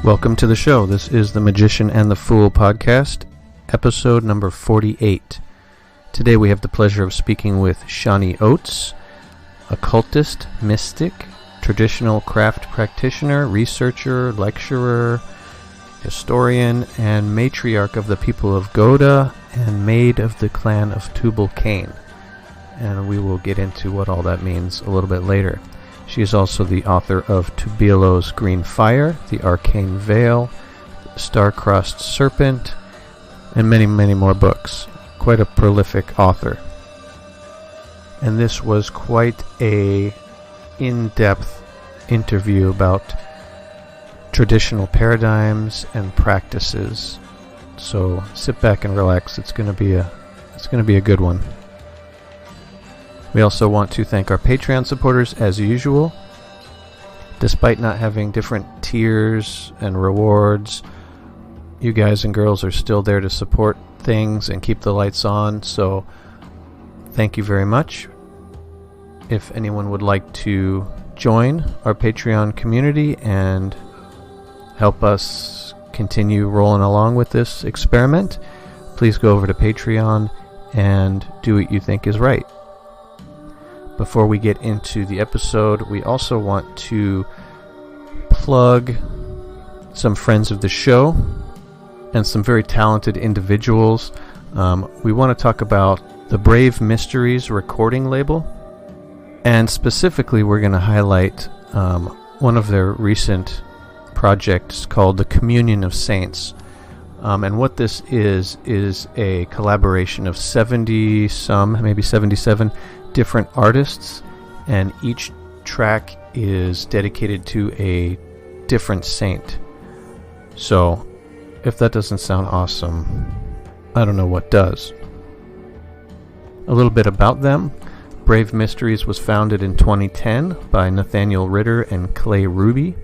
Welcome to the show. This is the Magician and the Fool podcast, episode number 48. Today we have the pleasure of speaking with Shani Oates, occultist, mystic, traditional craft practitioner, researcher, lecturer, historian, and matriarch of the people of Goda and maid of the clan of Tubal Cain. And we will get into what all that means a little bit later. She is also the author of Tubilo's Green Fire, The Arcane Veil, Star-Crossed Serpent, and many, many more books. Quite a prolific author. And this was quite a in-depth interview about traditional paradigms and practices. So sit back and relax. It's going to be a good one. We also want to thank our Patreon supporters as usual. Despite not having different tiers and rewards, you guys and girls are still there to support things and keep the lights on, so thank you very much. If anyone would like to join our Patreon community and help us continue rolling along with this experiment, please go over to Patreon and do what you think is right. Before we get into the episode, we also want to plug some friends of the show and some very talented individuals. We want to talk about the Brave Mysteries recording label, and specifically we're going to highlight one of their recent projects called the Communion of Saints. And what this is a collaboration of 70-some, maybe 77 different artists, and each track is dedicated to a different saint. So, if that doesn't sound awesome, I don't know what does. A little bit about them. Brave Mysteries was founded in 2010 by Nathaniel Ritter and Clay Ruby,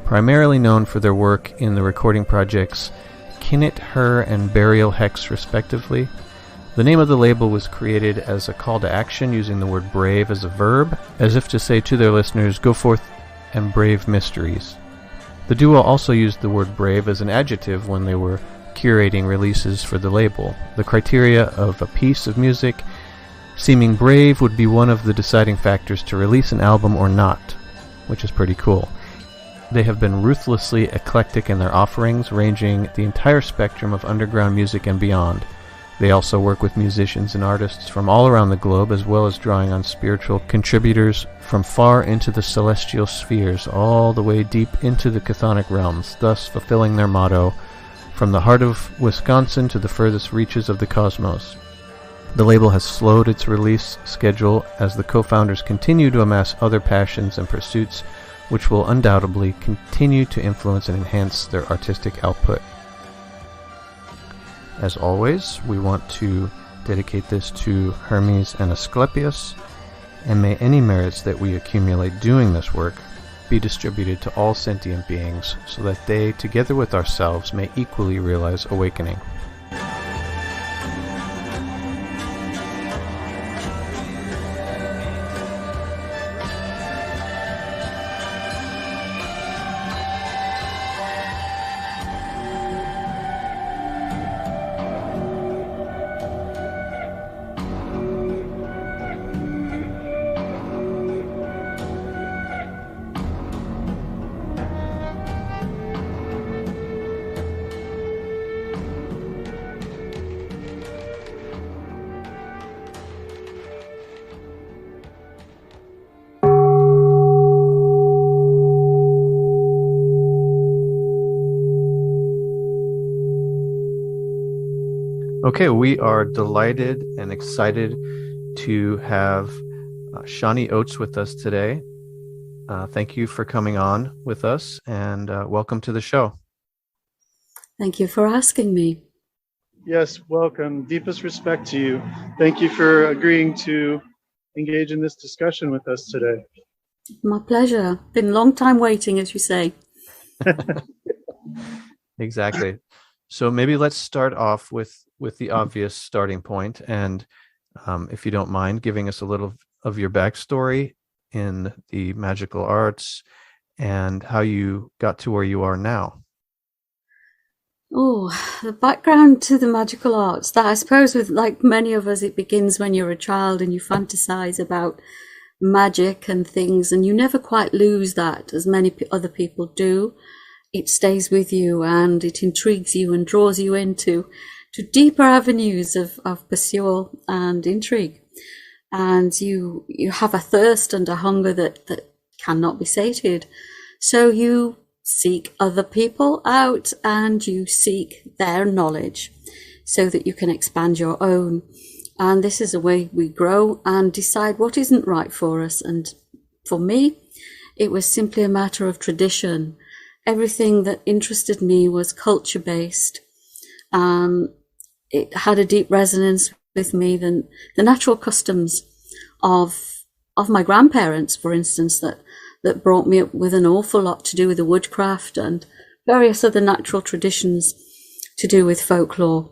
primarily known for their work in the recording projects Kinnet, Her, and Burial Hex, respectively. The name of the label was created as a call to action using the word brave as a verb, as if to say to their listeners, go forth and brave mysteries. The duo also used the word brave as an adjective when they were curating releases for the label. The criteria of a piece of music seeming brave would be one of the deciding factors to release an album or not, which is pretty cool. They have been ruthlessly eclectic in their offerings, ranging the entire spectrum of underground music and beyond. They also work with musicians and artists from all around the globe, as well as drawing on spiritual contributors from far into the celestial spheres, all the way deep into the chthonic realms, thus fulfilling their motto, from the heart of Wisconsin to the furthest reaches of the cosmos. The label has slowed its release schedule as the co-founders continue to amass other passions and pursuits, which will undoubtedly continue to influence and enhance their artistic output. As always, we want to dedicate this to Hermes and Asclepius, and may any merits that we accumulate doing this work be distributed to all sentient beings, so that they, together with ourselves, may equally realize awakening. Okay, we are delighted and excited to have Shani Oates with us today. Thank you for coming on with us, and welcome to the show. Thank you for asking me. Yes, welcome. Deepest respect to you. Thank you for agreeing to engage in this discussion with us today. My pleasure. Been a long time waiting, as you say. Exactly. So maybe let's start off with the obvious starting point, and if you don't mind, giving us a little of your backstory in the magical arts and how you got to where you are now. Oh, the background to the magical arts, that I suppose with like many of us, it begins when you're a child and you fantasize about magic and things, and you never quite lose that as many other people do. It stays with you and it intrigues you and draws you into deeper avenues of pursuit and intrigue. And you have a thirst and a hunger that cannot be sated. So you seek other people out and you seek their knowledge so that you can expand your own. And this is a way we grow and decide what isn't right for us. And for me, it was simply a matter of tradition. Everything that interested me was culture-based. It had a deep resonance with me than the natural customs of my grandparents, for instance, that brought me up with an awful lot to do with the woodcraft and various other natural traditions to do with folklore.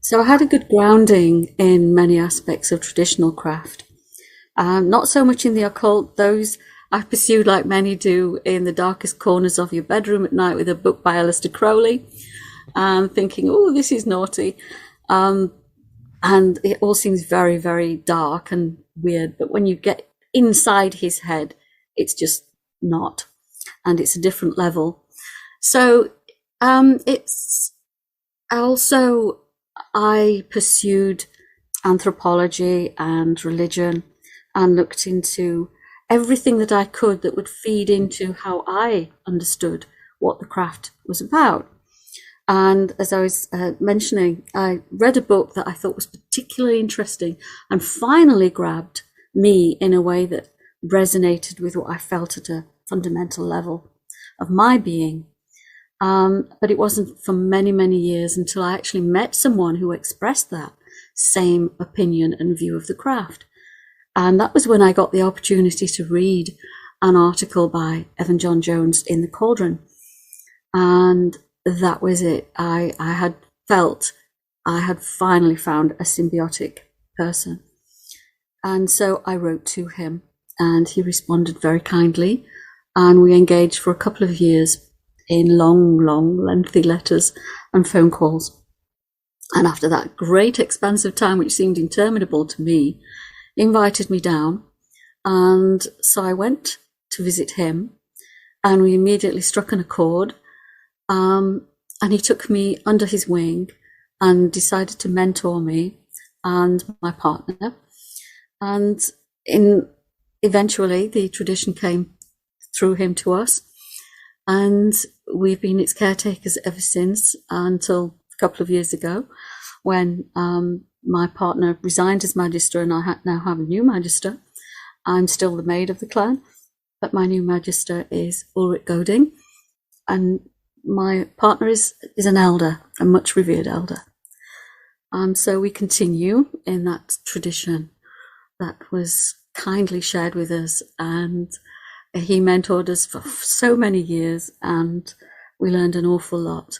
So I had a good grounding in many aspects of traditional craft. Not so much in the occult. Those I pursued like many do in the darkest corners of your bedroom at night with a book by Aleister Crowley, thinking, oh, this is naughty. And it all seems very, very dark and weird. But when you get inside his head, it's just not. And it's a different level. So it's also, I pursued anthropology and religion and looked into everything that I could that would feed into how I understood what the craft was about. And as I was mentioning, I read a book that I thought was particularly interesting and finally grabbed me in a way that resonated with what I felt at a fundamental level of my being. But it wasn't for many, many years until I actually met someone who expressed that same opinion and view of the craft. And that was when I got the opportunity to read an article by Evan John Jones in the Cochrane. And that was it. I had felt I had finally found a symbiotic person. And so I wrote to him and he responded very kindly. And we engaged for a couple of years in long, lengthy letters and phone calls. And after that great expansive time, which seemed interminable to me, invited me down. And so I went to visit him and we immediately struck an accord. And he took me under his wing and decided to mentor me and my partner. And eventually the tradition came through him to us. And we've been its caretakers ever since, until a couple of years ago when my partner resigned as magister and I now have a new magister. I'm still the maid of the clan, but my new magister is Ulrich Goding, and my partner is an elder, a much revered elder. So we continue in that tradition that was kindly shared with us, and he mentored us for so many years and we learned an awful lot.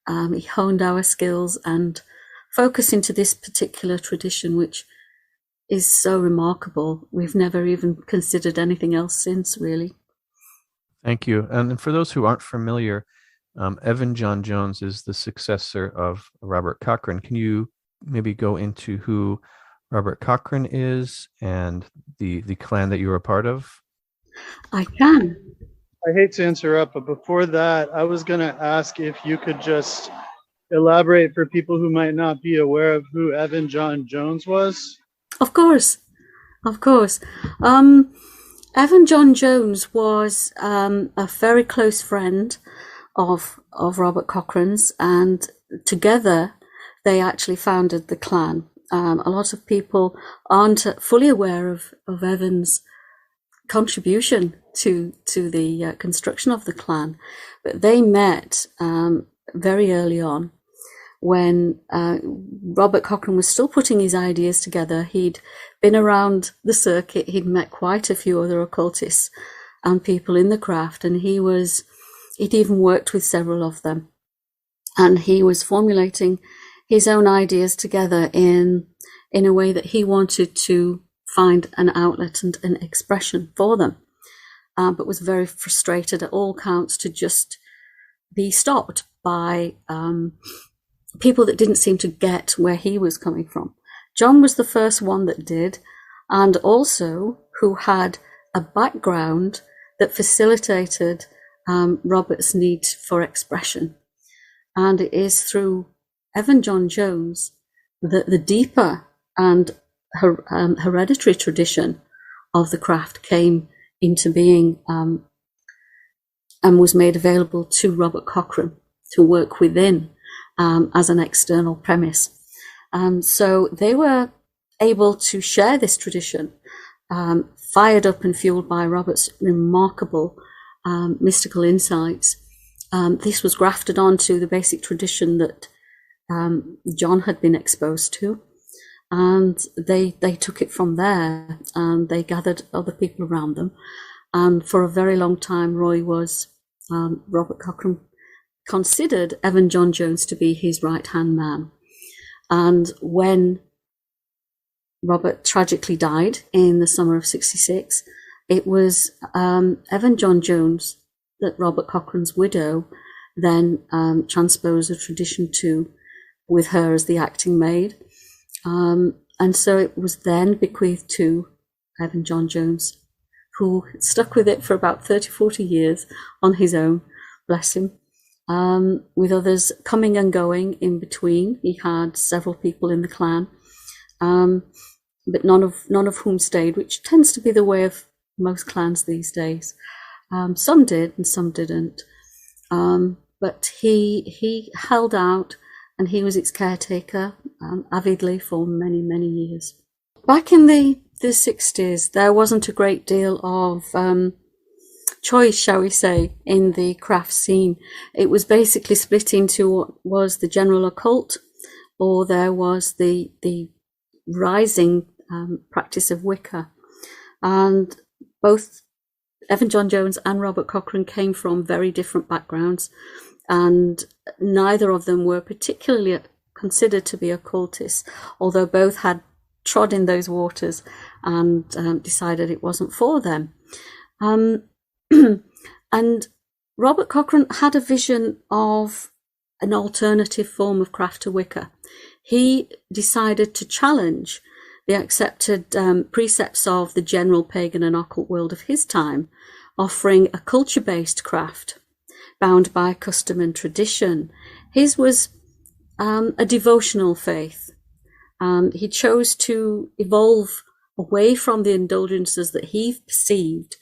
He honed our skills and focused into this particular tradition, which is so remarkable. We've never even considered anything else since, really. Thank you. And for those who aren't familiar, Evan John Jones is the successor of Robert Cochrane. Can you maybe go into who Robert Cochrane is and the clan that you were a part of? I can. I hate to interrupt, but before that, I was going to ask if you could just elaborate for people who might not be aware of who Evan John Jones was. Of course. Evan John Jones was a very close friend of Robert Cochrane's, and together they actually founded the clan. A lot of people aren't fully aware of Evan's contribution to the construction of the clan, but they met very early on when Robert Cochrane was still putting his ideas together. He'd been around the circuit, he'd met quite a few other occultists and people in the craft, and he'd even worked with several of them. And he was formulating his own ideas together in a way that he wanted to find an outlet and an expression for them, but was very frustrated at all counts to just be stopped by people that didn't seem to get where he was coming from. John was the first one that did, and also who had a background that facilitated Robert's need for expression. And it is through Evan John Jones that the deeper and hereditary tradition of the craft came into being and was made available to Robert Cochrane to work within as an external premise. So they were able to share this tradition, fired up and fueled by Robert's remarkable mystical insights. This was grafted onto the basic tradition that John had been exposed to, and they took it from there, and they gathered other people around them. And for a very long time, Roy was Robert Cochrane considered Evan John Jones to be his right-hand man. And when Robert tragically died in the summer of '66, it was Evan John Jones that Robert Cochrane's widow then transposed the tradition to, with her as the acting maid. And so it was then bequeathed to Evan John Jones, who stuck with it for about 30, 40 years on his own, bless him, with others coming and going in between. He had several people in the clan, but none of whom stayed, which tends to be the way of most clans these days. Some did and some didn't. But he held out, and he was its caretaker avidly for many, many years. Back in the 60s, there wasn't a great deal of choice, shall we say, in the craft scene. It was basically split into what was the general occult, or there was the rising practice of Wicca. And both Evan John Jones and Robert Cochrane came from very different backgrounds, and neither of them were particularly considered to be occultists, although both had trod in those waters and decided it wasn't for them. And Robert Cochrane had a vision of an alternative form of craft to Wicca. He decided to challenge the accepted precepts of the general pagan and occult world of his time, offering a culture-based craft bound by custom and tradition. His was a devotional faith. He chose to evolve away from the indulgences that he perceived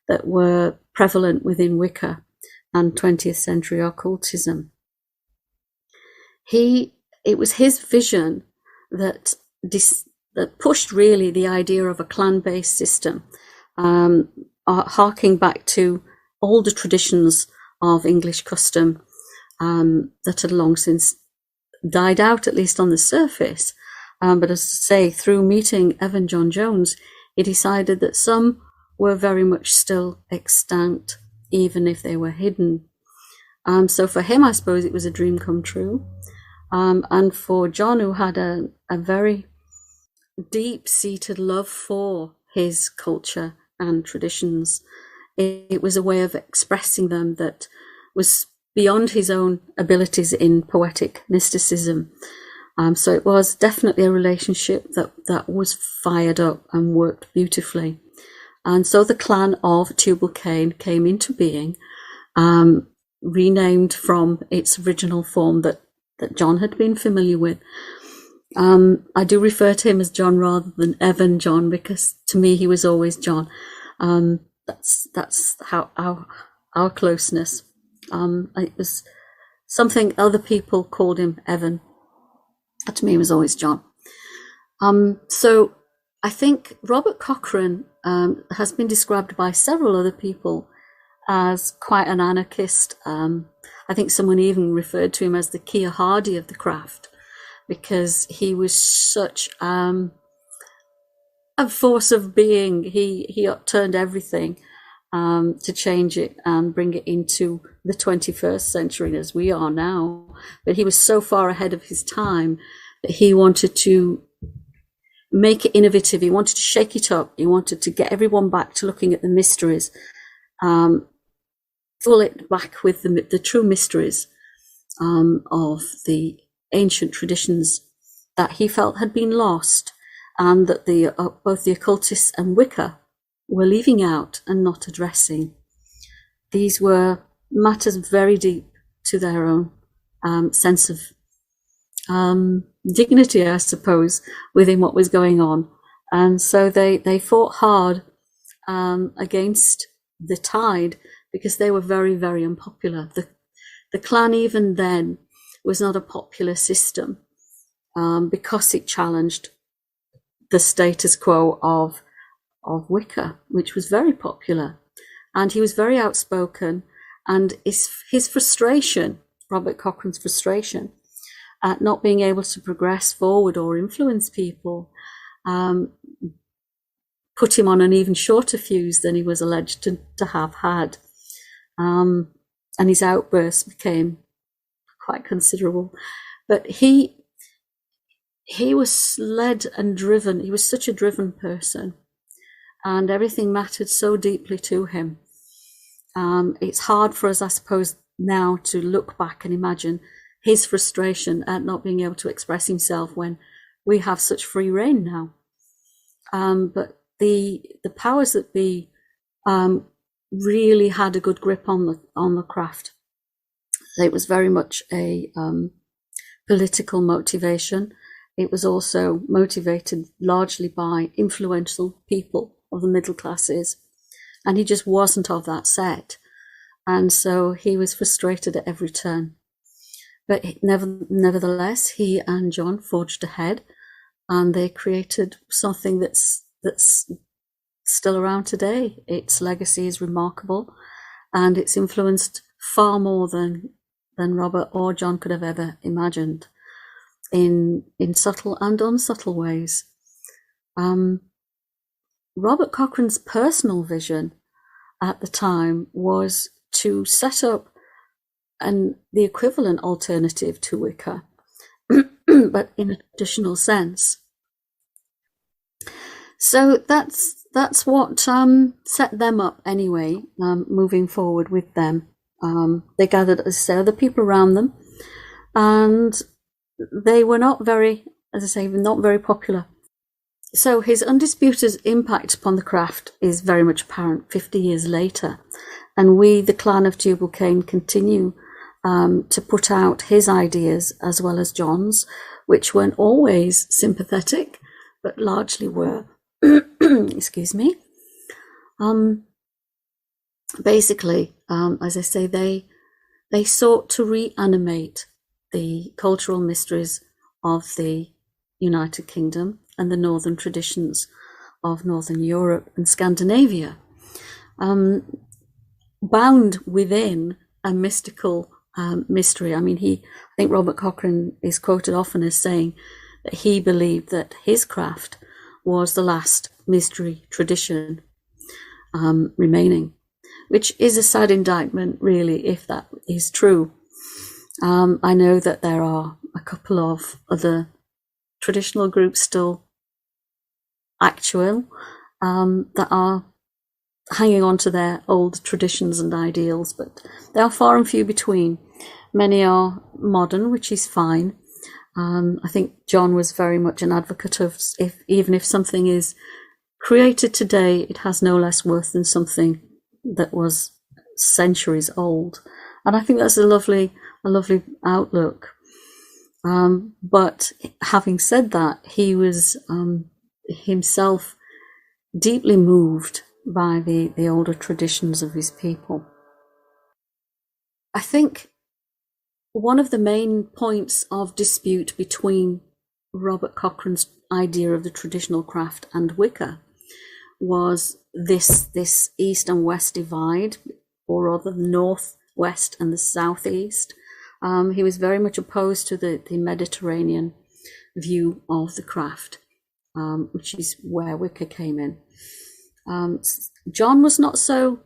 that were prevalent within Wicca and 20th century occultism. It was his vision that pushed really the idea of a clan-based system, harking back to older traditions of English custom that had long since died out, at least on the surface. But as I say, through meeting Evan John Jones, he decided that some were very much still extant, even if they were hidden. So for him, I suppose it was a dream come true. And for John, who had a very deep-seated love for his culture and traditions, it was a way of expressing them that was beyond his own abilities in poetic mysticism. So it was definitely a relationship that was fired up and worked beautifully. And so the clan of Tubal Cain came into being, renamed from its original form that John had been familiar with. I do refer to him as John rather than Evan John, because to me he was always John. That's how our closeness. It was something other people called him Evan. To me, it was always John. So I think Robert Cochrane has been described by several other people as quite an anarchist. I think someone even referred to him as the Keir Hardie of the craft, because he was such a force of being. He upturned everything to change it and bring it into the 21st century as we are now. But he was so far ahead of his time that he wanted to make it innovative. He wanted to shake it up. He wanted to get everyone back to looking at the mysteries, fill it back with the true mysteries of the ancient traditions that he felt had been lost, and that both the occultists and Wicca were leaving out and not addressing. These were matters very deep to their own sense of dignity, I suppose, within what was going on. And so they fought hard against the tide, because they were very, very unpopular. The clan even then was not a popular system, because it challenged the status quo of Wicca, which was very popular. And he was very outspoken, and his frustration, Robert Cochrane's frustration at not being able to progress forward or influence people, put him on an even shorter fuse than he was alleged to have had. And his outbursts became quite considerable. But he was led and driven. He was such a driven person, and everything mattered so deeply to him. It's hard for us, I suppose, now to look back and imagine his frustration at not being able to express himself when we have such free reign now. But the powers that be really had a good grip on the craft. It was very much a political motivation. It was also motivated largely by influential people of the middle classes, and he just wasn't of that set. And so he was frustrated at every turn. But nevertheless, he and John forged ahead, and they created something that's still around today. Its legacy is remarkable, and it's influenced far more than Robert or John could have ever imagined, in subtle and unsubtle ways. Robert Cochrane's personal vision at the time was to set up the equivalent alternative to Wicca, but in a traditional sense. So that's what set them up anyway, moving forward with them. They gathered, as I say, other people around them, and they were not very, as I say, not very popular. So his undisputed impact upon the craft is very much apparent 50 years later, and we, the clan of Tubal Cain, continue to put out his ideas as well as John's, which weren't always sympathetic, but largely were. Excuse me. Basically, as I say, they sought to reanimate the cultural mysteries of the United Kingdom and the northern traditions of Northern Europe and Scandinavia, bound within a mystical mystery. I mean, I think Robert Cochrane is quoted often as saying that he believed that his craft was the last mystery tradition remaining, which is a sad indictment, really, if that is true. I know that there are a couple of other traditional groups still actual that are hanging on to their old traditions and ideals, but they are far and few between. Many are modern, which is fine. I think John was very much an advocate of even if something is created today, it has no less worth than something that was centuries old. And I think that's a lovely outlook. But having said that, he was himself deeply moved by the older traditions of his people. I think one of the main points of dispute between Robert Cochrane's idea of the traditional craft and Wicca was this east and west divide, or rather the northwest and the southeast. He was very much opposed to the Mediterranean view of the craft, which is where Wicca came in. John was not so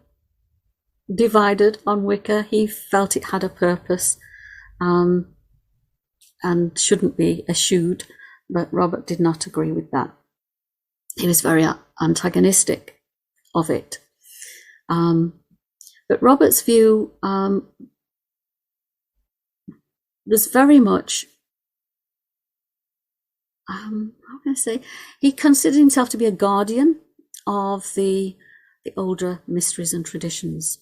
divided on Wicca. He felt it had a purpose and shouldn't be eschewed, but Robert did not agree with that. He was very antagonistic of it. But Robert's view was very much, how can I say, he considered himself to be a guardian of the older mysteries and traditions.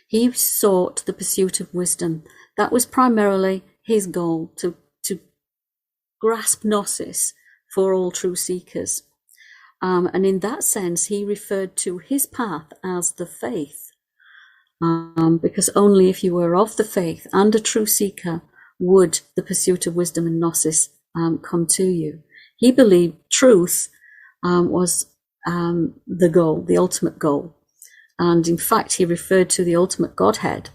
He sought the pursuit of wisdom. That was primarily his goal, to grasp gnosis for all true seekers. And in that sense, he referred to his path as the faith, because only if you were of the faith and a true seeker would the pursuit of wisdom and gnosis come to you. He believed truth was the goal, the ultimate goal. And in fact, he referred to the ultimate Godhead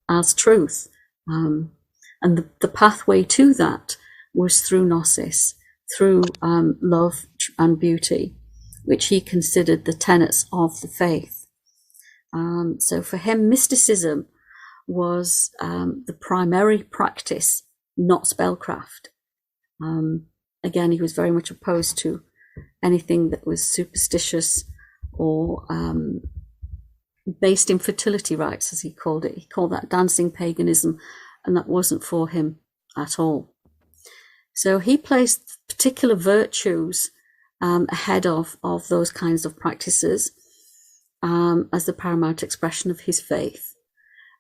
as truth. And the pathway to that was through gnosis, through love and beauty, which he considered the tenets of the faith. So for him, mysticism was the primary practice, not spellcraft. Again, he was very much opposed to anything that was superstitious or based in fertility rites, as he called it. He called that dancing paganism, and that wasn't for him at all. So he placed particular virtues ahead of those kinds of practices as the paramount expression of his faith.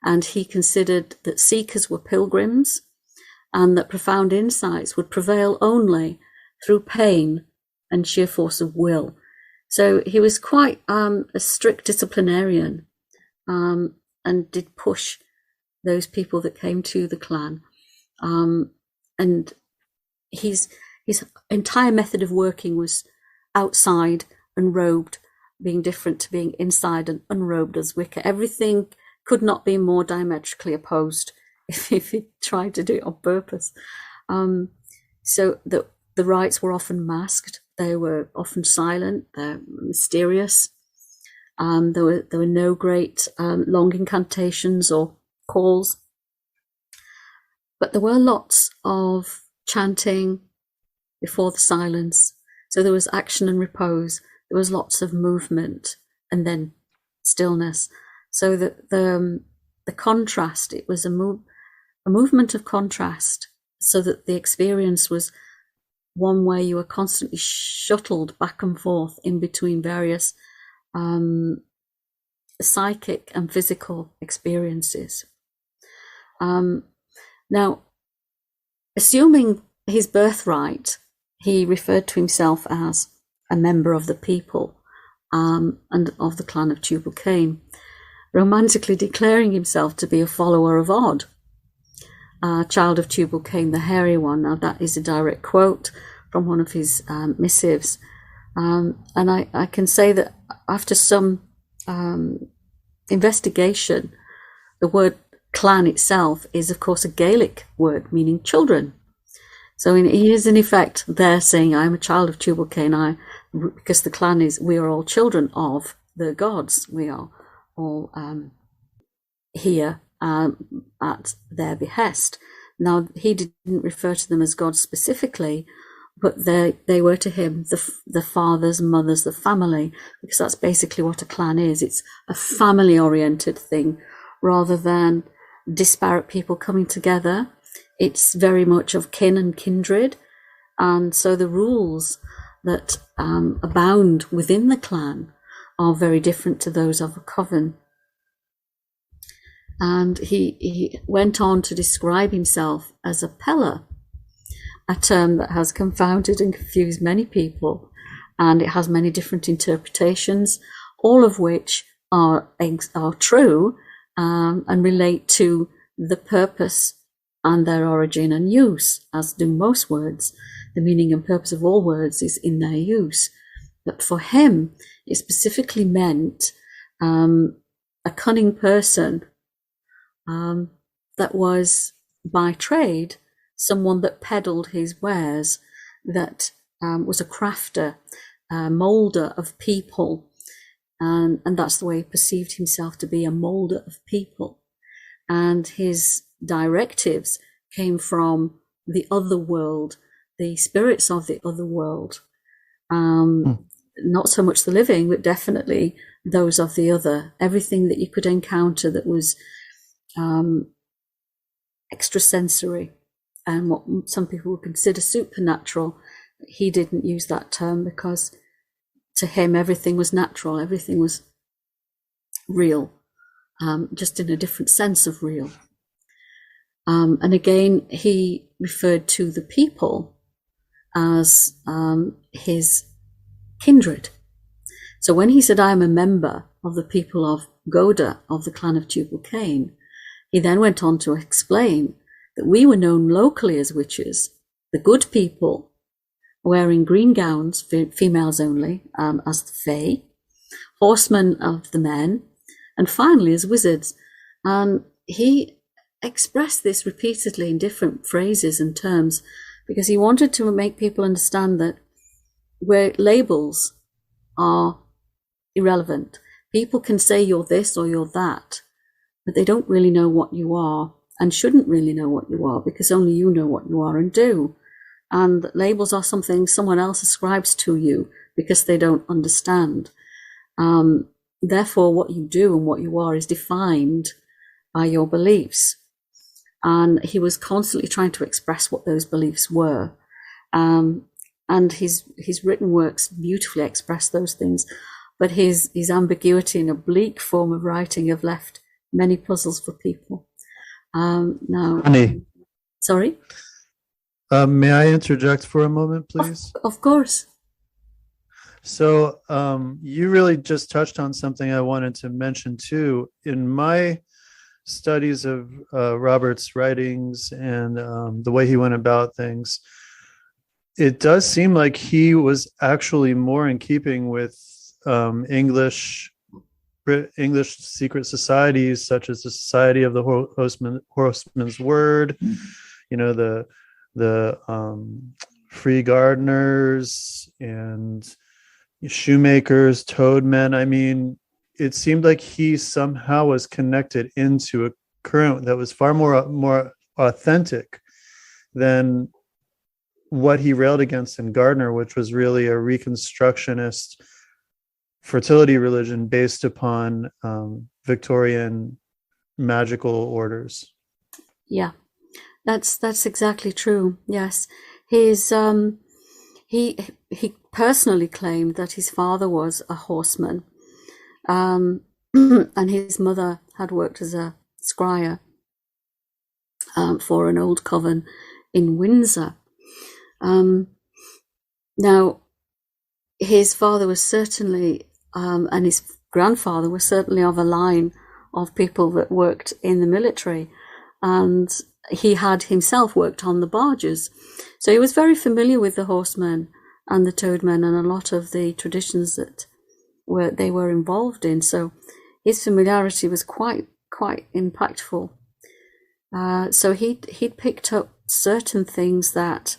And he considered that seekers were pilgrims and that profound insights would prevail only through pain and sheer force of will. So he was quite a strict disciplinarian and did push those people that came to the clan. And his entire method of working was outside and robed, being different to being inside and unrobed as Wicca. Everything could not be more diametrically opposed if he tried to do it on purpose. So the rites were often masked. They were often silent. They're mysterious. There were no great long incantations or calls, but there were lots of chanting before the silence. So there was action and repose. There was lots of movement and then stillness. So that the contrast, it was a movement of contrast, so that the experience was one where you were constantly shuttled back and forth in between various psychic and physical experiences. Now, assuming his birthright, he referred to himself as a member of the people and of the clan of Tubal Cain, romantically declaring himself to be a follower of Od, child of Tubal Cain, the hairy one. Now, that is a direct quote from one of his missives. And I can say that after some investigation, the word clan itself is, of course, a Gaelic word meaning children. So he is, in effect, there saying, I'm a child of Tubal Cain, because the clan is, we are all children of the gods. We are all here at their behest. Now, he didn't refer to them as gods specifically, but they were to him the fathers, mothers, the family, because that's basically what a clan is. It's a family-oriented thing rather than disparate people coming together. It's very much of kin and kindred. And so the rules that abound within the clan are very different to those of a coven. And he went on to describe himself as a peller, a term that has confounded and confused many people, and it has many different interpretations, all of which are true and relate to the purpose and their origin and use, as do most words. The meaning and purpose of all words is in their use. But for him, it specifically meant a cunning person that was by trade someone that peddled his wares, that was a crafter, a moulder of people, and that's the way he perceived himself, to be a moulder of people. And his directives came from the other world, the spirits of the other world. Not so much the living, but definitely those of the other. Everything that you could encounter that was extrasensory, and what some people would consider supernatural. He didn't use that term, because to him everything was natural, everything was real, just in a different sense of real. And again, he referred to the people as his kindred. So when he said, I am a member of the people of Goda, of the clan of Tubal Cain, he then went on to explain that we were known locally as witches, the good people, wearing green gowns, females only, as the Fae, horsemen of the men, and finally as wizards. And he expressed this repeatedly in different phrases and terms, because he wanted to make people understand that where labels are irrelevant. People can say you're this or you're that, but they don't really know what you are, and shouldn't really know what you are, because only you know what you are and do. And labels are something someone else ascribes to you because they don't understand. Therefore, what you do and what you are is defined by your beliefs. And he was constantly trying to express what those beliefs were. And his written works beautifully express those things. But his ambiguity and oblique form of writing have left many puzzles for people. Now, Honey. Sorry? May I interject for a moment, please? Of course. So you really just touched on something I wanted to mention too. In my studies of Robert's writings and the way he went about things, it does seem like he was actually more in keeping with English secret societies, such as the Society of the Horseman's Word, the free gardeners and shoemakers, toadmen. I mean, it seemed like he somehow was connected into a current that was far more authentic than what he railed against in Gardner, which was really a reconstructionist fertility religion based upon Victorian magical orders. Yeah, that's exactly true. Yes, his he personally claimed that his father was a horseman, and his mother had worked as a scryer for an old coven in Windsor. Now, his father was certainly, and his grandfather was certainly of a line of people that worked in the military, and he had himself worked on the barges. So he was very familiar with the horsemen and the toadmen and a lot of the traditions that they were involved in. So his familiarity was quite impactful. So he'd picked up certain things that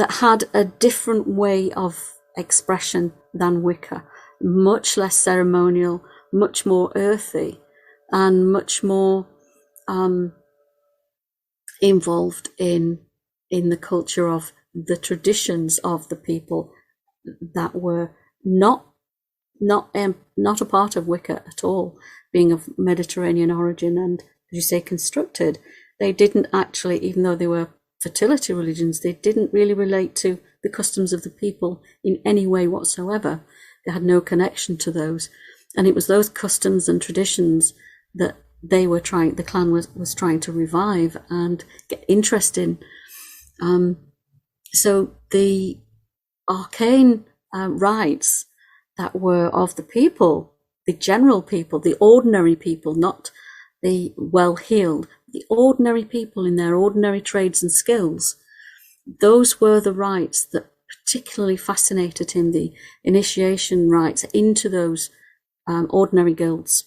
had a different way of expression than Wicca, much less ceremonial, much more earthy, and much more involved in the culture of the traditions of the people that were not a part of Wicca at all, being of Mediterranean origin and, as you say, constructed. They didn't actually, even though they were fertility religions, they didn't really relate to the customs of the people in any way whatsoever. They had no connection to those. And it was those customs and traditions that the clan was trying to revive and get interest in. So the arcane rites that were of the people, the general people, the ordinary people, not the well-heeled, the ordinary people in their ordinary trades and skills, those were the rites that particularly fascinated him, the initiation rites into those ordinary guilds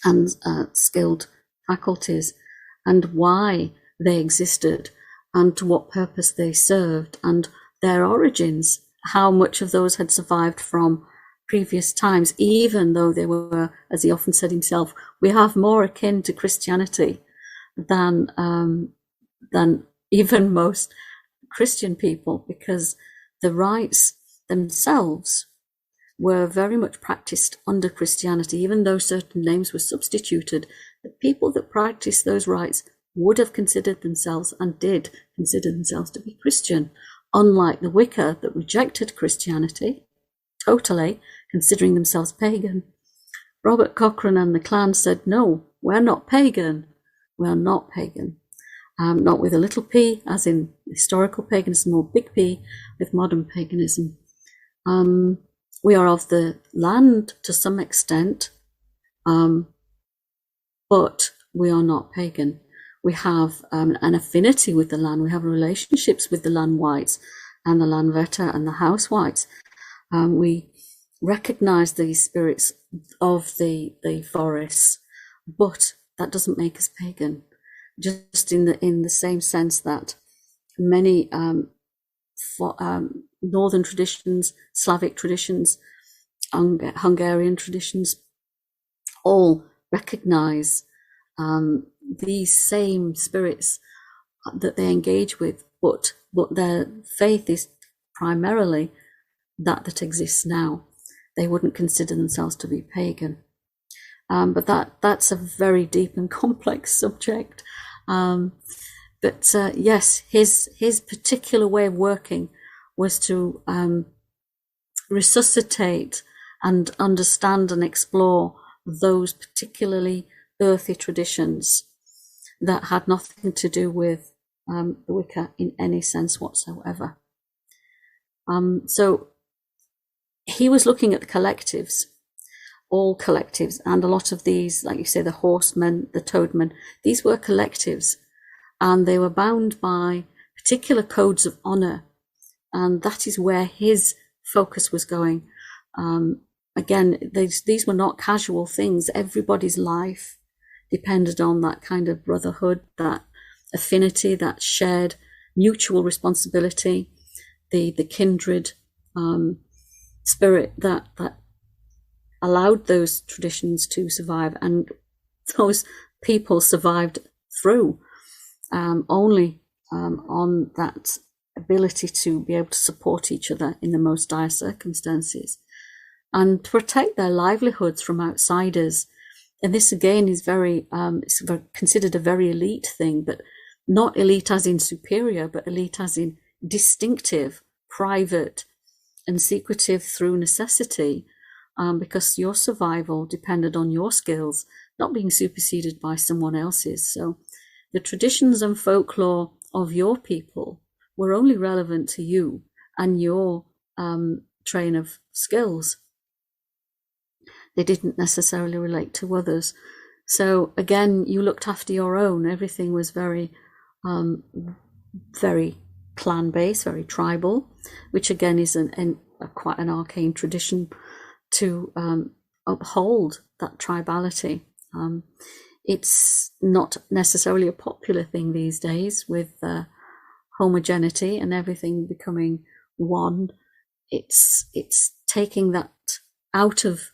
and skilled faculties, and why they existed, and to what purpose they served, and their origins, how much of those had survived from previous times, even though they were, as he often said himself, we have more akin to Christianity than even most Christian people, because the rites themselves were very much practiced under Christianity. Even though certain names were substituted, the people that practiced those rites would have considered themselves, and did consider themselves, to be Christian, unlike the Wicca that rejected Christianity totally, considering themselves pagan. Robert Cochrane and the clan said, no, we're not pagan. We're not pagan. Not with a little p, as in historical paganism, or big P with modern paganism. We are of the land to some extent, but we are not pagan. We have an affinity with the land. We have relationships with the land whites and the land veta and the house whites. We recognize these spirits of the forests, but that doesn't make us pagan. Just in the same sense that many northern traditions, Slavic traditions, Hungarian traditions, all recognize these same spirits that they engage with, but their faith is primarily that exists now. They wouldn't consider themselves to be pagan. But that's a very deep and complex subject. Yes, his particular way of working was to resuscitate and understand and explore those particularly earthy traditions that had nothing to do with the Wicca in any sense whatsoever. So he was looking at the collectives, all collectives, and a lot of these, like you say, the horsemen, the toadmen, these were collectives, and they were bound by particular codes of honor, and that is where his focus was going. Again, these were not casual things. Everybody's life depended on that kind of brotherhood, that affinity, that shared mutual responsibility, the kindred spirit that allowed those traditions to survive, and those people survived through only on that ability to be able to support each other in the most dire circumstances and protect their livelihoods from outsiders. And this again is it's considered a very elite thing, but not elite as in superior, but elite as in distinctive, private, and secretive through necessity, because your survival depended on your skills, not being superseded by someone else's. So the traditions and folklore of your people were only relevant to you and your train of skills. They didn't necessarily relate to others. So again, you looked after your own. Everything was very, very clan-based, very tribal, which again is quite an arcane tradition to uphold that tribality. It's not necessarily a popular thing these days with homogeneity and everything becoming one. It's taking that out of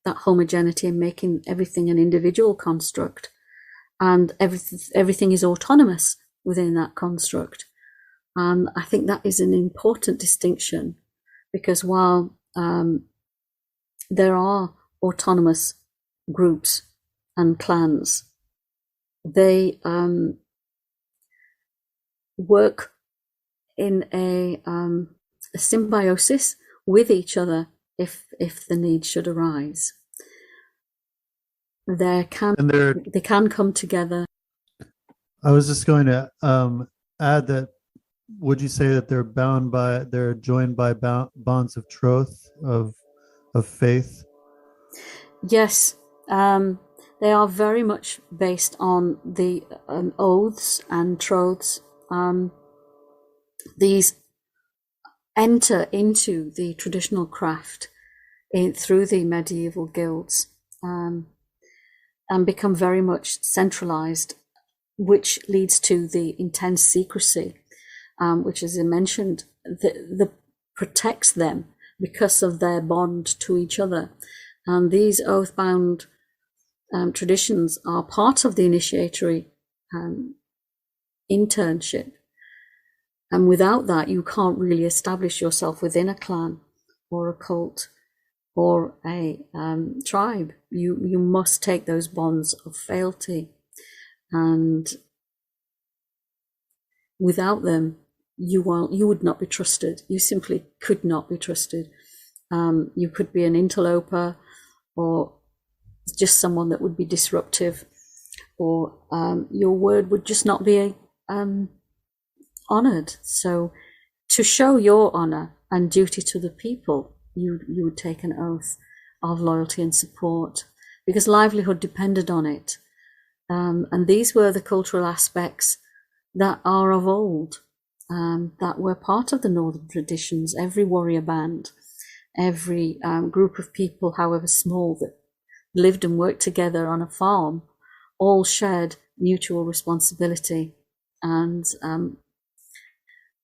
that homogeneity and making everything an individual construct, and everything is autonomous within that construct. And I think that is an important distinction, because while there are autonomous groups and clans, they work in a symbiosis with each other if the need should arise. They can come together. I was just going to add that, would you say that they're joined by bonds of troth, of faith? Yes, they are very much based on the oaths and troths. These enter into the traditional craft through the medieval guilds, and become very much centralized, which leads to the intense secrecy, which, as I mentioned, the protects them because of their bond to each other. And these oath-bound traditions are part of the initiatory internship. And without that, you can't really establish yourself within a clan or a cult or a tribe. You must take those bonds of fealty, and without them, you would not be trusted. You simply could not be trusted. You could be an interloper, or just someone that would be disruptive, or your word would just not be honored. So to show your honor and duty to the people, you would take an oath of loyalty and support, because livelihood depended on it. And these were the cultural aspects that are of old, that were part of the northern traditions. Every warrior band, every group of people, however small, that lived and worked together on a farm, all shared mutual responsibility and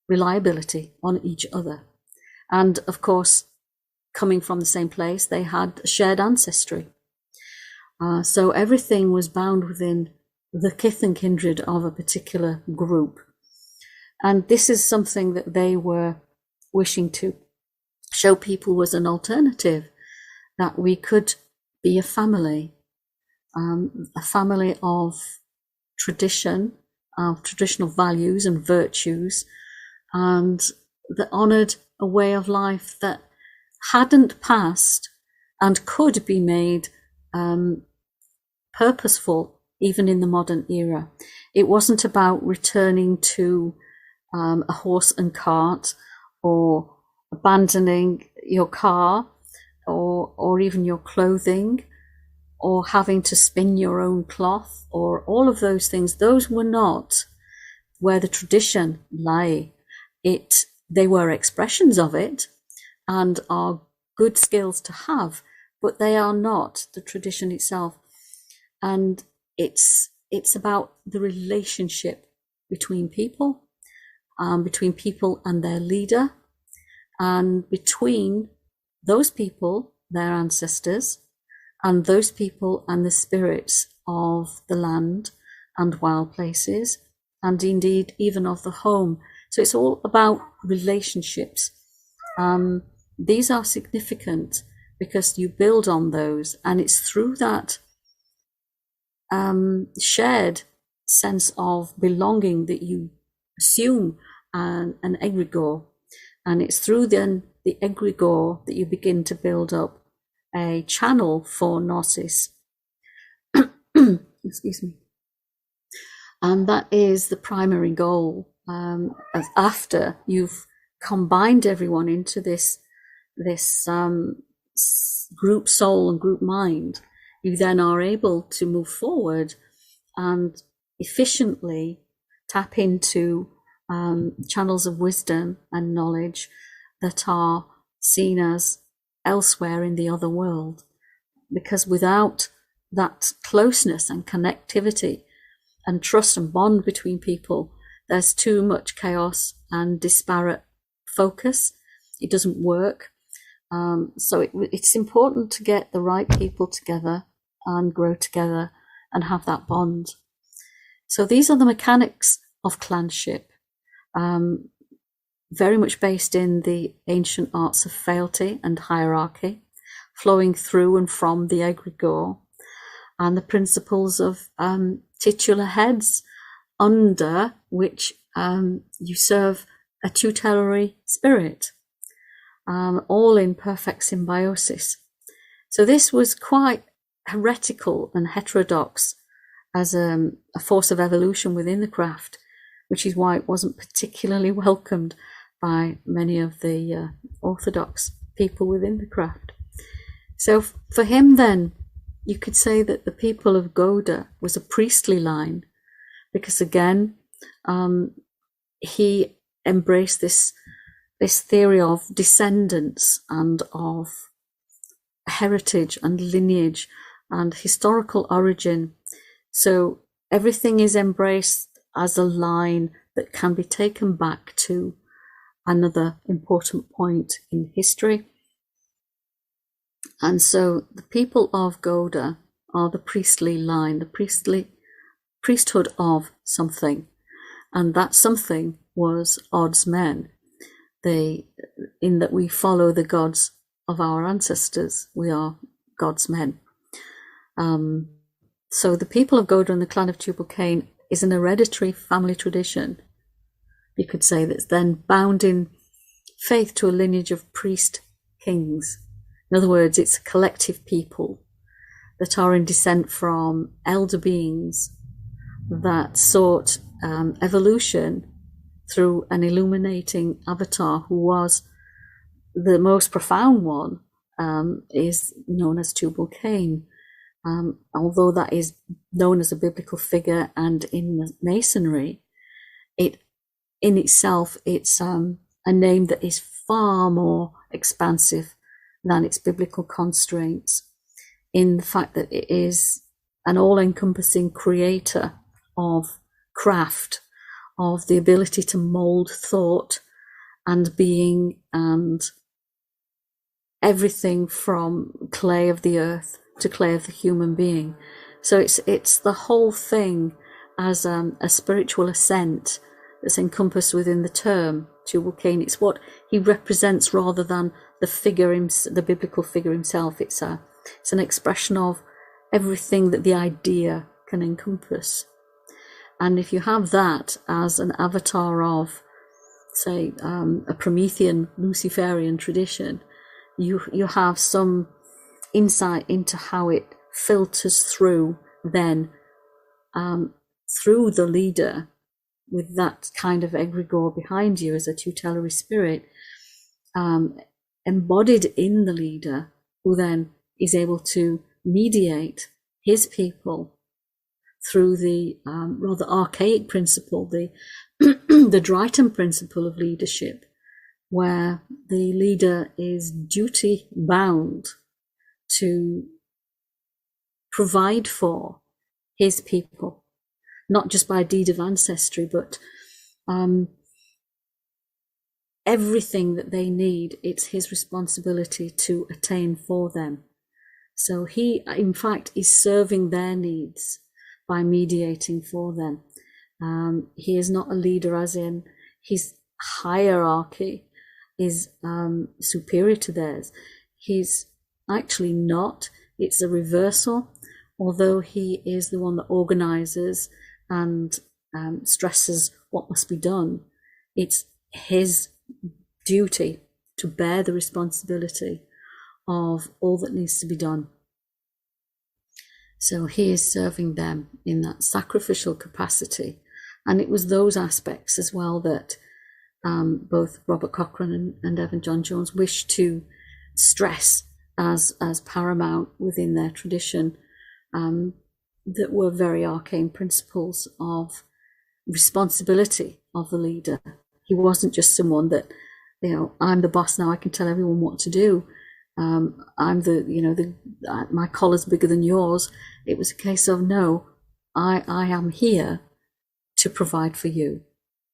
reliability on each other. And of course, coming from the same place, they had shared ancestry. So everything was bound within the kith and kindred of a particular group. And this is something that they were wishing to show people was an alternative, that we could be a family of tradition, of traditional values and virtues, and that honoured a way of life that hadn't passed and could be made purposeful even in the modern era. It wasn't about returning to a horse and cart, or abandoning your car, or even your clothing, or having to spin your own cloth, or all of those things. Those were not where the tradition lay. They were expressions of it and are good skills to have, but they are not the tradition itself. And it's about the relationship between people and their leader, and between those people, their ancestors, and those people and the spirits of the land and wild places, and indeed even of the home. So it's all about relationships. These are significant because you build on those, and it's through that shared sense of belonging that you assume an egregore, and it's through then the egregore that you begin to build up a channel for gnosis. Excuse me. And that is the primary goal. After you've combined everyone into this group soul and group mind, you then are able to move forward and efficiently tap into channels of wisdom and knowledge that are seen as elsewhere in the other world. Because without that closeness and connectivity and trust and bond between people, there's too much chaos and disparate focus. It doesn't work. So it's important to get the right people together and grow together and have that bond. So these are the mechanics of clanship, very much based in the ancient arts of fealty and hierarchy, flowing through and from the egregore, and the principles of titular heads, under which you serve a tutelary spirit, all in perfect symbiosis. So this was quite heretical and heterodox as a force of evolution within the craft, which is why it wasn't particularly welcomed by many of the orthodox people within the craft. So for him then, you could say that the people of Goda was a priestly line, because again, he embraced this this theory of descendants and of heritage and lineage and historical origin. So everything is embraced as a line that can be taken back to another important point in history. And so the people of Goda are the priestly line, the priesthood of something. And that something was Od's men. In that we follow the gods of our ancestors, we are God's men. So the people of Goda and the clan of Tubal Cain is an hereditary family tradition, you could say, that's then bound in faith to a lineage of priest kings. In other words, it's a collective people that are in descent from elder beings that sought evolution through an illuminating avatar who was the most profound one, is known as Tubal Cain. Although that is known as a biblical figure, and in Masonry, it in itself, it's a name that is far more expansive than its biblical constraints, in the fact that it is an all-encompassing creator of craft, of the ability to mold thought and being, and everything from clay of the earth to clay of the human being. So it's the whole thing as a spiritual ascent that's encompassed within the term Tubal Cain. It's what he represents rather than the figure, the biblical figure himself. It's an expression of everything that the idea can encompass. And if you have that as an avatar of, say, a Promethean Luciferian tradition, you have some insight into how it filters through then through the leader, with that kind of egregore behind you as a tutelary spirit, embodied in the leader, who then is able to mediate his people through the rather archaic principle, the the Drayton principle of leadership, where the leader is duty bound to provide for his people, not just by deed of ancestry, but everything that they need, it's his responsibility to attain for them. So he, in fact, is serving their needs by mediating for them. He is not a leader as in his hierarchy is superior to theirs. He's actually not. It's a reversal. Although he is the one that organizes and stresses what must be done, it's his duty to bear the responsibility of all that needs to be done. So he is serving them in that sacrificial capacity. And it was those aspects as well that both Robert Cochrane and Evan John Jones wished to stress as paramount within their tradition, that were very arcane principles of responsibility of the leader. He wasn't just someone that, I'm the boss now, I can tell everyone what to do. I'm my collar's bigger than yours. It was a case of, no, I am here to provide for you.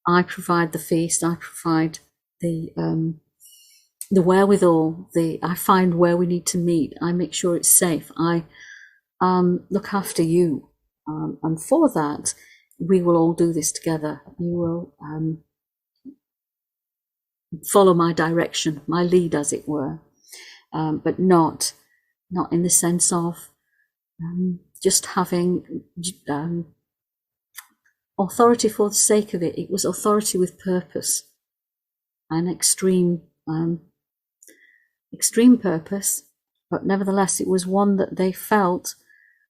I provide the feast. I provide the wherewithal. I find where we need to meet. I make sure it's safe. I look after you, and for that, we will all do this together. You will follow my direction, my lead, as it were, but not in the sense of just having authority for the sake of it. It was authority with purpose, an extreme purpose, but nevertheless it was one that they felt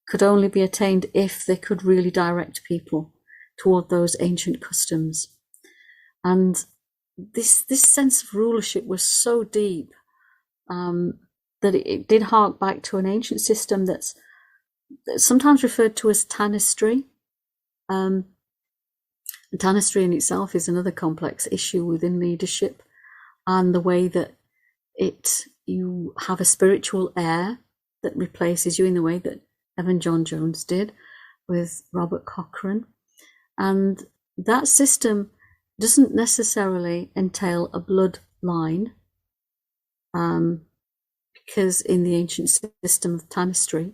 could only be attained if they could really direct people toward those ancient customs. And this sense of rulership was so deep that it did hark back to an ancient system that's sometimes referred to as tanistry. And tanistry in itself is another complex issue within leadership. and the way that you have a spiritual heir that replaces you in the way that Evan John Jones did with Robert Cochrane. And that system doesn't necessarily entail a bloodline, because in the ancient system of Tanistry,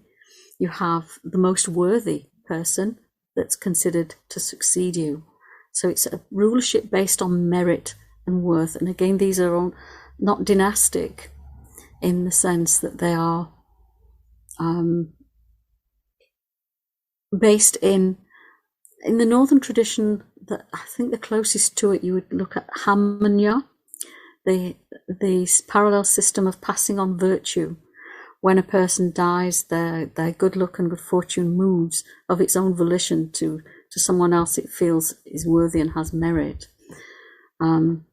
you have the most worthy person that's considered to succeed you. So it's a rulership based on merit and worth. And again, these are all not dynastic in the sense that they are based in the northern tradition. That I think the closest to it, you would look at Hamanya, the parallel system of passing on virtue. When a person dies, their good luck and good fortune moves of its own volition to someone else it feels is worthy and has merit. And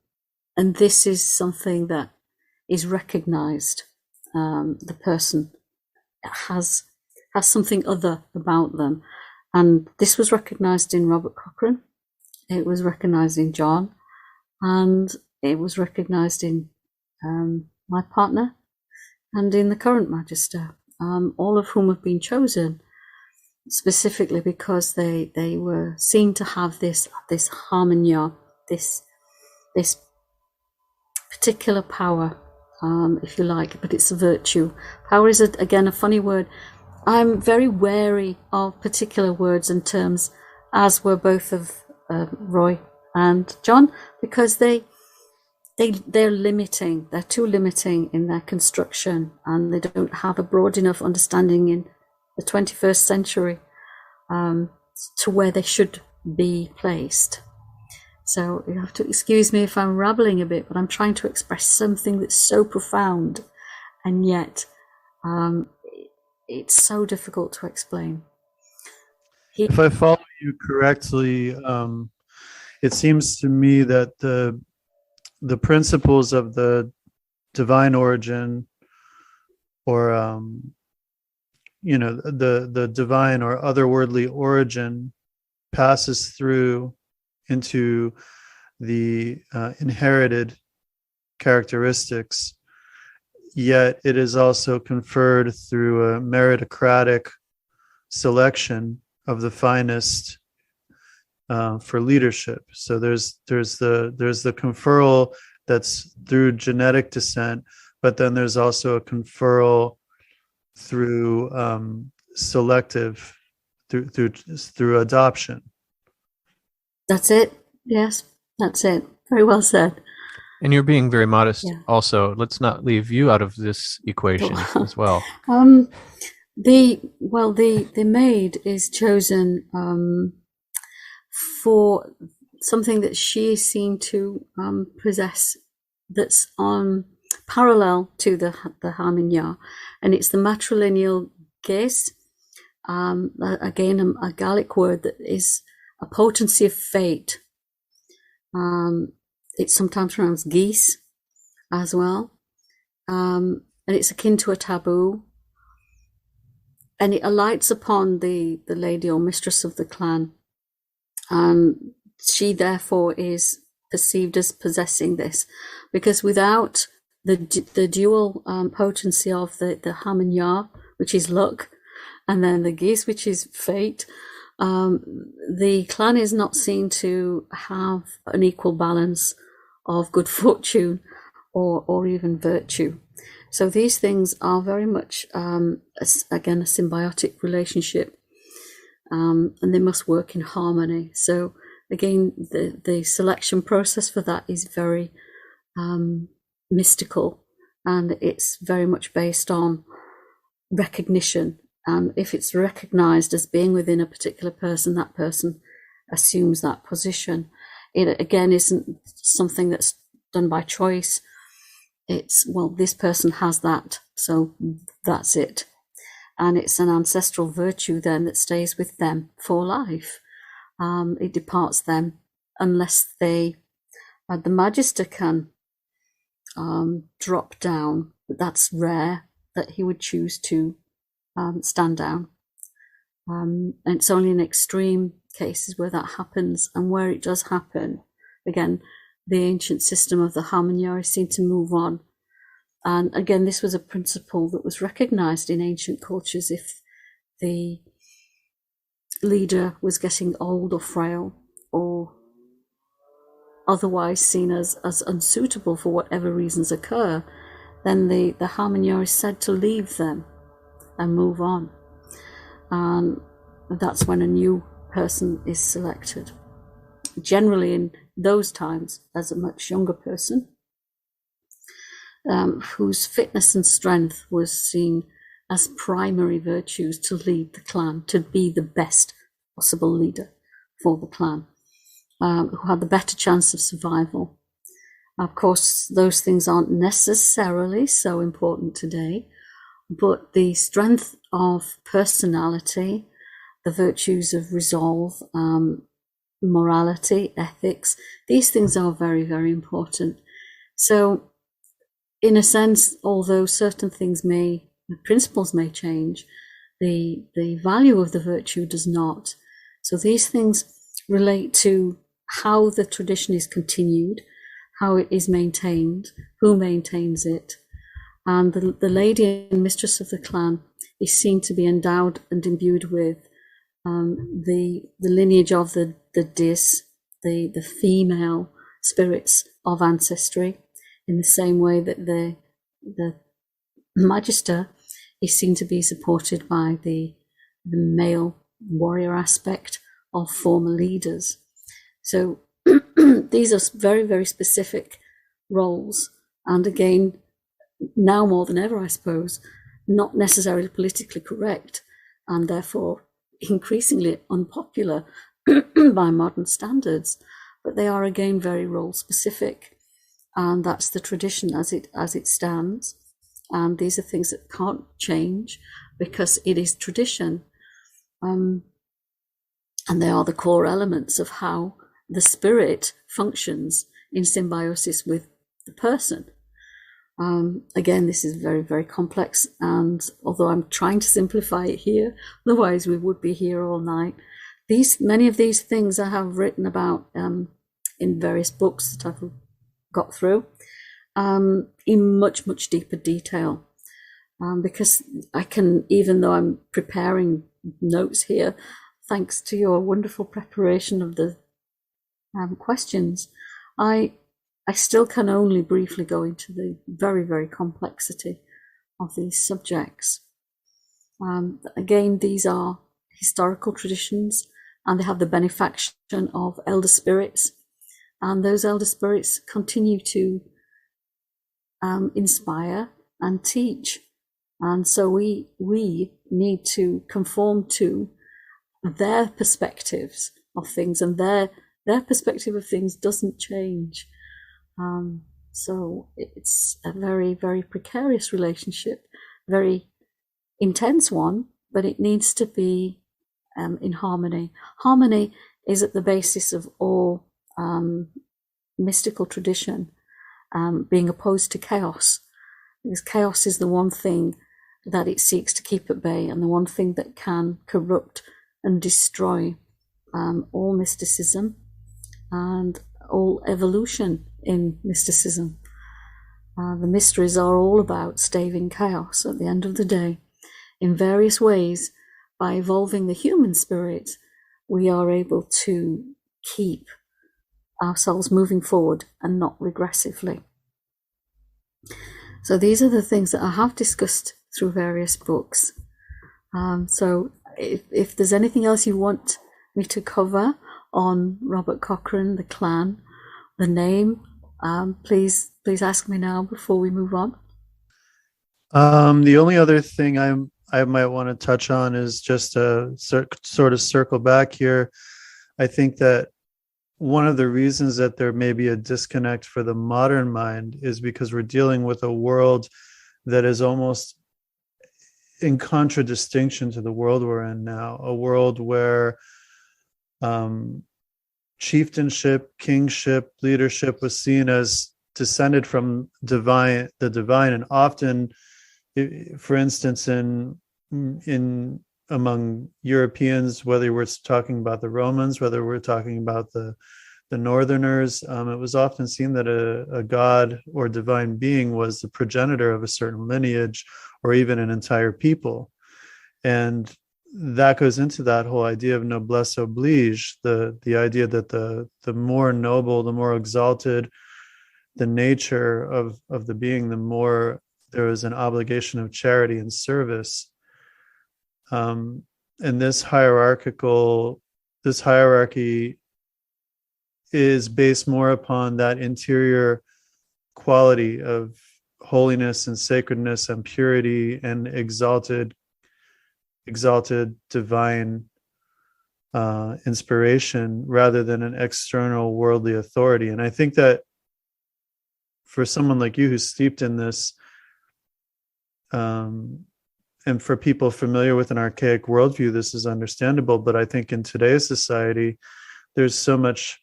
this is something that is recognized. The person has something other about them. And this was recognized in Robert Cochrane. It was recognized in John. And it was recognized in my partner and in the current Magister, all of whom have been chosen specifically because they were seen to have this harmonia, this particular power, if you like, but it's a virtue. Power is, again, a funny word. I'm very wary of particular words and terms, as were both of Roy and John, because they're limiting. They're too limiting in their construction, and they don't have a broad enough understanding in the 21st century to where they should be placed. So you have to excuse me if I'm rambling a bit, but I'm trying to express something that's so profound, and yet it's so difficult to explain. If I follow you correctly, it seems to me that the principles of the divine origin, or the divine or otherworldly origin, passes through into the inherited characteristics, yet it is also conferred through a meritocratic selection of the finest for leadership. So there's the conferral that's through genetic descent, but then there's also a conferral through selective through adoption. That's it. Yes, that's it. Very well said. And you're being very modest. Yeah. Also, let's not leave you out of this equation as well. The maid is chosen for something that she is seen to possess that's on parallel to the Harmonia, and it's the matrilineal gaze. Again, a Gallic word that is a potency of fate. It's sometimes pronounced geese as well, and it's akin to a taboo, and it alights upon the lady or mistress of the clan, and she therefore is perceived as possessing this, because without the dual potency of the Harmonia, which is luck, and then the geese, which is fate, the clan is not seen to have an equal balance of good fortune or even virtue. So these things are very much, again, a symbiotic relationship, and they must work in harmony. So again, the selection process for that is very mystical, and it's very much based on recognition. And if it's recognized as being within a particular person, that person assumes that position. It, again, isn't something that's done by choice. It's, well, this person has that, so that's it. And it's an ancestral virtue then that stays with them for life. It departs them unless the Magister can drop down, but that's rare that he would choose to stand down. And it's only in extreme cases where that happens, and where it does happen, again, the ancient system of the harmoniae seemed to move on. And again, this was a principle that was recognized in ancient cultures. If the leader was getting old or frail or otherwise seen as unsuitable for whatever reasons occur, then the harmoniae is said to leave them and move on. And that's when a new person is selected. Generally in those times, as a much younger person, whose fitness and strength was seen as primary virtues to lead the clan, to be the best possible leader for the clan, who had the better chance of survival. Of course, those things aren't necessarily so important today, but the strength of personality, the virtues of resolve, morality, ethics, these things are very, very important. So, in a sense, although certain things the principles may change, the value of the virtue does not. So these things relate to how the tradition is continued, how it is maintained, who maintains it. And the lady and mistress of the clan is seen to be endowed and imbued with the lineage of the dis, the female spirits of ancestry, in the same way that the magister is seen to be supported by the male warrior aspect of former leaders. So these are very, very specific roles, and again, now more than ever, I suppose, not necessarily politically correct, and therefore increasingly unpopular by modern standards, but they are again very role specific, and that's the tradition as it stands. And these are things that can't change because it is tradition, and they are the core elements of how the spirit functions in symbiosis with the person. Again, this is very, very complex, and although I'm trying to simplify it here, otherwise we would be here all night. Many of these things I have written about in various books that I've got through in much, much deeper detail, because I can, even though I'm preparing notes here, thanks to your wonderful preparation of the questions, I still can only briefly go into the very, very complexity of these subjects. Again, these are historical traditions, and they have the benefaction of elder spirits, and those elder spirits continue to inspire and teach. And so we need to conform to their perspectives of things, and their perspective of things doesn't change. So it's a very, very precarious relationship, very intense one, but it needs to be in harmony. Harmony is at the basis of all mystical tradition, being opposed to chaos, because chaos is the one thing that it seeks to keep at bay, and the one thing that can corrupt and destroy all mysticism and all evolution in mysticism. The mysteries are all about staving chaos at the end of the day. In various ways, by evolving the human spirit, we are able to keep ourselves moving forward and not regressively. So these are the things that I have discussed through various books. So if there's anything else you want me to cover on Robert Cochrane, the clan, the name, please ask me now before we move on. The only other thing I might want to touch on is just to sort of circle back here. I think that one of the reasons that there may be a disconnect for the modern mind is because we're dealing with a world that is almost in contradistinction to the world we're in now, a world where chieftainship, kingship, leadership was seen as descended from the divine, and often, for instance, in among Europeans, whether we're talking about the Romans, whether we're talking about the the Northerners, it was often seen that a god or divine being was the progenitor of a certain lineage or even an entire people. And that goes into that whole idea of noblesse oblige, the idea that the more noble, the more exalted the nature of the being, the more there is an obligation of charity and service. And this hierarchy is based more upon that interior quality of holiness and sacredness and purity and exalted divine inspiration, rather than an external worldly authority. And I think that for someone like you who's steeped in this, and for people familiar with an archaic worldview, this is understandable. But I think in today's society, there's so much,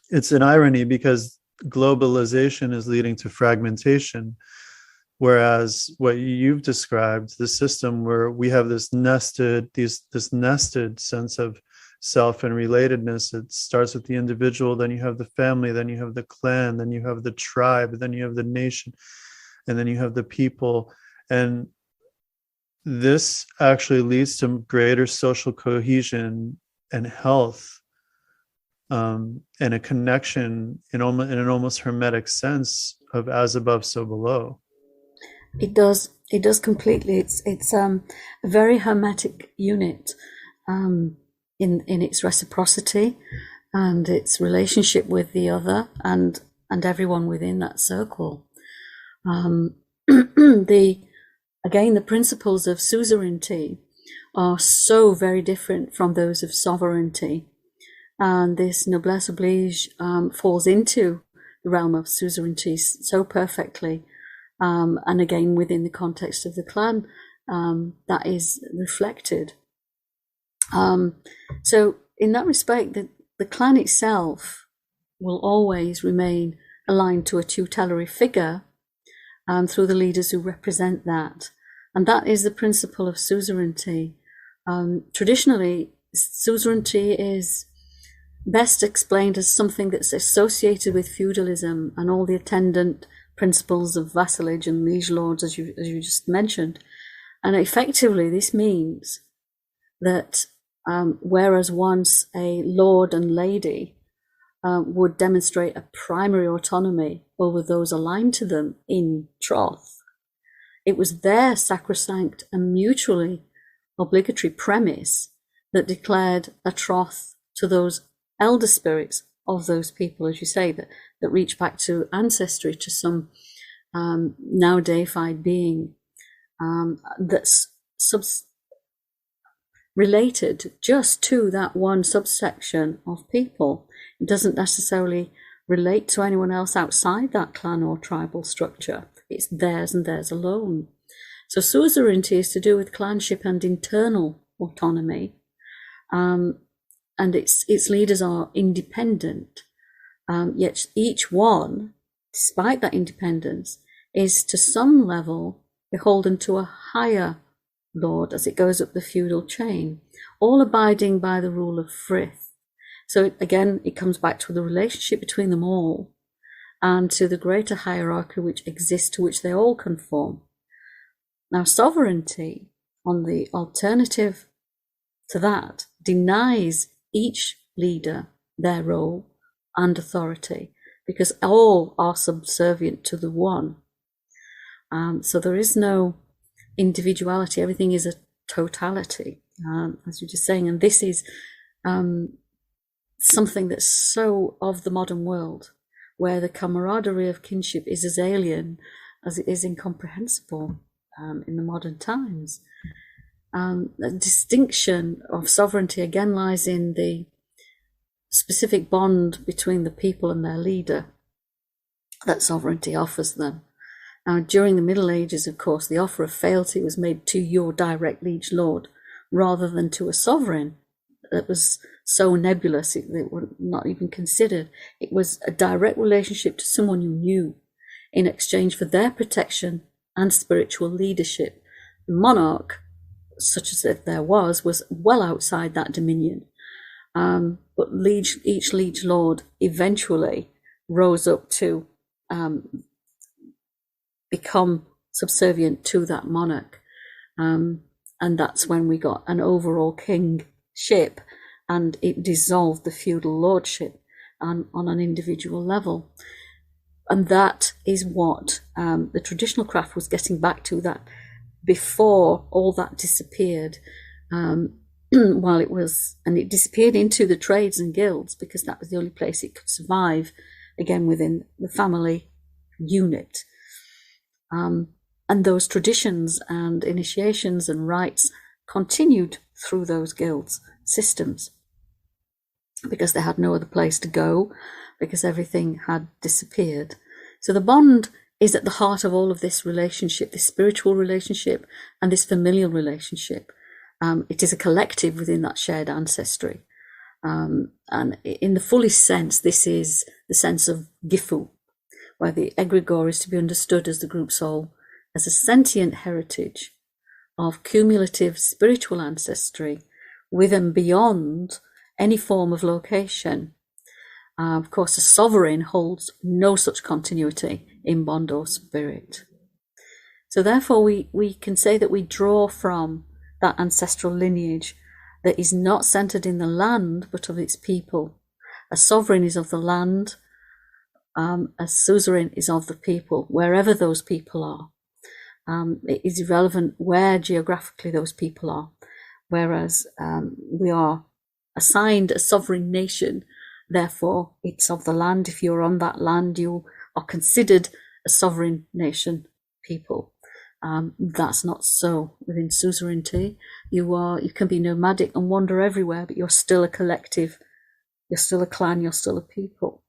it's an irony because globalization is leading to fragmentation. Whereas what you've described, the system where we have this nested sense of self and relatedness. It starts with the individual, then you have the family, then you have the clan, then you have the tribe, then you have the nation, and then you have the people. And this actually leads to greater social cohesion and health, and a connection in an almost hermetic sense of as above, so below. It does completely. It's a very hermetic unit in its reciprocity and its relationship with the other and everyone within that circle. The principles of suzerainty are so very different from those of sovereignty, and this noblesse oblige falls into the realm of suzerainty so perfectly. And again, within the context of the clan, that is reflected. So in that respect, the clan itself will always remain aligned to a tutelary figure through the leaders who represent that. And that is the principle of suzerainty. Traditionally, suzerainty is best explained as something that's associated with feudalism and all the attendant principles of vassalage and liege lords, as you just mentioned. And effectively, this means that whereas once a lord and lady would demonstrate a primary autonomy over those aligned to them in troth, it was their sacrosanct and mutually obligatory premise that declared a troth to those elder spirits of those people, as you say, that reach back to ancestry, to some now deified being that's related just to that one subsection of people. It doesn't necessarily relate to anyone else outside that clan or tribal structure. It's theirs and theirs alone. So suzerainty is to do with clanship and internal autonomy, and its leaders are independent. Yet each one, despite that independence, is to some level beholden to a higher lord as it goes up the feudal chain, all abiding by the rule of frith. So again, it comes back to the relationship between them all and to the greater hierarchy which exists, to which they all conform. Now, sovereignty, on the alternative to that, denies each leader their role and authority, because all are subservient to the one. So there is no individuality. Everything is a totality, as you're just saying. And this is something that's so of the modern world, where the camaraderie of kinship is as alien as it is incomprehensible in the modern times. The distinction of sovereignty again lies in the specific bond between the people and their leader that sovereignty offers them. Now, during the Middle Ages, of course, the offer of fealty was made to your direct liege lord rather than to a sovereign that was so nebulous it were not even considered. It was a direct relationship to someone you knew in exchange for their protection and spiritual leadership. The monarch, such as if there was well outside that dominion. But each liege lord eventually rose up to become subservient to that monarch. And that's when we got an overall kingship, and it dissolved the feudal lordship on an individual level. And that is what the traditional craft was getting back to, that before all that disappeared, while it disappeared into the trades and guilds, because that was the only place it could survive, again, within the family unit. And those traditions and initiations and rites continued through those guilds systems, because they had no other place to go, because everything had disappeared. So the bond is at the heart of all of this relationship, this spiritual relationship and this familial relationship. It is a collective within that shared ancestry. And in the fullest sense, this is the sense of Gifu, where the egregore is to be understood as the group soul, as a sentient heritage of cumulative spiritual ancestry with and beyond any form of location. Of course, a sovereign holds no such continuity in bond or spirit. So therefore, we can say that we draw from that ancestral lineage that is not centered in the land, but of its people. A sovereign is of the land, a suzerain is of the people, wherever those people are. It is irrelevant where geographically those people are, whereas we are assigned a sovereign nation, therefore it's of the land. If you're on that land, you are considered a sovereign nation people. That's not so within suzerainty. You can be nomadic and wander everywhere, but you're still a collective, you're still a clan, you're still a people,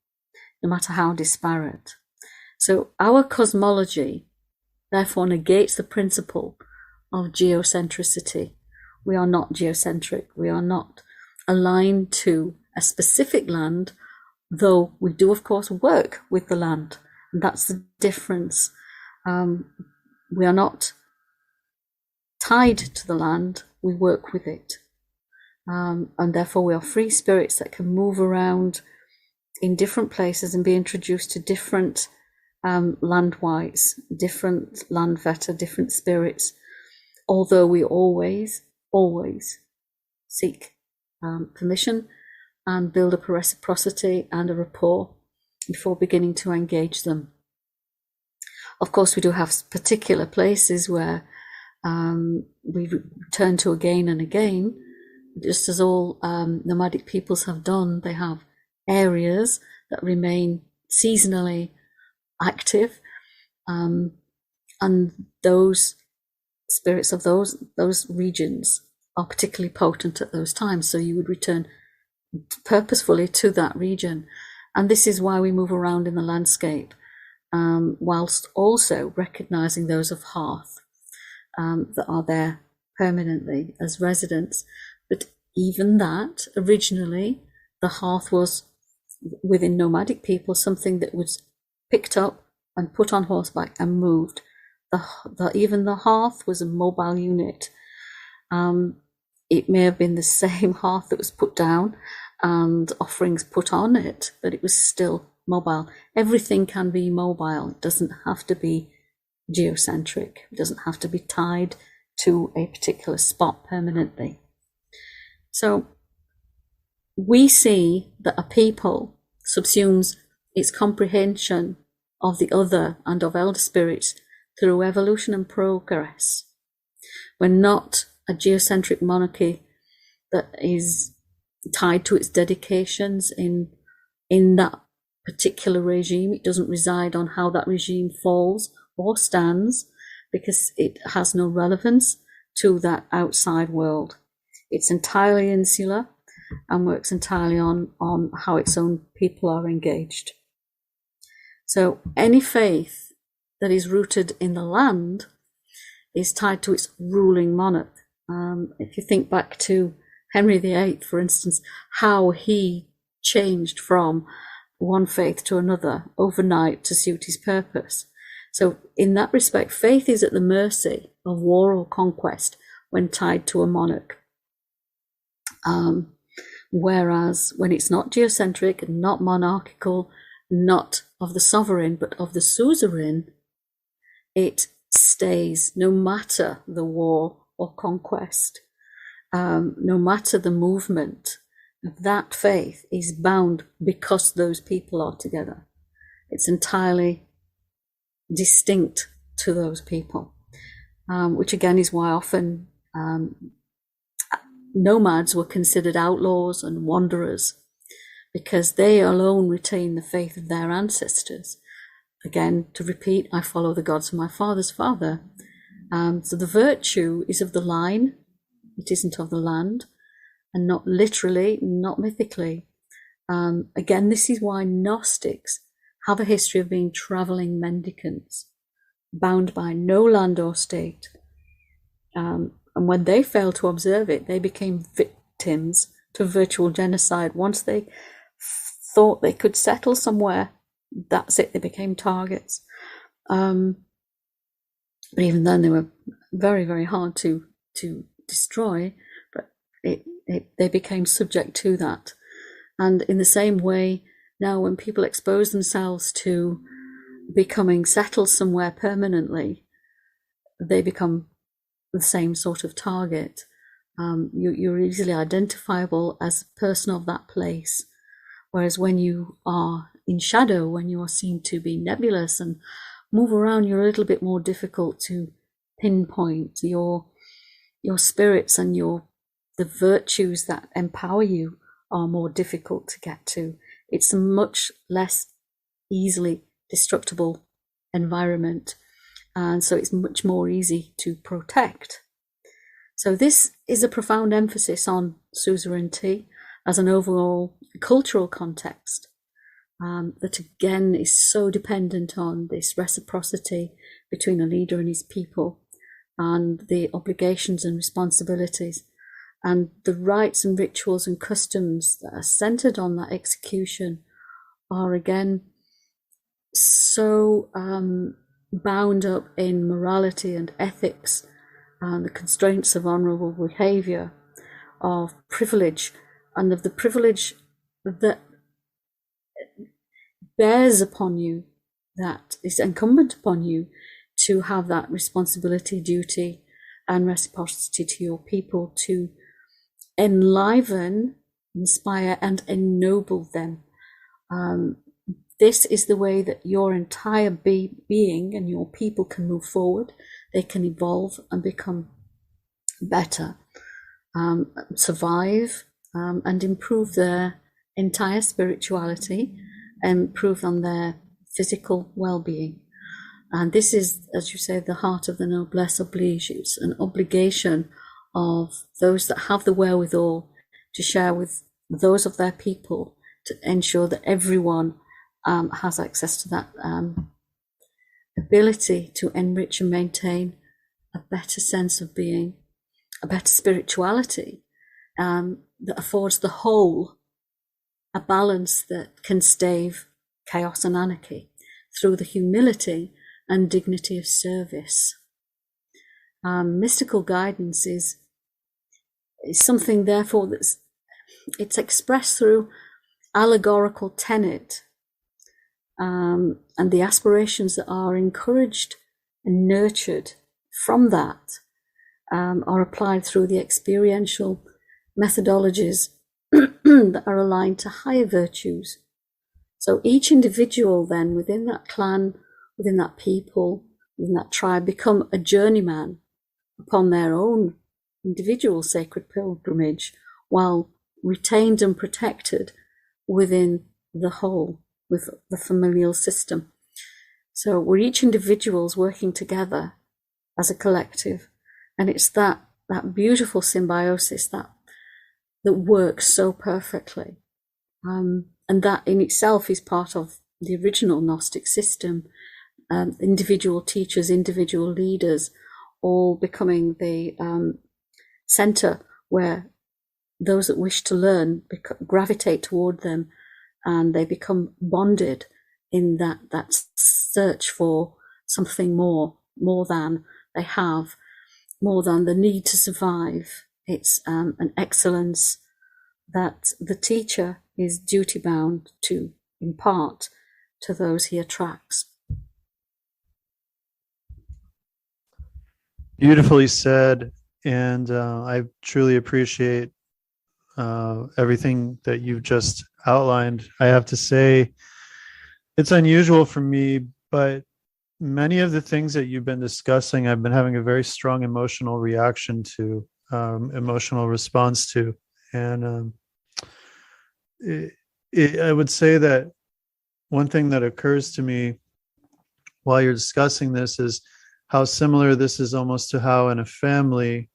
no matter how disparate. So our cosmology therefore negates the principle of geocentricity. We are not geocentric. We are not aligned to a specific land, though we do, of course, work with the land. And that's the difference. We are not tied to the land, we work with it. And therefore we are free spirits that can move around in different places and be introduced to different land whites, different land veta, different spirits, although we always seek permission and build up a reciprocity and a rapport before beginning to engage them. Of course, we do have particular places where we return to again and again, just as all nomadic peoples have done. They have areas that remain seasonally active, and those spirits of those regions are particularly potent at those times. So you would return purposefully to that region, and this is why we move around in the landscape, whilst also recognizing those of hearth that are there permanently as residents. But even that, originally, the hearth was within nomadic people something that was picked up and put on horseback and moved. Even the hearth was a mobile unit. It may have been the same hearth that was put down and offerings put on it, but it was still mobile. Everything can be mobile. It doesn't have to be geocentric. It doesn't have to be tied to a particular spot permanently. So we see that a people subsumes its comprehension of the other and of elder spirits through evolution and progress. We're not a geocentric monarchy that is tied to its dedications in that particular regime. It doesn't reside on how that regime falls or stands, because it has no relevance to that outside world. It's entirely insular and works entirely on how its own people are engaged. So any faith that is rooted in the land is tied to its ruling monarch. If you think back to Henry VIII, for instance, how he changed from one faith to another overnight to suit his purpose. So in that respect, faith is at the mercy of war or conquest when tied to a monarch. Whereas when it's not geocentric, not monarchical, not of the sovereign, but of the suzerain, it stays no matter the war or conquest, no matter the movement. That faith is bound because those people are together. It's entirely distinct to those people, which again is why often nomads were considered outlaws and wanderers, because they alone retain the faith of their ancestors. Again, to repeat, I follow the gods of my father's father. So the virtue is of the line, it isn't of the land, and not literally, not mythically. Again, this is why Gnostics have a history of being traveling mendicants, bound by no land or state. And when they failed to observe it, they became victims to virtual genocide. Once they thought they could settle somewhere, that's it, they became targets. But even then, they were very, very hard to destroy, but they became subject to that. And in the same way, now when people expose themselves to becoming settled somewhere permanently, they become the same sort of target. You're easily identifiable as a person of that place. Whereas when you are in shadow, when you are seen to be nebulous and move around, you're a little bit more difficult to pinpoint. Your spirits and the virtues that empower you are more difficult to get to. It's a much less easily destructible environment, and so it's much more easy to protect. So this is a profound emphasis on suzerainty as an overall cultural context, that again is so dependent on this reciprocity between a leader and his people, and the obligations and responsibilities, and the rites and rituals and customs that are centered on that execution are again so bound up in morality and ethics and the constraints of honorable behavior, of privilege, and of the privilege that bears upon you, that is incumbent upon you to have that responsibility, duty, and reciprocity to your people, to enliven, inspire, and ennoble them. This is the way that your entire being and your people can move forward. They can evolve and become better, survive, and improve their entire spirituality, and improve on their physical well-being. And this is, as you say, the heart of the noblesse oblige. It's an obligation of those that have the wherewithal to share with those of their people, to ensure that everyone has access to that ability to enrich and maintain a better sense of being, a better spirituality that affords the whole a balance that can stave chaos and anarchy through the humility and dignity of service. Mystical guidance is something, therefore, it's expressed through allegorical tenet, and the aspirations that are encouraged and nurtured from that are applied through the experiential methodologies that are aligned to higher virtues. So each individual then within that clan, within that people, within that tribe, become a journeyman upon their own individual sacred pilgrimage, while retained and protected within the whole, with the familial system. So we're each individuals working together as a collective, and it's that beautiful symbiosis that works so perfectly, and that in itself is part of the original Gnostic system. Individual teachers, individual leaders, all becoming the center where those that wish to learn gravitate toward them, and they become bonded in that search for something more than they have, more than the need to survive. It's an excellence that the teacher is duty bound to impart to those he attracts. Beautifully said, and I truly appreciate everything that you've just outlined. I have to say, it's unusual for me, but many of the things that you've been discussing, I've been having a very strong emotional reaction to, emotional response to. And I would say that one thing that occurs to me while you're discussing this is how similar this is almost to how in a family,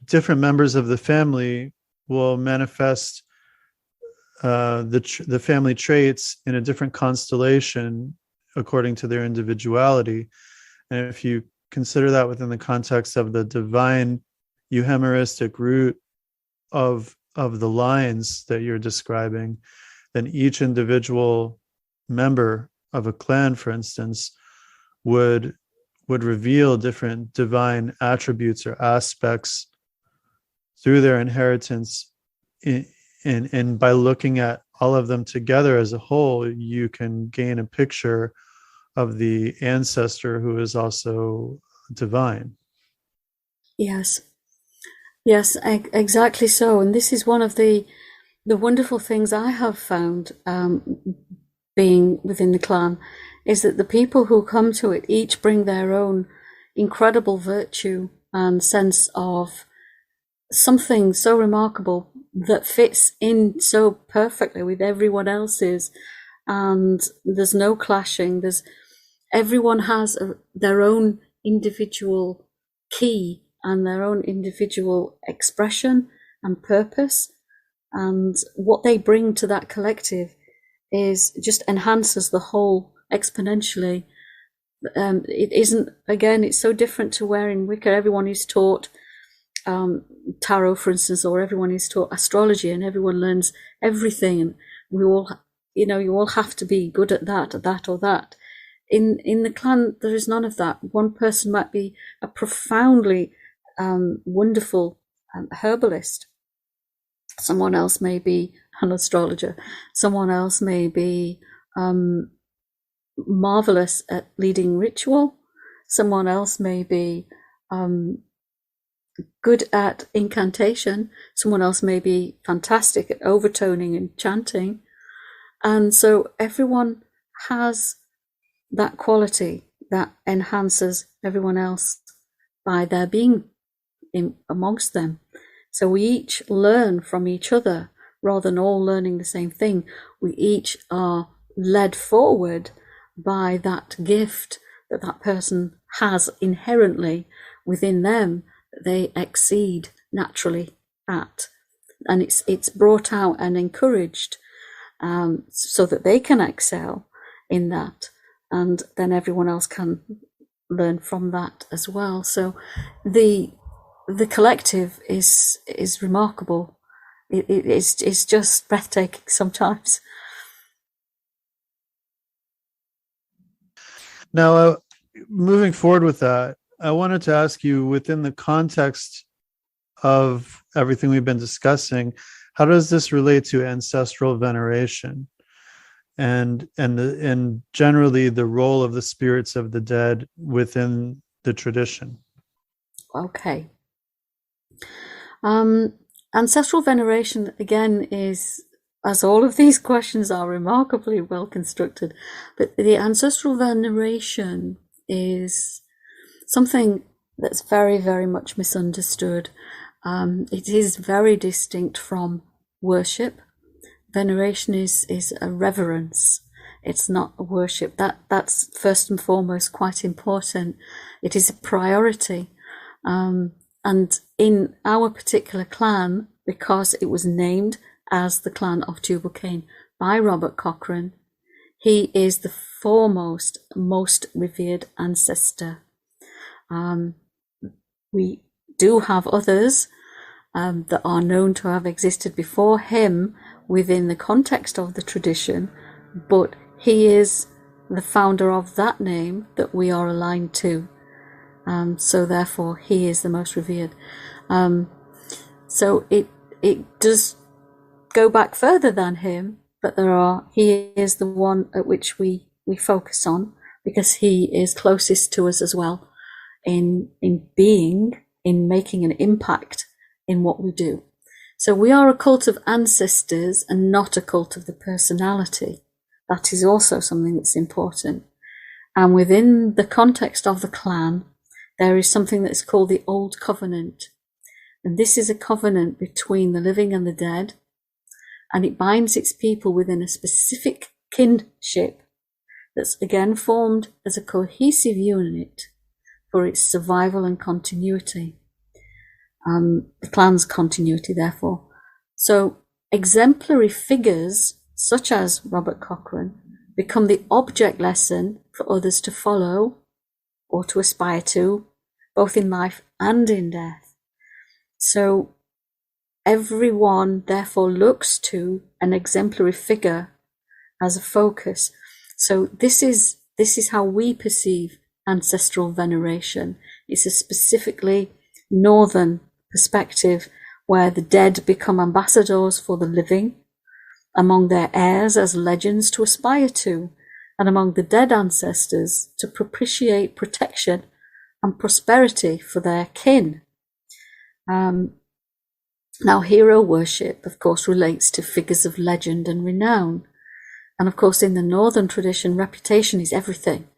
different members of the family will manifest the family traits in a different constellation according to their individuality. And if you consider that within the context of the divine euhemeristic root of the lines that you're describing, then each individual member of a clan, for instance, would reveal different divine attributes or aspects through their inheritance. And by looking at all of them together as a whole, you can gain a picture of the ancestor who is also divine. Yes, exactly so. And this is one of the wonderful things I have found being within the clan, is that the people who come to it each bring their own incredible virtue and sense of something so remarkable that fits in so perfectly with everyone else's, and there's no clashing. Everyone has their own individual key and their own individual expression and purpose, and what they bring to that collective is just enhances the whole exponentially. It isn't, again, it's so different to where in Wicca everyone is taught tarot, for instance, or everyone is taught astrology and everyone learns everything, and we all, you all have to be good at that or that. In the clan, there is none of that. One person might be a profoundly wonderful herbalist. Someone else may be an astrologer. Someone else may be marvelous at leading ritual. Someone else may be good at incantation. Someone else may be fantastic at overtoning and chanting. And so everyone has that quality that enhances everyone else by their being amongst them. So we each learn from each other rather than all learning the same thing. We each are led forward by that gift that that person has inherently within them, that they exceed naturally at. And it's brought out and encouraged so that they can excel in that. And then everyone else can learn from that as well. So the collective is remarkable. It's just breathtaking sometimes. Now, moving forward with that, I wanted to ask you, within the context of everything we've been discussing, how does this relate to ancestral veneration and generally the role of the spirits of the dead within the tradition? Okay. Ancestral veneration, again, is, as all of these questions are, remarkably well constructed, but the ancestral veneration is something that's very, very much misunderstood. It is very distinct from worship. Veneration is a reverence. It's not a worship. That's first and foremost quite important. It is a priority. And in our particular clan, because it was named as the clan of Tubal Cain by Robert Cochrane, he is the foremost, most revered ancestor. We do have others that are known to have existed before him within the context of the tradition, but he is the founder of that name that we are aligned to. So therefore he is the most revered. So it does go back further than him, but he is the one at which we focus on, because he is closest to us as well in making an impact in what we do. So we are a cult of ancestors and not a cult of the personality. That is also something that's important. And within the context of the clan, there is something that's called the Old Covenant. And this is a covenant between the living and the dead. And it binds its people within a specific kinship that's again formed as a cohesive unit for its survival and continuity. The clan's continuity, therefore. So exemplary figures, such as Robert Cochrane, become the object lesson for others to follow or to aspire to, both in life and in death. So everyone, therefore, looks to an exemplary figure as a focus. So this is how we perceive ancestral veneration. It's a specifically northern perspective where the dead become ambassadors for the living, among their heirs as legends to aspire to, and among the dead ancestors to propitiate protection and prosperity for their kin. Now, hero worship, of course, relates to figures of legend and renown. And of course, in the northern tradition, reputation is everything.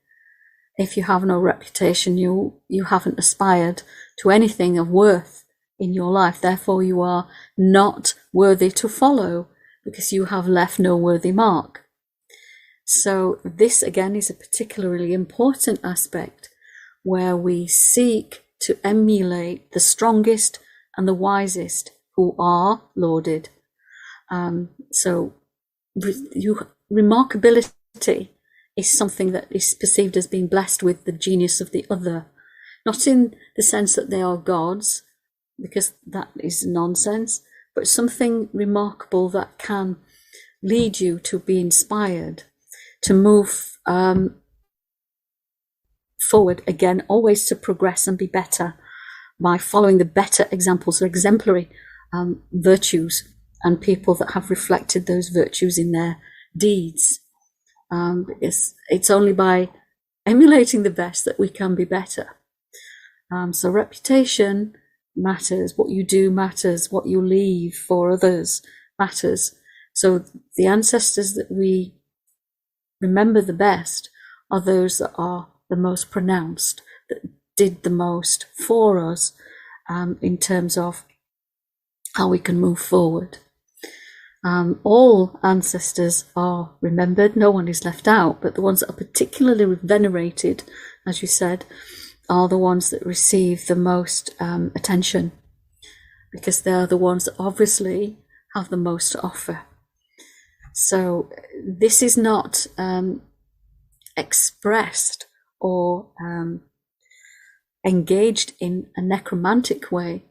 If you have no reputation, you haven't aspired to anything of worth in your life. Therefore, you are not worthy to follow because you have left no worthy mark. So this, again, is a particularly important aspect where we seek to emulate the strongest and the wisest who are lauded. So remarkability is something that is perceived as being blessed with the genius of the other, not in the sense that they are gods, because that is nonsense, but something remarkable that can lead you to be inspired, to move forward, again, always to progress and be better by following the better examples or exemplary virtues and people that have reflected those virtues in their deeds. It's only by emulating the best that we can be better. So reputation matters, what you do matters, what you leave for others matters. So the ancestors that we remember the best are those that are the most pronounced, that did the most for us in terms of how we can move forward. All ancestors are remembered, no one is left out, but the ones that are particularly venerated, as you said, are the ones that receive the most attention, because they're the ones that obviously have the most to offer. So this is not expressed or engaged in a necromantic way.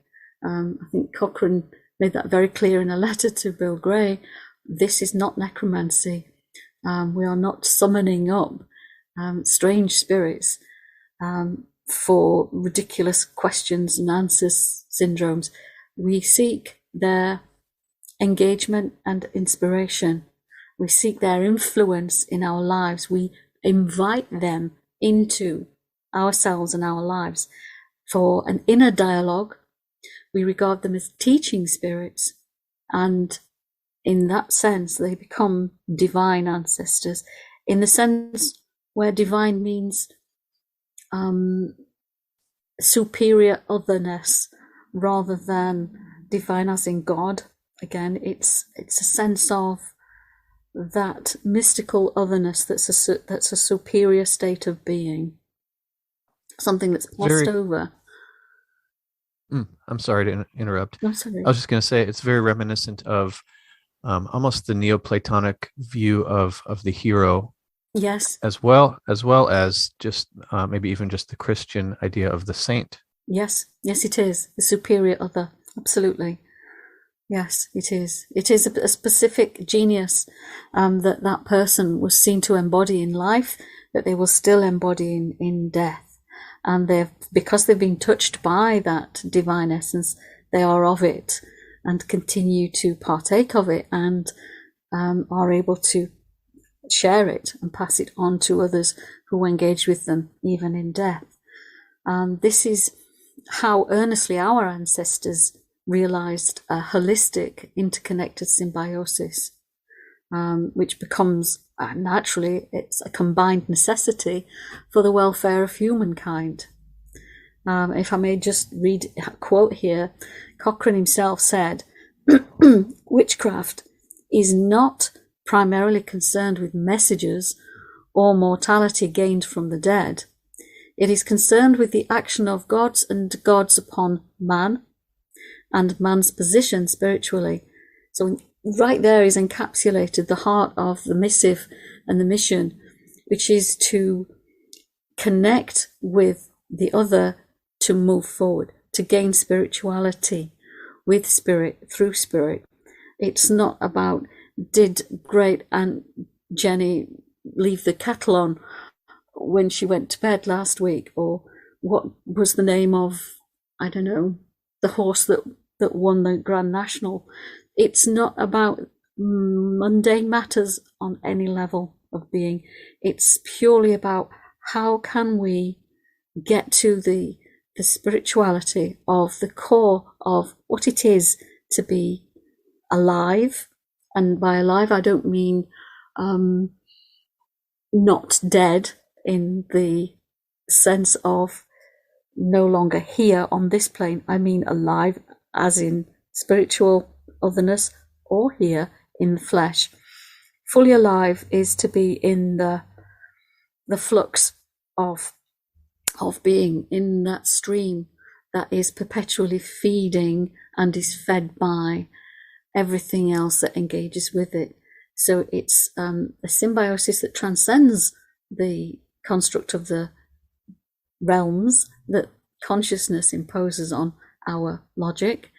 I think Cochrane made that very clear in a letter to Bill Gray. This is not necromancy. We are not summoning up strange spirits for ridiculous questions and answers syndromes. We seek their engagement and inspiration. We seek their influence in our lives. We invite them into ourselves and our lives for an inner dialogue. We regard them as teaching spirits, and in that sense they become divine ancestors, in the sense where divine means superior otherness rather than divine as in God. Again, it's a sense of that mystical otherness that's a superior state of being, something that's glossed over. I'm sorry to interrupt. No, sorry. I was just going to say it's very reminiscent of almost the Neoplatonic view of the hero. Yes. As well as just maybe even just the Christian idea of the saint. Yes, it is the superior other. Absolutely. Yes, it is. It is a specific genius that person was seen to embody in life, that they will still embody in death. And because they've been touched by that divine essence, they are of it. and continue to partake of it, and are able to share it and pass it on to others who engage with them even in death. This is how earnestly our ancestors realized a holistic, interconnected symbiosis, which becomes naturally, it's a combined necessity for the welfare of humankind. If I may just read a quote here, Cochrane himself said, "Witchcraft is not primarily concerned with messages or mortality gained from the dead. It is concerned with the action of gods and gods upon man and man's position spiritually." So right there is encapsulated the heart of the missive and the mission, which is to connect with the other, to move forward, to gain spirituality with spirit, through spirit. It's not about, did great Aunt Jenny leave the kettle on when she went to bed last week, or what was the name of, I don't know, the horse that won the Grand National. It's not about mundane matters on any level of being. It's purely about how can we get to the spirituality of the core of what it is to be alive. And by alive, I don't mean not dead in the sense of no longer here on this plane. I mean alive as in spiritual otherness, or here in the flesh. Fully alive is to be in the flux of being, in that stream that is perpetually feeding and is fed by everything else that engages with it. So it's a symbiosis that transcends the construct of the realms that consciousness imposes on our logic.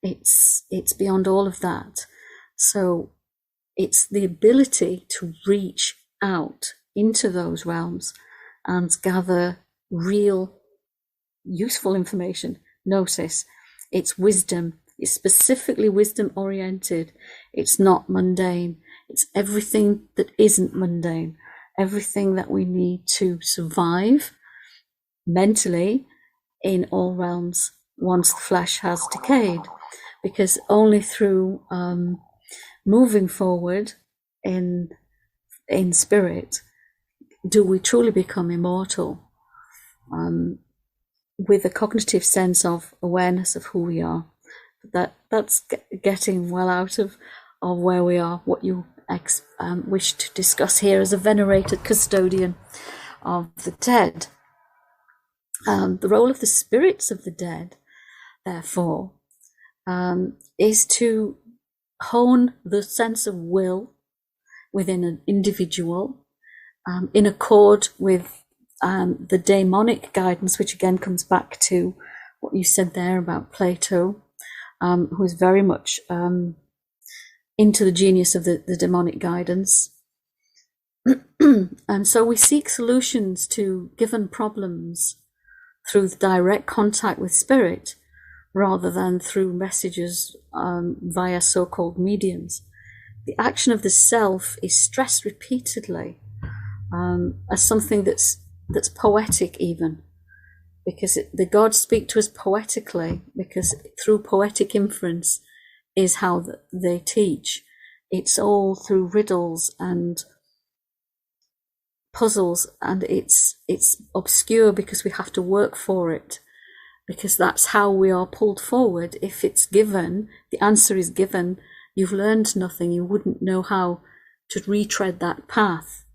It's beyond all of that. So it's the ability to reach out into those realms and gather real useful information, gnosis. It's wisdom. It's specifically wisdom oriented. It's not mundane. It's everything that isn't mundane, everything that we need to survive mentally in all realms once the flesh has decayed. Because only through moving forward in spirit do we truly become immortal, with a cognitive sense of awareness of who we are. That's getting well out of where we are. What you wish to discuss here as a venerated custodian of the dead. The role of the spirits of the dead, therefore, is to hone the sense of will within an individual, in accord with the daemonic guidance, which again comes back to what you said there about Plato, who is very much into the genius of the demonic guidance. And so we seek solutions to given problems through direct contact with spirit, rather than through messages via so-called mediums. The action of the self is stressed repeatedly as something that's poetic even, because the gods speak to us poetically, because through poetic inference is how they teach. It's all through riddles and puzzles, and it's obscure because we have to work for it, because that's how we are pulled forward. If it's given, the answer is given, you've learned nothing, you wouldn't know how to retread that path.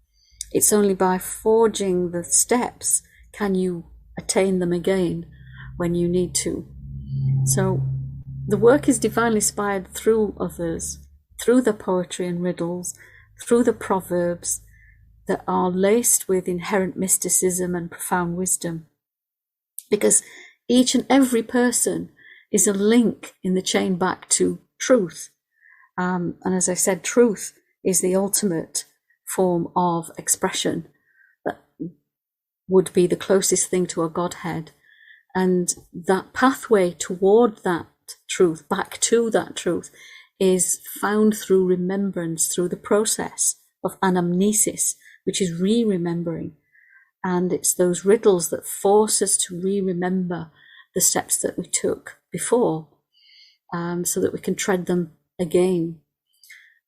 It's only by forging the steps can you attain them again when you need to. So the work is divinely inspired through others, through the poetry and riddles, through the proverbs that are laced with inherent mysticism and profound wisdom. Because each and every person is a link in the chain back to truth. And as I said, truth is the ultimate form of expression that would be the closest thing to a Godhead. And that pathway toward that that truth, back to that truth, is found through remembrance, through the process of anamnesis, which is re-remembering. And it's those riddles that force us to re-remember the steps that we took before, so that we can tread them again.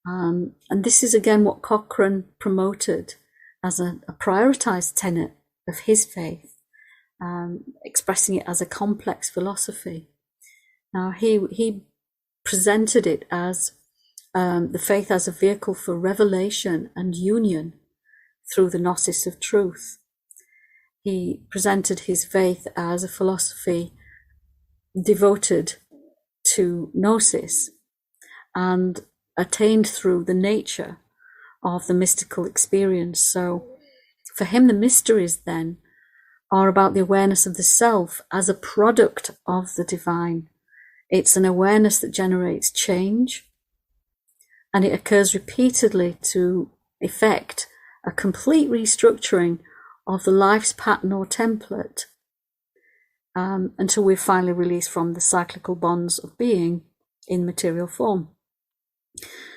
And this is again what Cochrane promoted as a prioritized tenet of his faith, expressing it as a complex philosophy. Now he presented it as the faith as a vehicle for revelation and union through the gnosis of truth. He presented his faith as a philosophy devoted to gnosis and attained through the nature of the mystical experience. So for him, the mysteries then are about the awareness of the self as a product of the divine. It's an awareness that generates change, and it occurs repeatedly to effect a complete restructuring of the life's pattern or template, until we're finally released from the cyclical bonds of being in material form.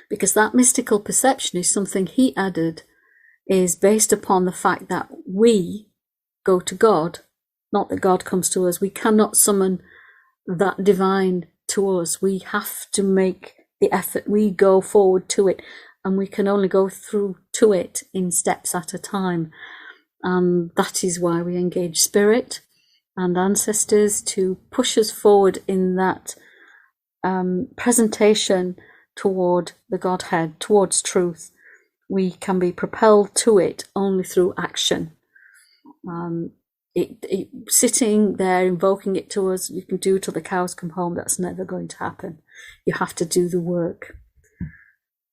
Because that mystical perception is something he added is based upon the fact that we go to God, not that God comes to us. We cannot summon that divine to us. We have to make the effort. We go forward to it, and we can only go through to it in steps at a time. And that is why we engage spirit and ancestors to push us forward in that presentation toward the Godhead, towards truth. We can be propelled to it only through action. Sitting there invoking it to us, you can do till the cows come home. That's never going to happen. You have to do the work.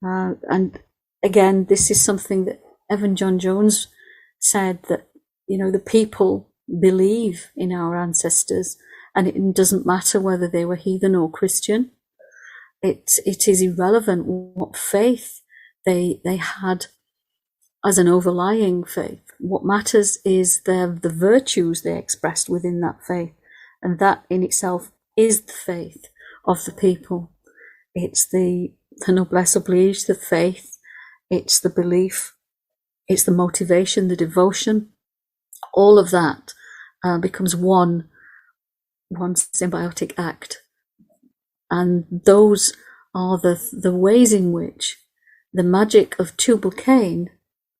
And again, this is something that Evan John Jones said, that the people believe in our ancestors, and it doesn't matter whether they were heathen or Christian. It is irrelevant what faith they had as an overlying faith. What matters is the virtues they expressed within that faith, and that in itself is the faith of the people. It's the noblesse oblige, the faith, it's the belief, it's the motivation, the devotion. All of that becomes one symbiotic act. And those are the ways in which the magic of Tubal Cain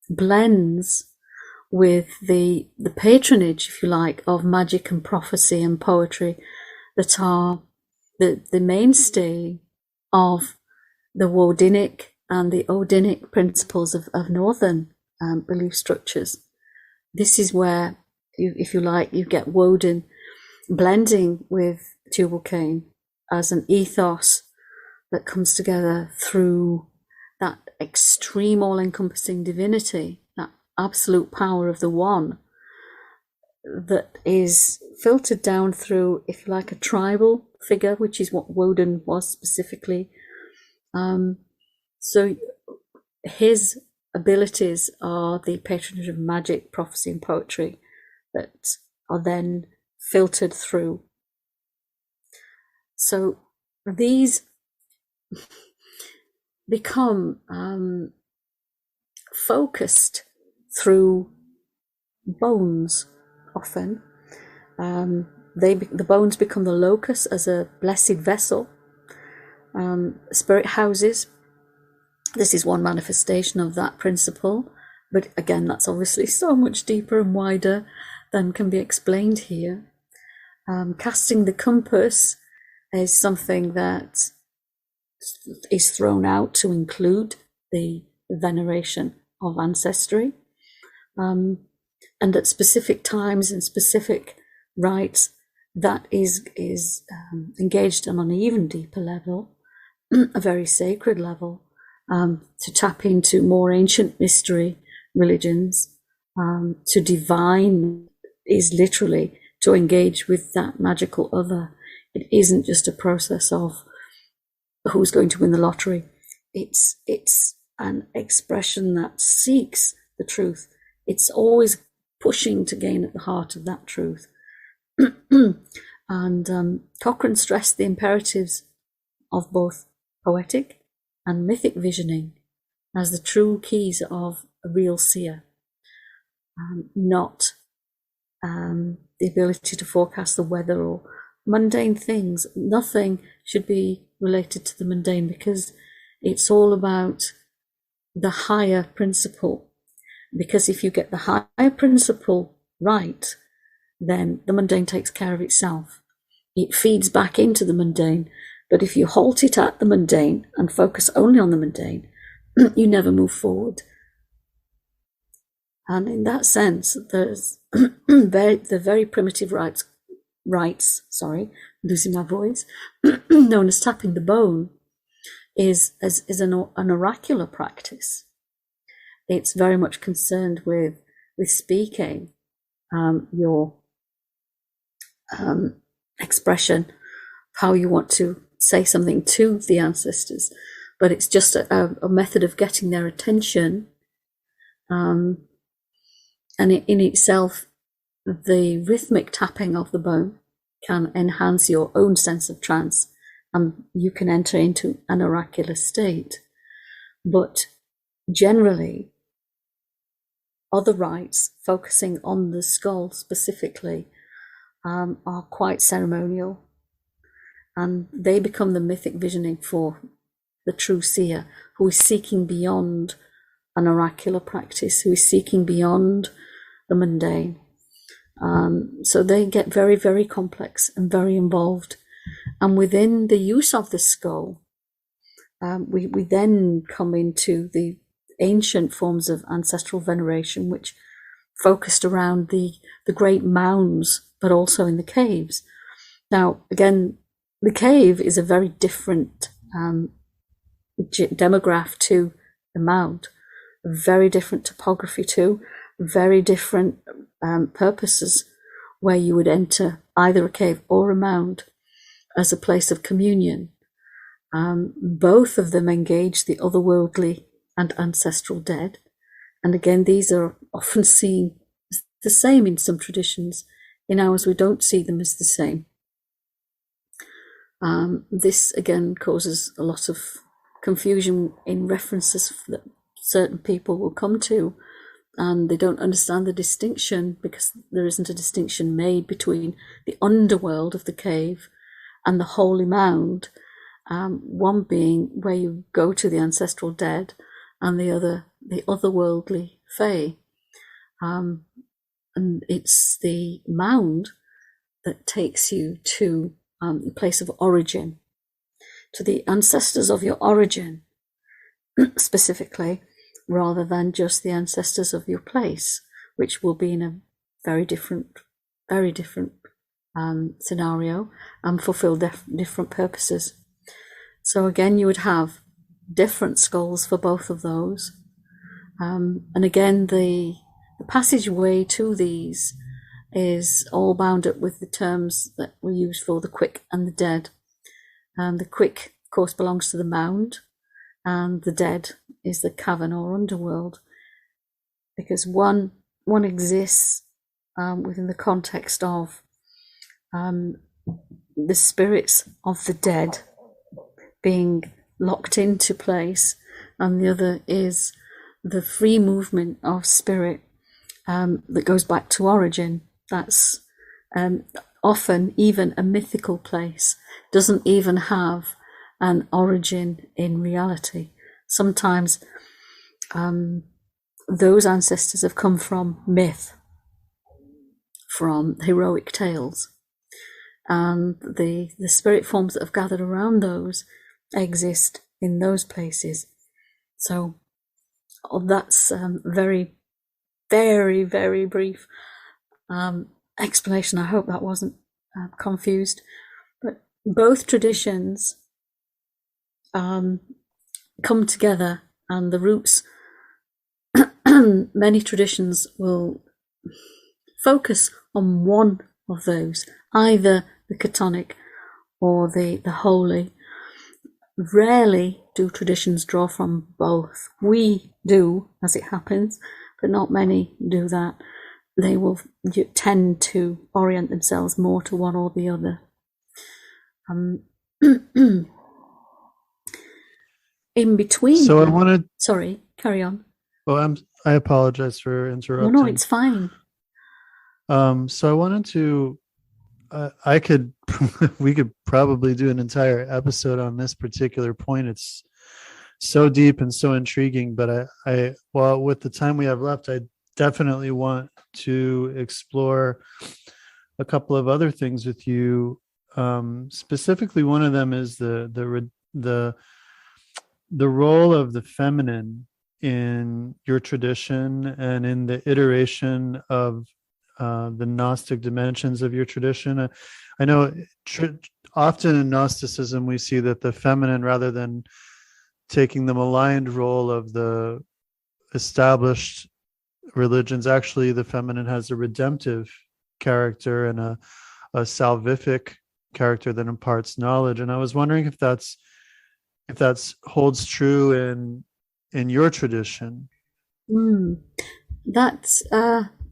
blends with the patronage, if you like, of magic and prophecy and poetry that are the mainstay of the Wodinic and the Odinic principles of northern belief structures. This is where, if you like, you get Woden blending with Tubal Cain as an ethos that comes together through that extreme all-encompassing divinity, that absolute power of the one, that is filtered down through, if you like, a tribal figure, which is what Woden was specifically. So his abilities are the patronage of magic, prophecy, and poetry that are then filtered through. So these become focused through bones often. The bones become the locus as a blessed vessel. Spirit houses, this is one manifestation of that principle, but again, that's obviously so much deeper and wider than can be explained here. Casting the compass is something that is thrown out to include the veneration of ancestry, and at specific times and specific rites, that is engaged on an even deeper level, a very sacred level, to tap into more ancient mystery religions. To divine is literally to engage with that magical other. It isn't just a process of who's going to win the lottery. It's an expression that seeks the truth. It's always pushing to gain at the heart of that truth. And Cochrane stressed the imperatives of both poetic and mythic visioning as the true keys of a real seer, not the ability to forecast the weather or mundane things. Nothing should be related to the mundane, because it's all about the higher principle. Because if you get the higher principle right, then the mundane takes care of itself. It feeds back into the mundane. But if you halt it at the mundane and focus only on the mundane, you never move forward. And in that sense, there's the very primitive rites, losing my voice, known as tapping the bone, is an oracular practice. It's very much concerned with speaking your expression, how you want to say something to the ancestors, but it's just a method of getting their attention. And in itself, the rhythmic tapping of the bone can enhance your own sense of trance, and you can enter into an oracular state. But generally, other rites focusing on the skull specifically are quite ceremonial, and they become the mythic visioning for the true seer, who is seeking beyond an oracular practice, who is seeking beyond the mundane. So they get very, very complex and very involved. And within the use of the skull, we then come into the ancient forms of ancestral veneration, which focused around the great mounds, but also in the caves. Now, again, the cave is a very different demograph to the mound, very different topography too, very different purposes, where you would enter either a cave or a mound as a place of communion. Both of them engage the otherworldly and ancestral dead. And again, these are often seen as the same in some traditions. In ours, we don't see them as the same. This again causes a lot of confusion in references that certain people will come to, and they don't understand the distinction, because there isn't a distinction made between the underworld of the cave and the holy mound, one being where you go to the ancestral dead, and the other the otherworldly fae. And it's the mound that takes you to the place of origin, to the ancestors of your origin specifically, rather than just the ancestors of your place, which will be in a very different scenario and fulfill different purposes. So again, you would have different skulls for both of those. And again, the passageway to these is all bound up with the terms that we use for the quick and the dead. The quick, of course, belongs to the mound, and the dead is the cavern or underworld, because one exists within the context of the spirits of the dead being locked into place, and the other is the free movement of spirit that goes back to origin. That's often even a mythical place, doesn't even have an origin in reality. Sometimes those ancestors have come from myth, from heroic tales, and the spirit forms that have gathered around those exist in those places. So that's very, very, very brief explanation. I hope that wasn't confused. But both traditions come together, and the roots, many traditions will focus on one of those, either the Chthonic or the holy. Rarely do traditions draw from both. We do, as it happens, but not many do that. they will tend to orient themselves more to one or the other. In between. So I wanted. Sorry, carry on. Well, I apologize for interrupting. No, it's fine. So I wanted to. We could probably do an entire episode on this particular point. It's so deep and so intriguing. But well, with the time we have left, I definitely want to explore a couple of other things with you. Specifically, one of them is the role of the feminine in your tradition and in the iteration of the Gnostic dimensions of your tradition. I know often in Gnosticism we see that the feminine, rather than taking the maligned role of the established religions, actually the feminine has a redemptive character and a salvific character that imparts knowledge. And I was wondering if that's holds true in your tradition. That's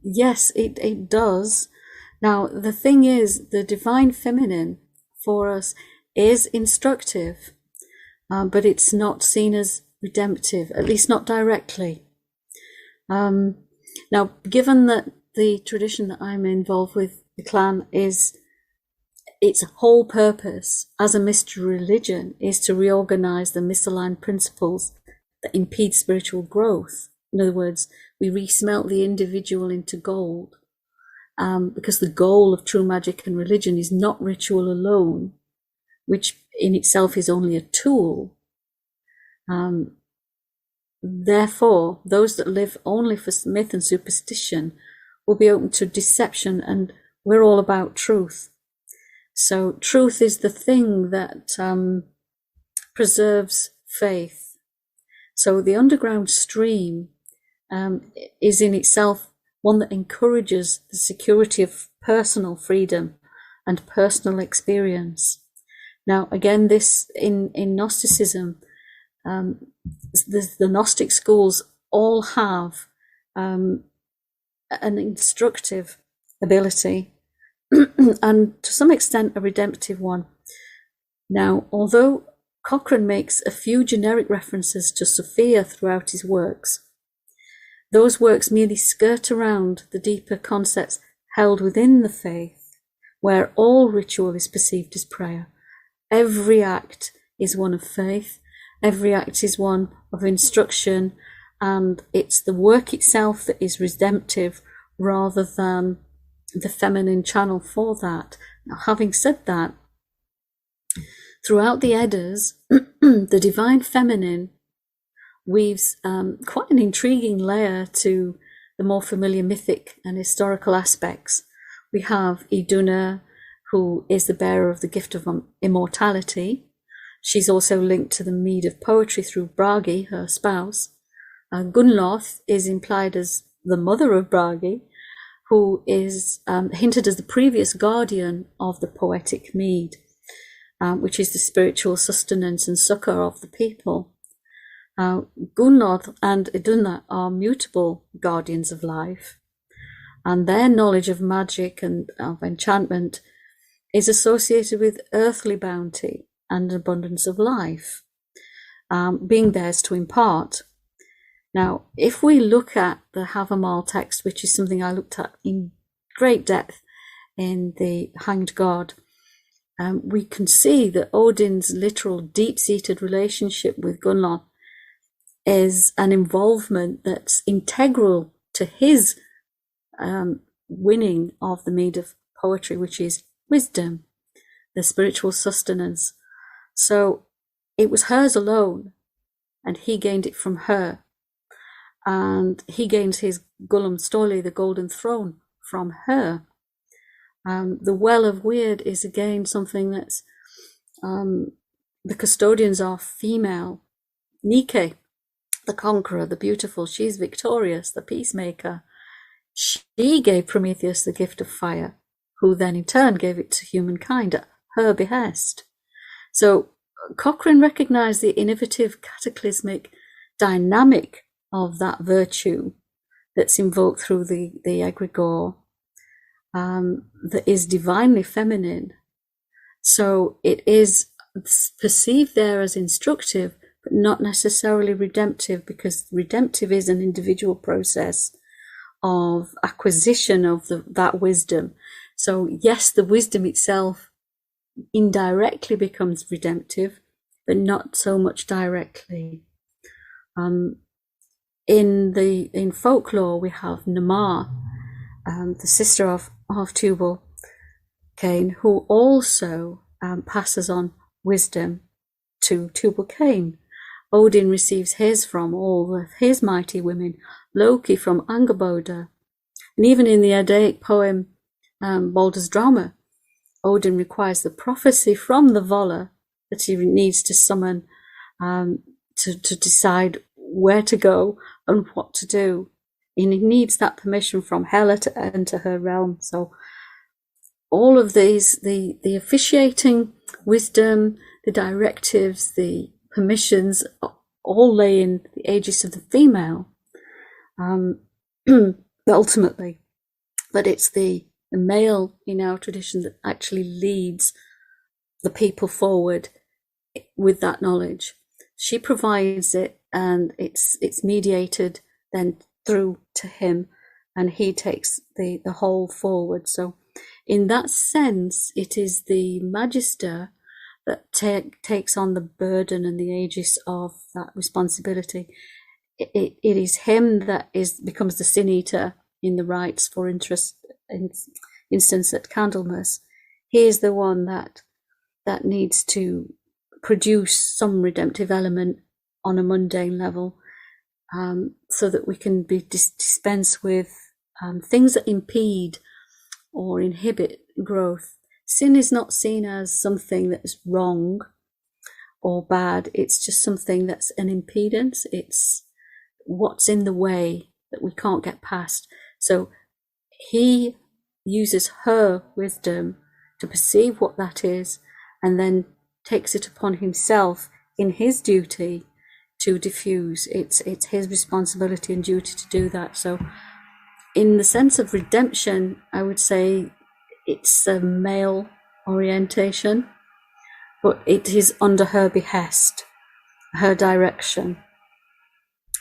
yes, it does. Now the thing is, the divine feminine for us is instructive, but it's not seen as redemptive, at least not directly. Now, given that the tradition that I'm involved with, the clan, is its whole purpose as a mystery religion is to reorganize the misaligned principles that impede spiritual growth. In other words, we resmelt the individual into gold, because the goal of true magic and religion is not ritual alone, which in itself is only a tool. Therefore, those that live only for myth and superstition will be open to deception, and we're all about truth. So truth is the thing that preserves faith. So the underground stream is in itself one that encourages the security of personal freedom and personal experience. Now, again, this in Gnosticism, the Gnostic schools all have an instructive ability and to some extent a redemptive one. Now, although Cochrane makes a few generic references to Sophia throughout his works, those works merely skirt around the deeper concepts held within the faith, where all ritual is perceived as prayer. Every act is one of faith, every act is one of instruction, and it's the work itself that is redemptive rather than the feminine channel for that. Now, having said that, throughout the Eddas, the divine feminine weaves quite an intriguing layer to the more familiar mythic and historical aspects. We have Iduna, who is the bearer of the gift of immortality. She's also linked to the mead of poetry through Bragi, her spouse. Gunnloth is implied as the mother of Bragi, who is hinted as the previous guardian of the poetic mead, which is the spiritual sustenance and succor of the people. Gunnloth and Iduna are mutable guardians of life, and their knowledge of magic and of enchantment is associated with earthly bounty and abundance of life, being theirs to impart. Now, if we look at the Havamal text, which is something I looked at in great depth in the Hanged God, we can see that Odin's literal deep-seated relationship with Gunnloth is an involvement that's integral to his winning of the mead of poetry, which is wisdom, the spiritual sustenance. So it was hers alone, and he gained it from her. And he gains his Gullum Stoli, the golden throne, from her. The Well of Weird is again something that's, the custodians are female. Nike, the conqueror, the beautiful, she's victorious, the peacemaker. She gave Prometheus the gift of fire, who then in turn gave it to humankind at her behest. So Cochrane recognized the innovative cataclysmic dynamic of that virtue that's invoked through the egregore that is divinely feminine. So it is perceived there as instructive, but not necessarily redemptive, because redemptive is an individual process of acquisition of that wisdom. So yes, the wisdom itself indirectly becomes redemptive, but not so much directly. In folklore, we have Namar, the sister of Tubal Cain, who also passes on wisdom to Tubal Cain. Odin receives his from all of his mighty women, Loki from Angerboda, and even in the Eddaic poem Baldur's Drama, Odin requires the prophecy from the Vola that he needs to summon to decide where to go and what to do. And he needs that permission from Hela to enter her realm. So all of these, the officiating wisdom, the directives, the permissions, all lay in the aegis of the female, ultimately. But it's the male in our tradition that actually leads the people forward with that knowledge. She provides it, and it's mediated then through to him, and he takes the whole forward. So in that sense, it is the magister that takes on the burden and the aegis of that responsibility. It is him that becomes the sin eater in the rites, for instance at Candlemas. He is the one that needs to produce some redemptive element on a mundane level, so that we can dispense with things that impede or inhibit growth. Sin is not seen as something that is wrong or bad. It's just something that's an impedance. It's what's in the way that we can't get past. So he uses her wisdom to perceive what that is, and then takes it upon himself in his duty to diffuse. It's his responsibility and duty to do that. So in the sense of redemption, I would say it's a male orientation, but it is under her behest, her direction.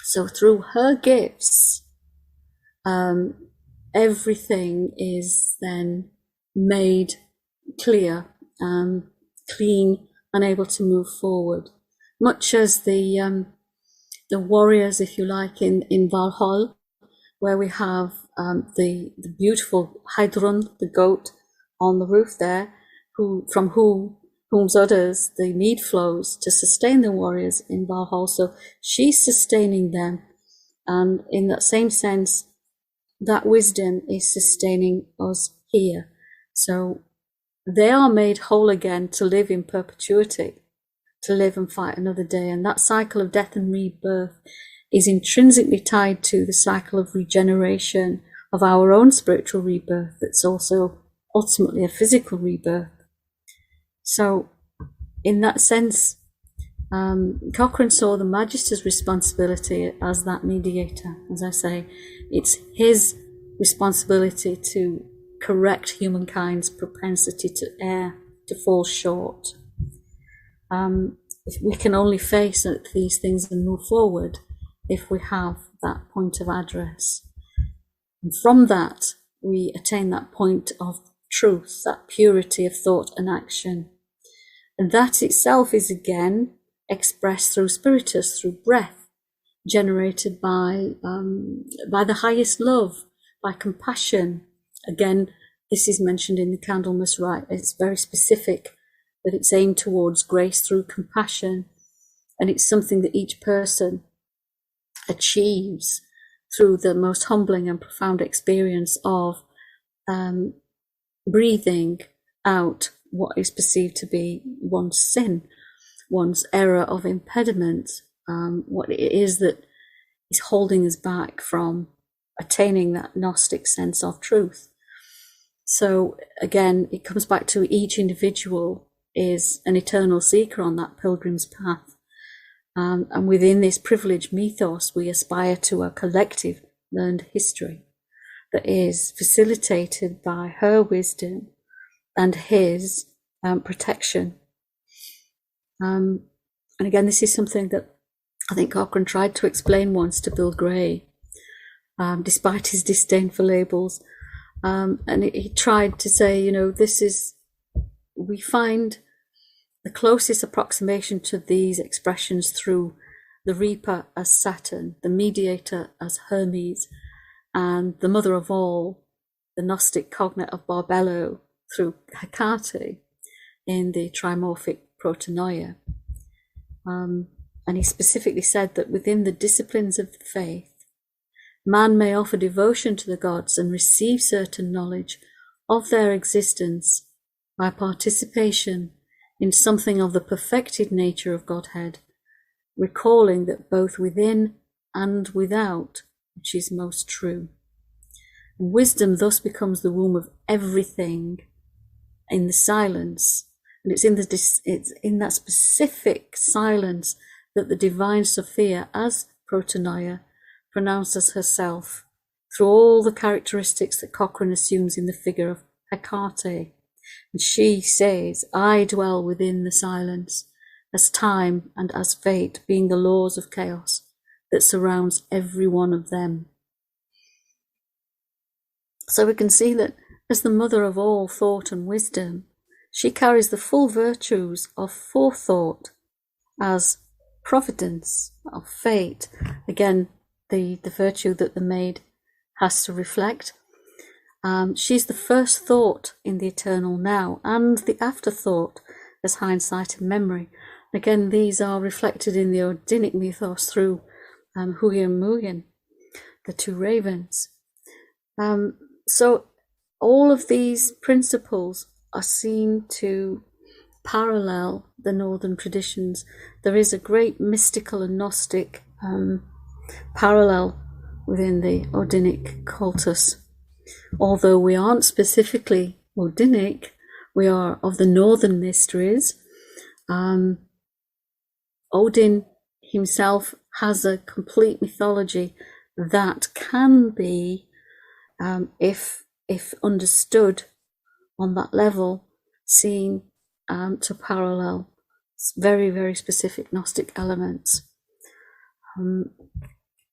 So through her gifts, everything is then made clear, clean, and able to move forward. Much as the warriors, if you like, in Valhalla, where we have the beautiful Heidrun, the goat, on the roof there, from whom's udders the mead flows to sustain the warriors in Valhalla. So she's sustaining them, and in that same sense, that wisdom is sustaining us here. So they are made whole again to live in perpetuity, to live and fight another day. And that cycle of death and rebirth is intrinsically tied to the cycle of regeneration of our own spiritual rebirth, that's also ultimately a physical rebirth. So in that sense, Cochrane saw the Magister's responsibility as that mediator. As I say, it's his responsibility to correct humankind's propensity to err, to fall short. We can only face these things and move forward if we have that point of address. And from that, we attain that point of truth, that purity of thought and action. And that itself is again expressed through spiritus, through breath, generated by the highest love, by compassion. Again, this is mentioned in the Candlemas rite. It's very specific that it's aimed towards grace through compassion, and it's something that each person achieves through the most humbling and profound experience of breathing out what is perceived to be one's sin, one's error of impediment, what it is that is holding us back from attaining that Gnostic sense of truth. So again, it comes back to each individual is an eternal seeker on that pilgrim's path. And within this privileged mythos, we aspire to a collective learned history that is facilitated by her wisdom and his protection. And again, this is something that I think Cochrane tried to explain once to Bill Gray, despite his disdain for labels. And he tried to say, we find the closest approximation to these expressions through the Reaper as Saturn, the Mediator as Hermes, and the Mother of All, the Gnostic cognate of Barbello, through Hecate in the trimorphic Protonoia. And he specifically said that within the disciplines of the faith, man may offer devotion to the gods and receive certain knowledge of their existence by participation in something of the perfected nature of Godhead, recalling that both within and without, which is most true. Wisdom thus becomes the womb of everything in the silence, and it's in that specific silence that the divine Sophia, as Protonoia, pronounces herself through all the characteristics that Cochrane assumes in the figure of Hecate. And she says, I dwell within the silence, as time and as fate being the laws of chaos that surrounds every one of them. So we can see that as the mother of all thought and wisdom, she carries the full virtues of forethought as providence, of fate, again, the virtue that the maid has to reflect. She's the first thought in the eternal now, and the afterthought as hindsight and memory. Again, these are reflected in the Odinic mythos through Hugi and Mugen, the two ravens. So all of these principles are seen to parallel the northern traditions. There is a great mystical and Gnostic parallel within the Odinic cultus. Although we aren't specifically Odinic, we are of the northern mysteries. Odin himself has a complete mythology that can be, if understood on that level, seen to parallel very, very specific Gnostic elements.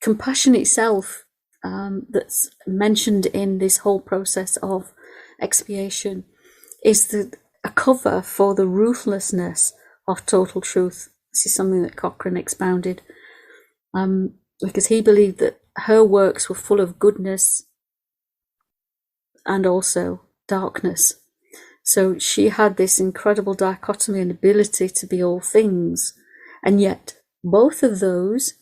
Compassion itself, that's mentioned in this whole process of expiation, is a cover for the ruthlessness of total truth. This is something that Cochrane expounded, because he believed that her works were full of goodness and also darkness. So she had this incredible dichotomy and ability to be all things, and yet both of those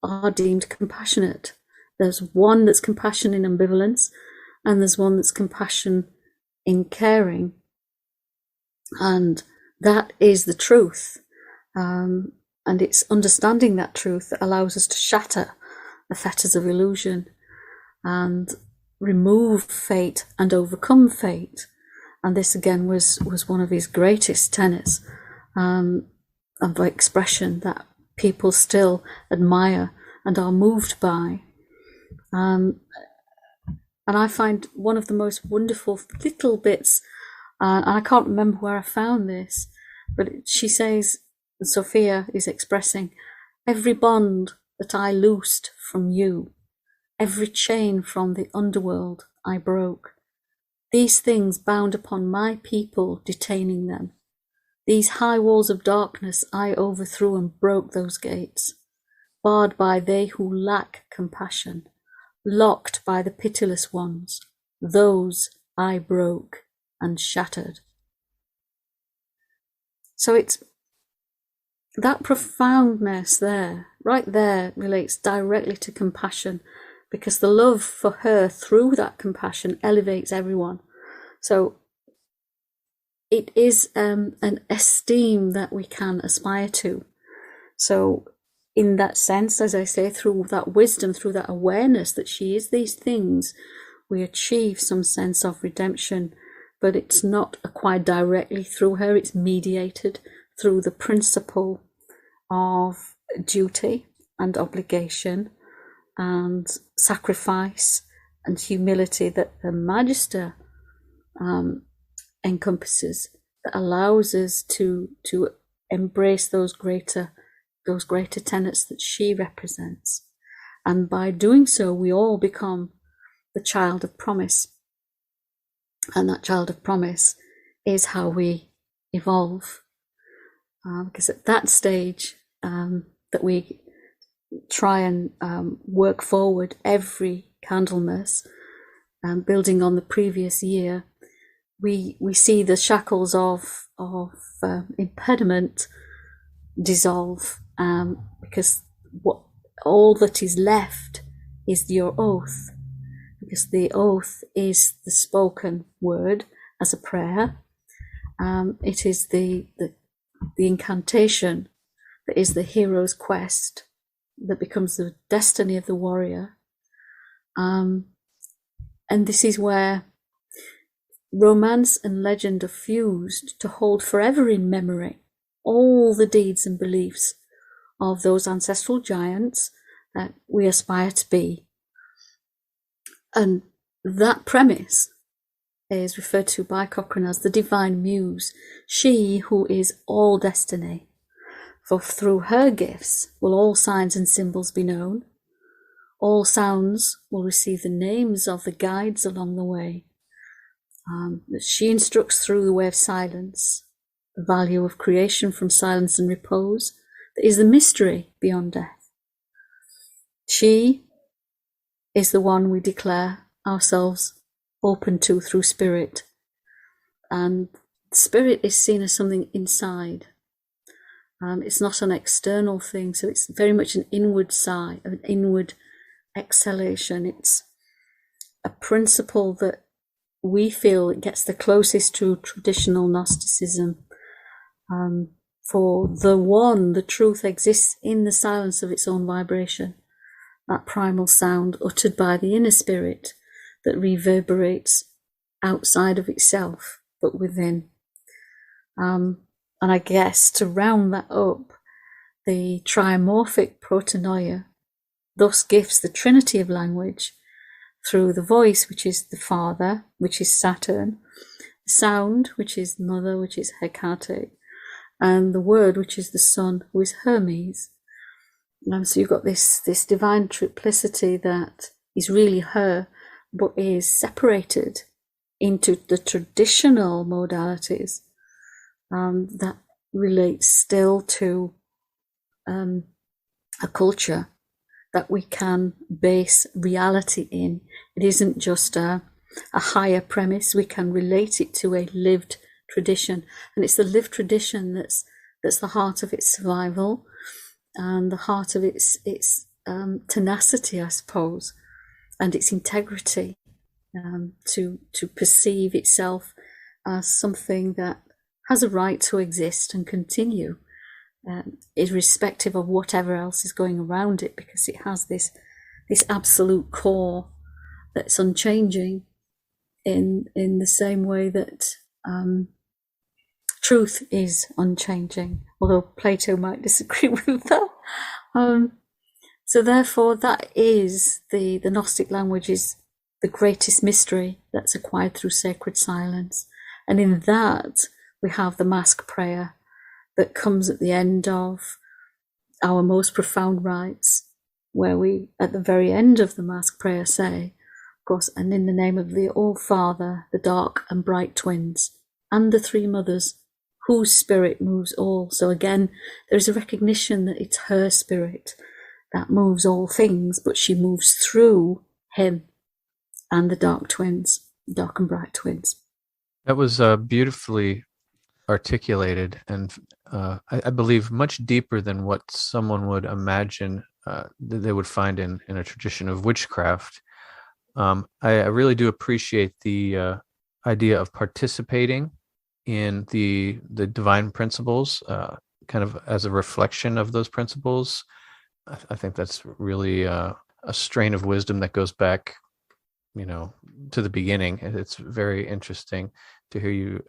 are deemed compassionate. There's one that's compassion in ambivalence, and there's one that's compassion in caring, and that is the truth. And it's understanding that truth that allows us to shatter the fetters of illusion and remove fate and overcome fate. And this again was one of his greatest tenets of expression that people still admire and are moved by. And I find one of the most wonderful little bits, and I can't remember where I found this, but she says, Sophia is expressing, every bond that I loosed from you, every chain from the underworld I broke, these things bound upon my people, detaining them. These high walls of darkness I overthrew and broke those gates, barred by they who lack compassion, locked by the pitiless ones, those I broke and shattered. So it's that profoundness there, right there, relates directly to compassion, because the love for her through that compassion elevates everyone. So it is an esteem that we can aspire to. So in that sense, as I say, through that wisdom, through that awareness that she is these things, we achieve some sense of redemption, but it's not acquired directly through her, it's mediated through the principle of duty and obligation and sacrifice and humility that the Magister encompasses, that allows us to embrace those greater tenets that she represents. And by doing so, we all become the child of promise. And that child of promise is how we evolve. Because at that stage that we try and work forward every Candlemas, building on the previous year, we see the shackles of impediment dissolve, because all that is left is your oath, because the oath is the spoken word as a prayer. It is the incantation that is the hero's quest, that becomes the destiny of the warrior. And this is where romance and legend are fused to hold forever in memory all the deeds and beliefs of those ancestral giants that we aspire to be. And that premise is referred to by Cochrane as the divine muse, she who is all destiny. For through her gifts will all signs and symbols be known. All sounds will receive the names of the guides along the way. That she instructs through the way of silence, the value of creation from silence and repose, that is the mystery beyond death. She is the one we declare ourselves open to through spirit. And spirit is seen as something inside. It's not an external thing, so it's very much an inward sigh, an inward exhalation. It's a principle that we feel it gets the closest to traditional Gnosticism. For the one, the truth exists in the silence of its own vibration, that primal sound uttered by the inner spirit that reverberates outside of itself, but within. And I guess to round that up, the triomorphic protonoia thus gives the trinity of language through the voice, which is the father, which is Saturn, the sound, which is mother, which is Hecate, and the word, which is the son, who is Hermes. So you've got this divine triplicity that is really her, but is separated into the traditional modalities that relates still to a culture that we can base reality in. It isn't just a higher premise. We can relate it to a lived tradition, and it's the lived tradition that's the heart of its survival and the heart of its tenacity, I suppose, and its integrity, to perceive itself as something that has a right to exist and continue, irrespective of whatever else is going around it, because it has this absolute core that's unchanging in the same way that truth is unchanging, although Plato might disagree with that. So therefore, that is the Gnostic language is the greatest mystery that's acquired through sacred silence. And in that, we have the mask prayer that comes at the end of our most profound rites, where we, at the very end of the mask prayer, say, of course, and in the name of the All-Father, the dark and bright twins, and the three mothers, whose spirit moves all. So again, there is a recognition that it's her spirit that moves all things, but she moves through him and the dark twins, dark and bright twins. That was beautifully articulated, and I believe much deeper than what someone would imagine that they would find in a tradition of witchcraft. I really do appreciate the idea of participating in the divine principles, kind of as a reflection of those principles. I think that's really a strain of wisdom that goes back, to the beginning. It's very interesting to hear you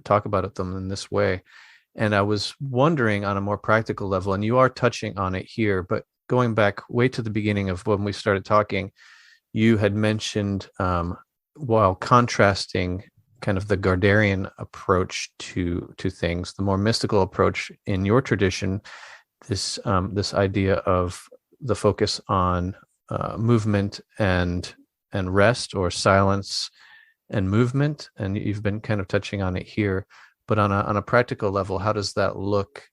talk about them in this way. And I was wondering, on a more practical level, and you are touching on it here, but going back way to the beginning of when we started talking, you had mentioned, while contrasting kind of the Garderian approach to things, the more mystical approach in your tradition, this idea of the focus on movement and rest, or silence and movement, and you've been kind of touching on it here. But on a practical level, how does that look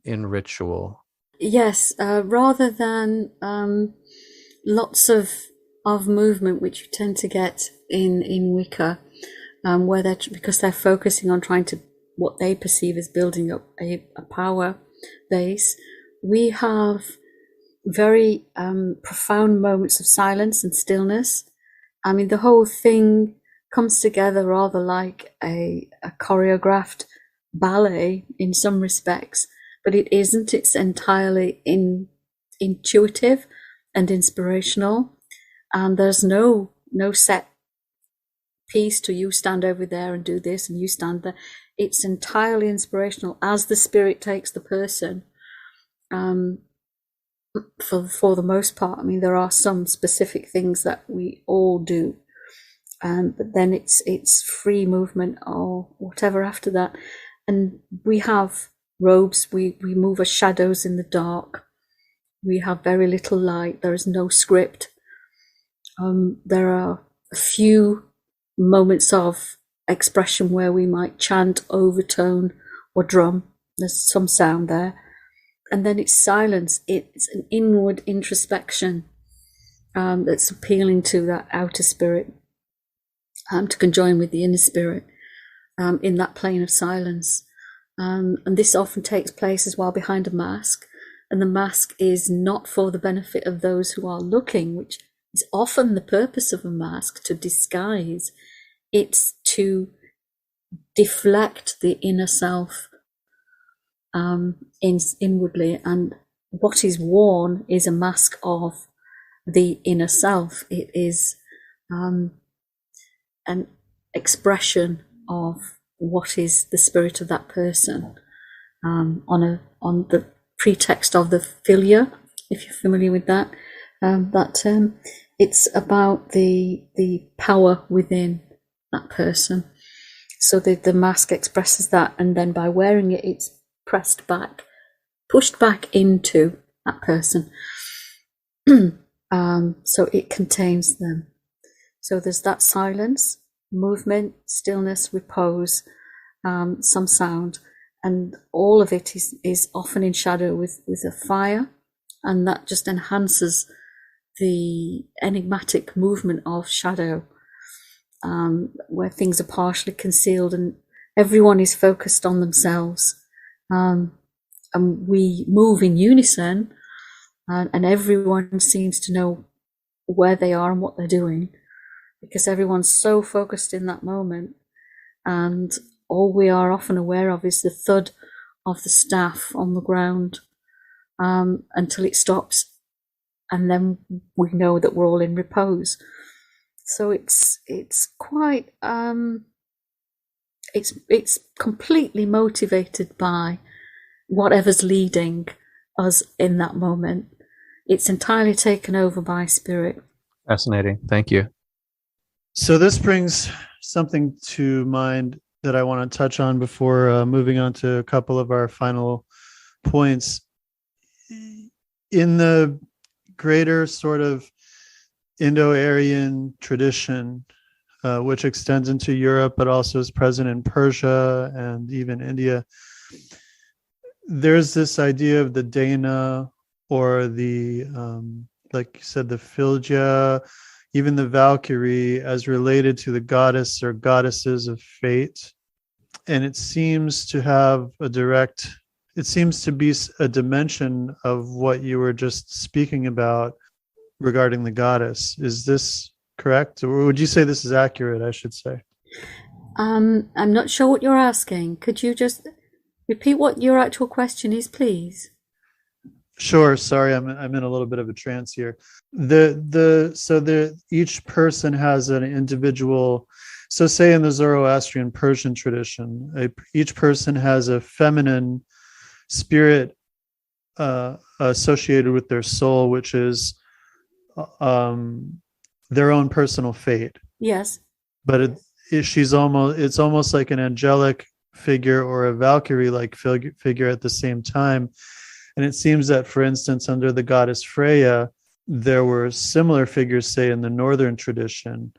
in ritual? Yes, rather than lots of movement, which you tend to get in Wicca, where because they're focusing on trying to, what they perceive as building up a power base, we have very profound moments of silence and stillness. I mean, the whole thing comes together rather like a choreographed ballet in some respects, but it isn't. It's entirely intuitive and inspirational, and there's no set piece to you stand over there and do this and you stand there. It's entirely inspirational as the spirit takes the person. For the most part, I mean, there are some specific things that we all do, but then it's free movement or whatever after that. And we have robes. We move as shadows in the dark. We have very little light. There is no script. There are a few moments of expression where we might chant, overtone, or drum. There's some sound there. And then it's silence. It's an inward introspection that's appealing to that outer spirit, to conjoin with the inner spirit in that plane of silence. And this often takes place as well behind a mask. And the mask is not for the benefit of those who are looking, which is often the purpose of a mask, to disguise. It's to deflect the inner self inwardly, and what is worn is a mask of the inner self. It is an expression of what is the spirit of that person, on the pretext of the philia, if you're familiar with that term. It's about the power within that person. So the mask expresses that, and then by wearing it, it's pushed back into that person. So it contains them. So there's that silence, movement, stillness, repose, some sound, and all of it is often in shadow with a fire, and that just enhances the enigmatic movement of shadow, where things are partially concealed and everyone is focused on themselves. And we move in unison, and everyone seems to know where they are and what they're doing, because everyone's so focused in that moment. And all we are often aware of is the thud of the staff on the ground, until it stops, and then we know that we're all in repose. So it's quite it's completely motivated by whatever's leading us in that moment. It's entirely taken over by spirit. Fascinating. Thank you. So this brings something to mind that I want to touch on before moving on to a couple of our final points. In the greater sort of Indo-Aryan tradition, which extends into Europe, but also is present in Persia and even India, there's this idea of the Dana, or the, like you said, the Philgia, even the Valkyrie, as related to the goddess or goddesses of fate. And it seems to have it seems to be a dimension of what you were just speaking about regarding the goddess. Is this correct? Or would you say this is accurate, I should say? I'm not sure what you're asking. Could you just repeat what your actual question is, please? Sure. Sorry, I'm in a little bit of a trance here. Each person has an individual. So, say in the Zoroastrian Persian tradition, each person has a feminine spirit associated with their soul, which is their own personal fate. Yes. But it's almost like an angelic figure or a Valkyrie like figure at the same time. And it seems that, for instance, under the goddess Freya, there were similar figures, say, in the northern tradition.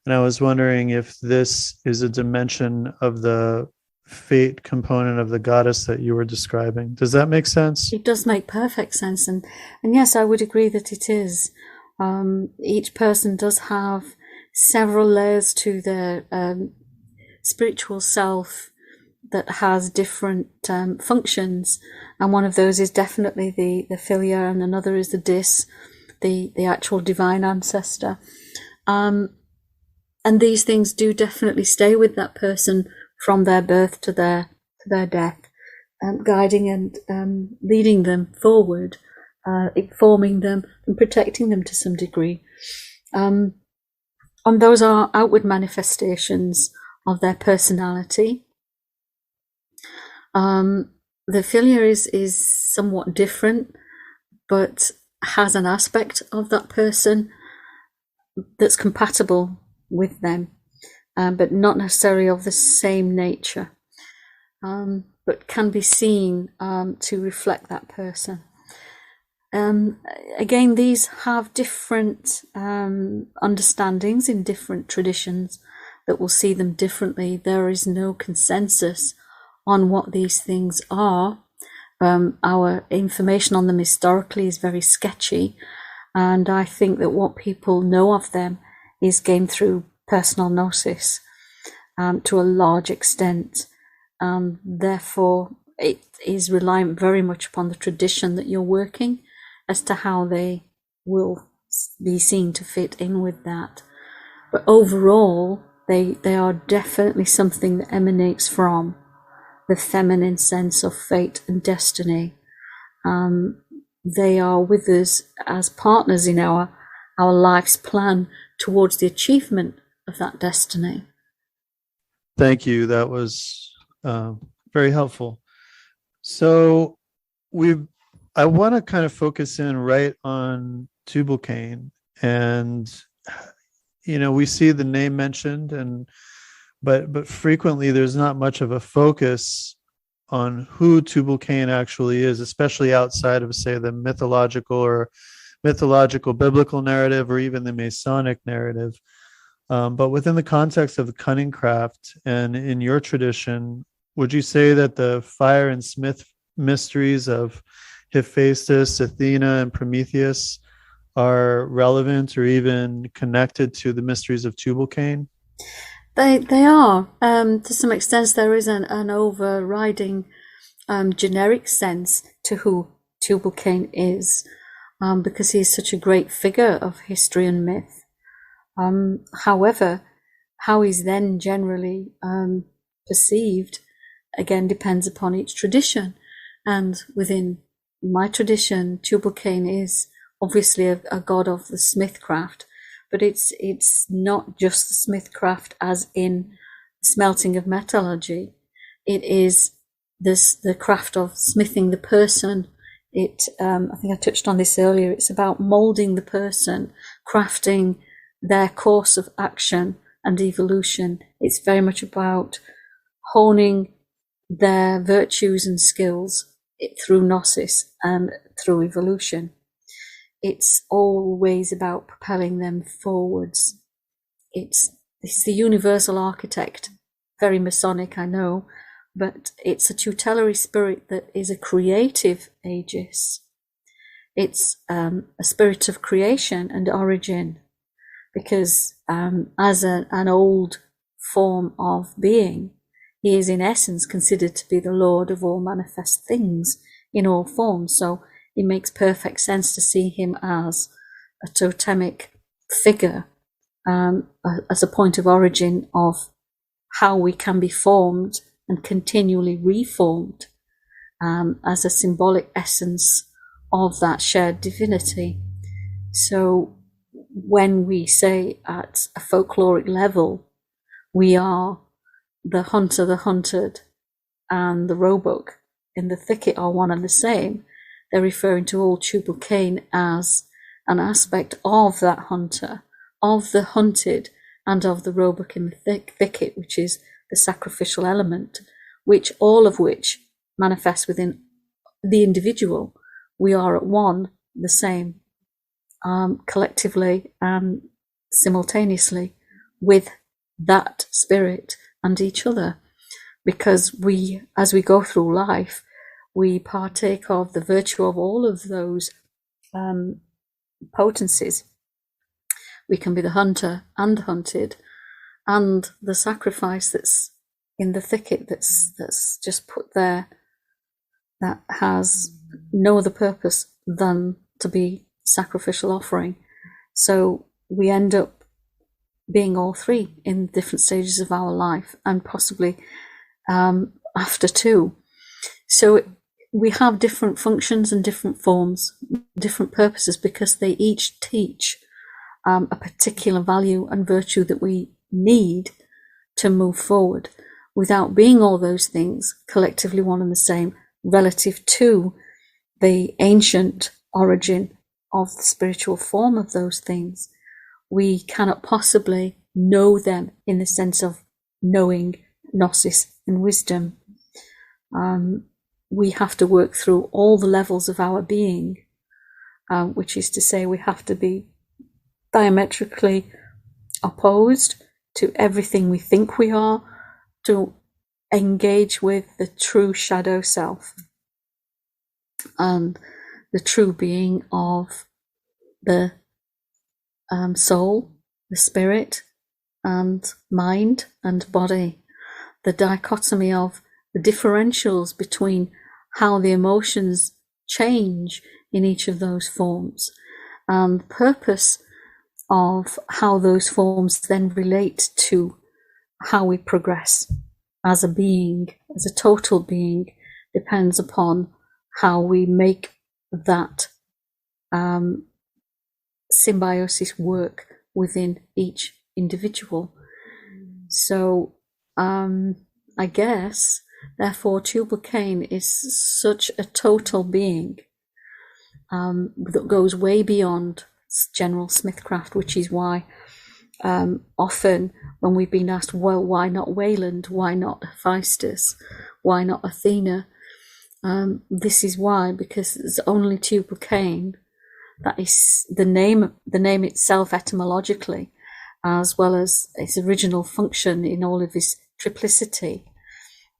And I was wondering if this is a dimension of the fate component of the goddess that you were describing. Does that make sense? It does make perfect sense. And yes, I would agree that it is. Each person does have several layers to their spiritual self that has different functions, and one of those is definitely the Philia, and another is the Dis, the actual divine ancestor. And these things do definitely stay with that person from their birth to their death, guiding and leading them forward, informing them and protecting them to some degree. And those are outward manifestations of their personality. The Philia is somewhat different, but has an aspect of that person that's compatible with them, but not necessarily of the same nature, but can be seen to reflect that person. Again, these have different understandings in different traditions that will see them differently. There is no consensus on what these things are. Our information on them historically is very sketchy, and I think that what people know of them is gained through personal gnosis to a large extent. Therefore, it is reliant very much upon the tradition that you're working as to how they will be seen to fit in with that. But overall, they are definitely something that emanates from the feminine sense of fate and destiny. They are with us as partners in our life's plan towards the achievement of that destiny. Thank you. That was very helpful. So I want to kind of focus in right on Tubal Cain, and we see the name mentioned, but frequently there's not much of a focus on who Tubal Cain actually is, especially outside of, say, the mythological biblical narrative, or even the Masonic narrative. But within the context of the cunning craft and in your tradition, would you say that the fire and smith mysteries of Hephaestus, Athena, and Prometheus are relevant or even connected to the mysteries of Tubal Cain? They are. To some extent, there is an overriding generic sense to who Tubal Cain is, because he is such a great figure of history and myth. However, how he's then generally perceived, again, depends upon each tradition. And within my tradition, Tubal Cain is obviously a god of the smithcraft, but it's not just the smithcraft as in smelting of metallurgy. It is the craft of smithing the person. I think I touched on this earlier. It's about molding the person, crafting their course of action and evolution. It's very much about honing their virtues and skills through gnosis and through evolution. It's always about propelling them forwards. It's the universal architect, very Masonic, I know, but it's a tutelary spirit that is a creative aegis. It's a spirit of creation and origin, because as an old form of being, he is in essence considered to be the Lord of all manifest things in all forms. So it makes perfect sense to see him as a totemic figure, as a point of origin of how we can be formed and continually reformed, as a symbolic essence of that shared divinity. So when we say at a folkloric level, we are the hunter, the hunted, and the roebuck in the thicket are one and the same, they're referring to old Tubal Cain as an aspect of that hunter, of the hunted, and of the roebuck in the thicket, which is the sacrificial element, which all of which manifests within the individual. We are at one, the same, collectively and simultaneously with that spirit and each other, because we, as we go through life, we partake of the virtue of all of those potencies. We can be the hunter and the hunted, and the sacrifice that's in the thicket that's just put there, that has no other purpose than to be sacrificial offering. So we end up being all three in different stages of our life, and possibly after too. So we have different functions and different forms, different purposes, because they each teach a particular value and virtue that we need to move forward, without being all those things collectively one and the same relative to the ancient origin of the spiritual form of those things. We cannot possibly know them in the sense of knowing gnosis and wisdom. We have to work through all the levels of our being, which is to say we have to be diametrically opposed to everything we think we are, to engage with the true shadow self and the true being of the soul, the spirit, and mind and body. The dichotomy of the differentials between how the emotions change in each of those forms, and the purpose of how those forms then relate to how we progress as a being, as a total being, depends upon how we make that symbiosis work within each individual. So I guess, therefore, Tubal Cain is such a total being that goes way beyond general smithcraft, which is why often when we've been asked, well, why not Wayland, why not Hephaestus, why not Athena, this is why, because it's only Tubal Cain that is the name itself etymologically, as well as its original function in all of its triplicity,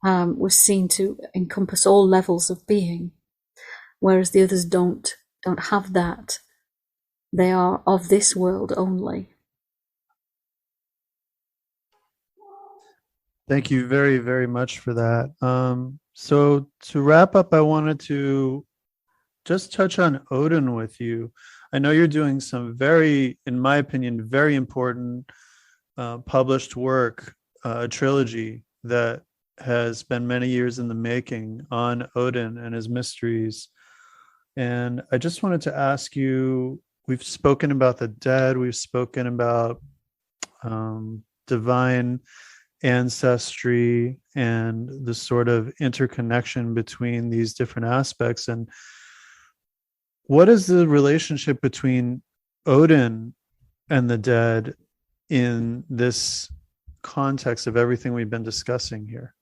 was seen to encompass all levels of being, whereas the others don't have that. They are of this world only. Thank you very, very much for that. So to wrap up, I wanted to just touch on Odin with you. I know you're doing some very, in my opinion, very important published work, a trilogy that has been many years in the making on Odin and his mysteries. And I just wanted to ask you, we've spoken about the dead, we've spoken about divine ancestry and the sort of interconnection between these different aspects. And what is the relationship between Odin and the dead in this context of everything we've been discussing here?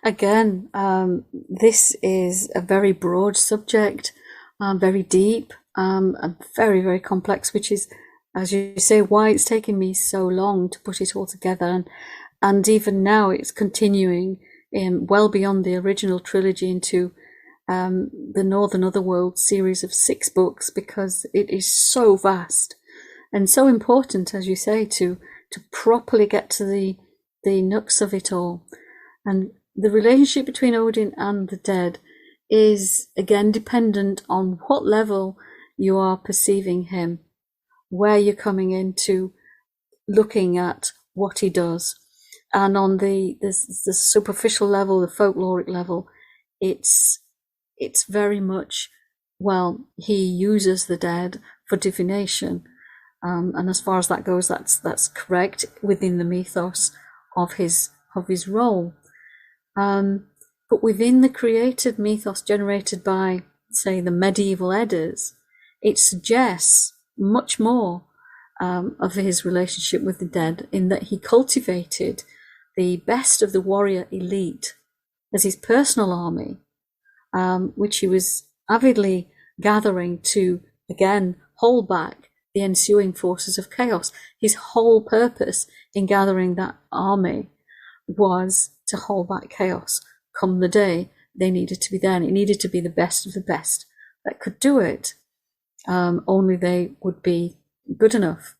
Again, this is a very broad subject, very deep, and very, very complex, which is, as you say, why it's taken me so long to put it all together. And even now it's continuing well beyond the original trilogy into the Northern Otherworld series of 6 books, because it is so vast and so important, as you say, to properly get to the nooks of it all. And the relationship between Odin and the dead is again dependent on what level you are perceiving him, where you're coming into looking at what he does. And on the superficial level, the folkloric level, it's very much, well, he uses the dead for divination, and as far as that goes, that's correct within the mythos of his role. But within the created mythos generated by, say, the medieval Eddas, it suggests much more of his relationship with the dead, in that he cultivated the best of the warrior elite as his personal army, which he was avidly gathering to, again, hold back the ensuing forces of chaos. His whole purpose in gathering that army was to hold back chaos. Come the day they needed to be there, and it needed to be the best of the best that could do it. Only they would be good enough.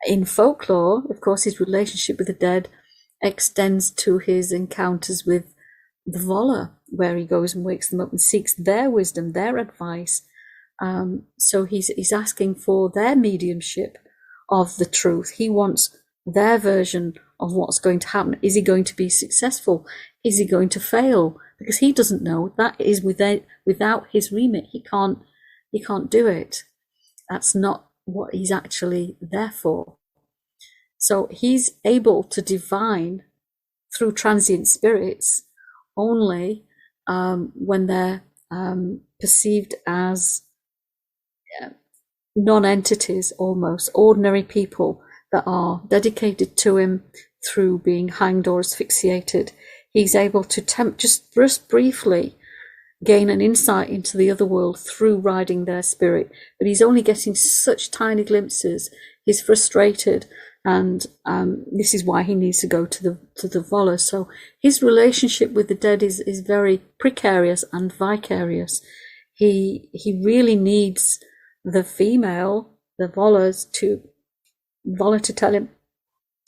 In folklore, of course, his relationship with the dead extends to his encounters with the Voller, where he goes and wakes them up and seeks their wisdom, their advice. So he's asking for their mediumship of the truth. He wants their version of what's going to happen. Is he going to be successful? Is he going to fail? Because he doesn't know. That is without his remit. He can't do it. That's not what he's actually there for. So he's able to divine through transient spirits only when they're perceived as non-entities, almost ordinary people that are dedicated to him through being hanged or asphyxiated. He's able to just briefly gain an insight into the other world through riding their spirit, but he's only getting such tiny glimpses. He's frustrated, and this is why he needs to go to the Voller. So his relationship with the dead is very precarious and vicarious. He really needs the female, the Voller to tell him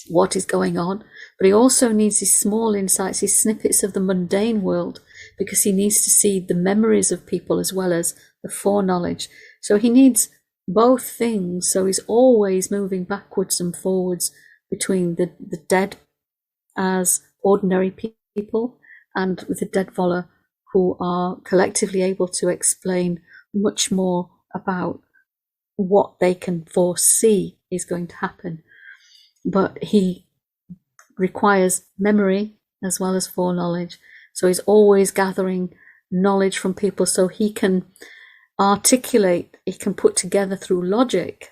what is going on, but he also needs his small insights, his snippets of the mundane world, because he needs to see the memories of people as well as the foreknowledge. So he needs both things. So he's always moving backwards and forwards between the dead as ordinary people and with the dead Voller, who are collectively able to explain much more about what they can foresee is going to happen. But he requires memory as well as foreknowledge. So he's always gathering knowledge from people so he can articulate, he can put together through logic,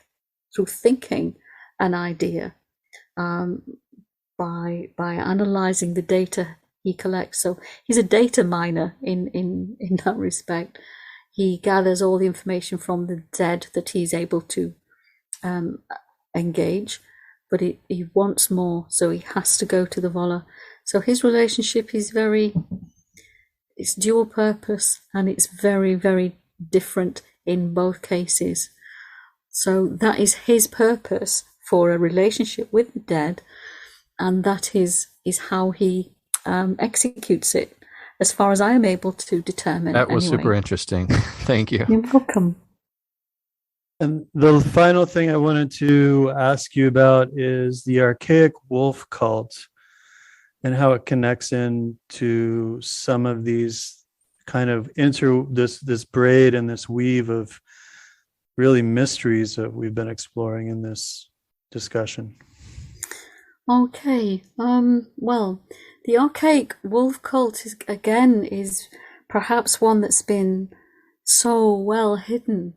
through thinking, an idea by analyzing the data he collects. So he's a data miner in that respect. He gathers all the information from the dead that he's able to engage, but he wants more, so he has to go to the Voller. So his relationship is it's dual purpose, and it's very, very different in both cases. So that is his purpose for a relationship with the dead, and that is how he executes it, as far as I am able to determine. That was super interesting. Thank you. You're welcome. And the final thing I wanted to ask you about is the archaic wolf cult and how it connects into some of these kind of this braid and this weave of really mysteries that we've been exploring in this discussion. Okay. Well, the archaic wolf cult is perhaps one that's been so well hidden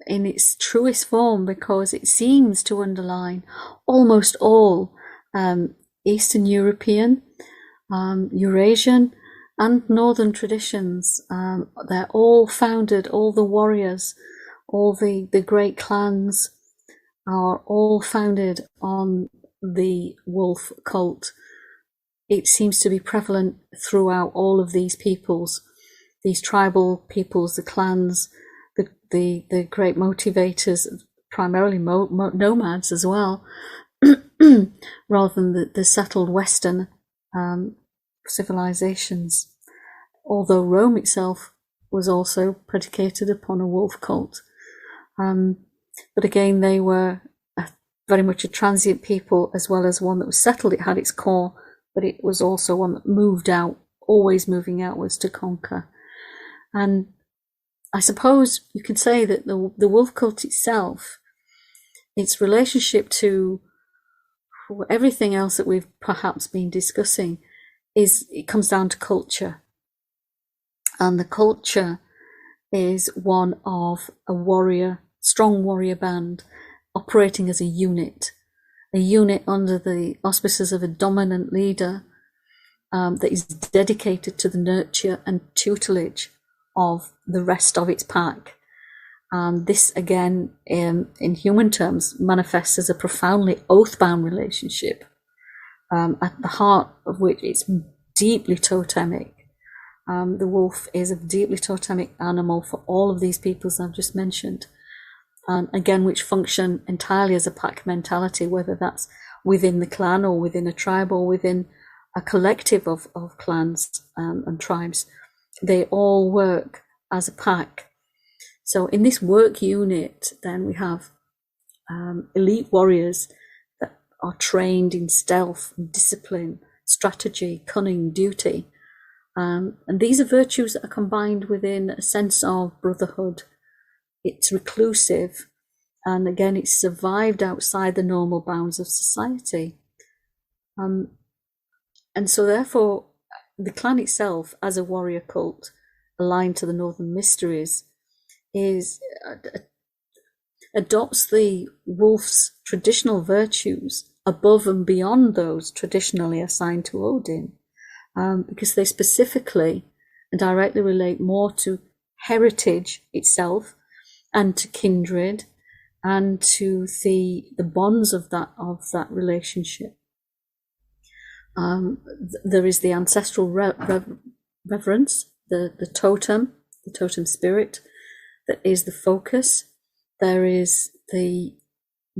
in its truest form, because it seems to underline almost all Eastern European, Eurasian, and Northern traditions. They're all founded, all the warriors, all the great clans are all founded on the wolf cult. It seems to be prevalent throughout all of these peoples, these tribal peoples, the clans, the great motivators, primarily nomads as well, rather than the settled Western civilizations. Although Rome itself was also predicated upon a wolf cult. But again, they were very much a transient people, as well as one that was settled. It had its core, but it was also one that moved out, always moving outwards to conquer. And I suppose you could say that the wolf cult itself, its relationship to everything else that we've perhaps been discussing, it comes down to culture. And the culture is one of a strong warrior band operating as a unit under the auspices of a dominant leader that is dedicated to the nurture and tutelage of the rest of its pack. This, again, in human terms, manifests as a profoundly oath-bound relationship, at the heart of which it's deeply totemic. The wolf is a deeply totemic animal for all of these peoples I've just mentioned, again, which function entirely as a pack mentality, whether that's within the clan or within a tribe or within a collective of clans and tribes. They all work as a pack. So in this work unit, then we have elite warriors that are trained in stealth, discipline, strategy, cunning, duty. And these are virtues that are combined within a sense of brotherhood. It's reclusive, and again, it's survived outside the normal bounds of society. And so therefore, the clan itself, as a warrior cult aligned to the Northern Mysteries, adopts the wolf's traditional virtues above and beyond those traditionally assigned to Odin, because they specifically and directly relate more to heritage itself and to kindred and to the bonds of that relationship. There is the ancestral reverence, the totem spirit that is the focus. There is the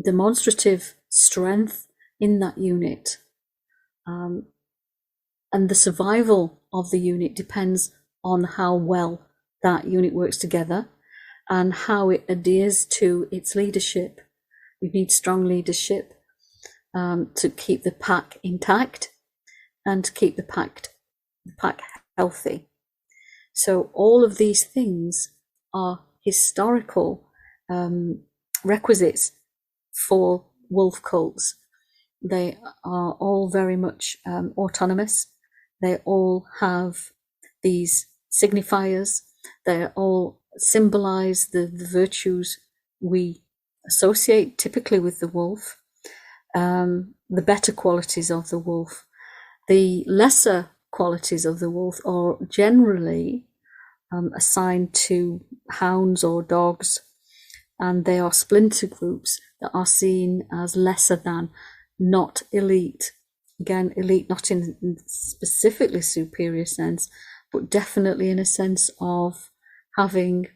demonstrative strength in that unit. And the survival of the unit depends on how well that unit works together and how it adheres to its leadership. We need strong leadership to keep the pack intact and to keep the pack healthy. So all of these things are historical requisites for wolf cults. They are all very much autonomous. They all have these signifiers. They all symbolize the virtues we associate typically with the wolf, the better qualities of the wolf. The lesser qualities of the wolf are generally assigned to hounds or dogs, and they are splinter groups that are seen as lesser than, not elite. Again, elite not in specifically superior sense, but definitely in a sense of having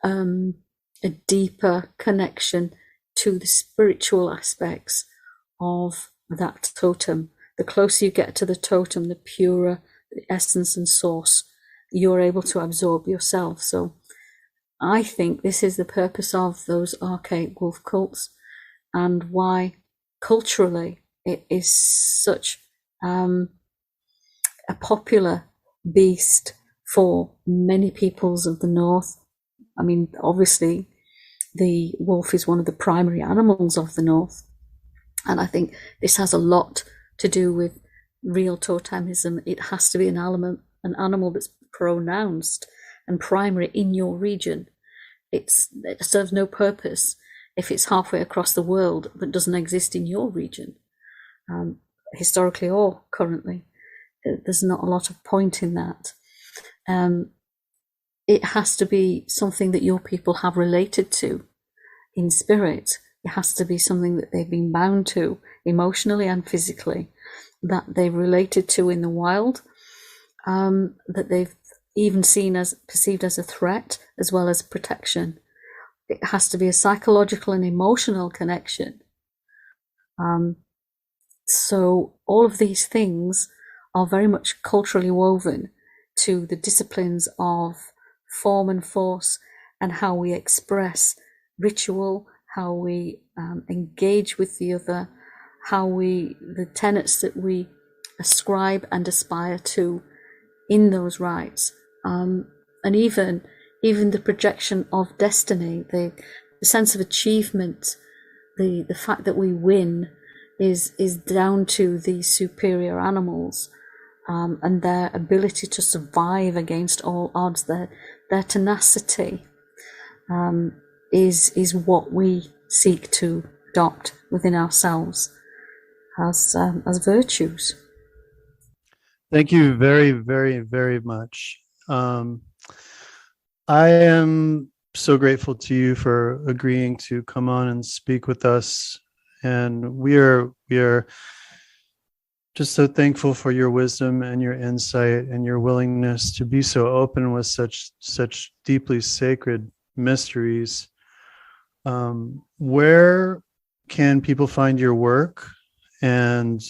a deeper connection to the spiritual aspects of that totem. The closer you get to the totem, the purer the essence and source you're able to absorb yourself. So I think this is the purpose of those archaic wolf cults, and why culturally it is such a popular beast for many peoples of the North. I mean, obviously, the wolf is one of the primary animals of the North. And I think this has a lot to do with real totemism. It has to be an animal that's pronounced and primary in your region. It serves no purpose if it's halfway across the world but doesn't exist in your region, historically or currently. There's not a lot of point in that. It has to be something that your people have related to in spirit. It has to be something that they've been bound to emotionally and physically, that they've related to in the wild, that they've even perceived as a threat as well as protection. It has to be a psychological and emotional connection. So all of these things are very much culturally woven to the disciplines of form and force, and how we express ritual, how we engage with the other, the tenets that we ascribe and aspire to in those rites, and even the projection of destiny, the sense of achievement, the fact that we win is down to these superior animals, and their ability to survive against all odds, their tenacity, is what we seek to adopt within ourselves as virtues. Thank you very, very, very much. I am so grateful to you for agreeing to come on and speak with us. And we are just so thankful for your wisdom and your insight and your willingness to be so open with such deeply sacred mysteries. Where can people find your work? And,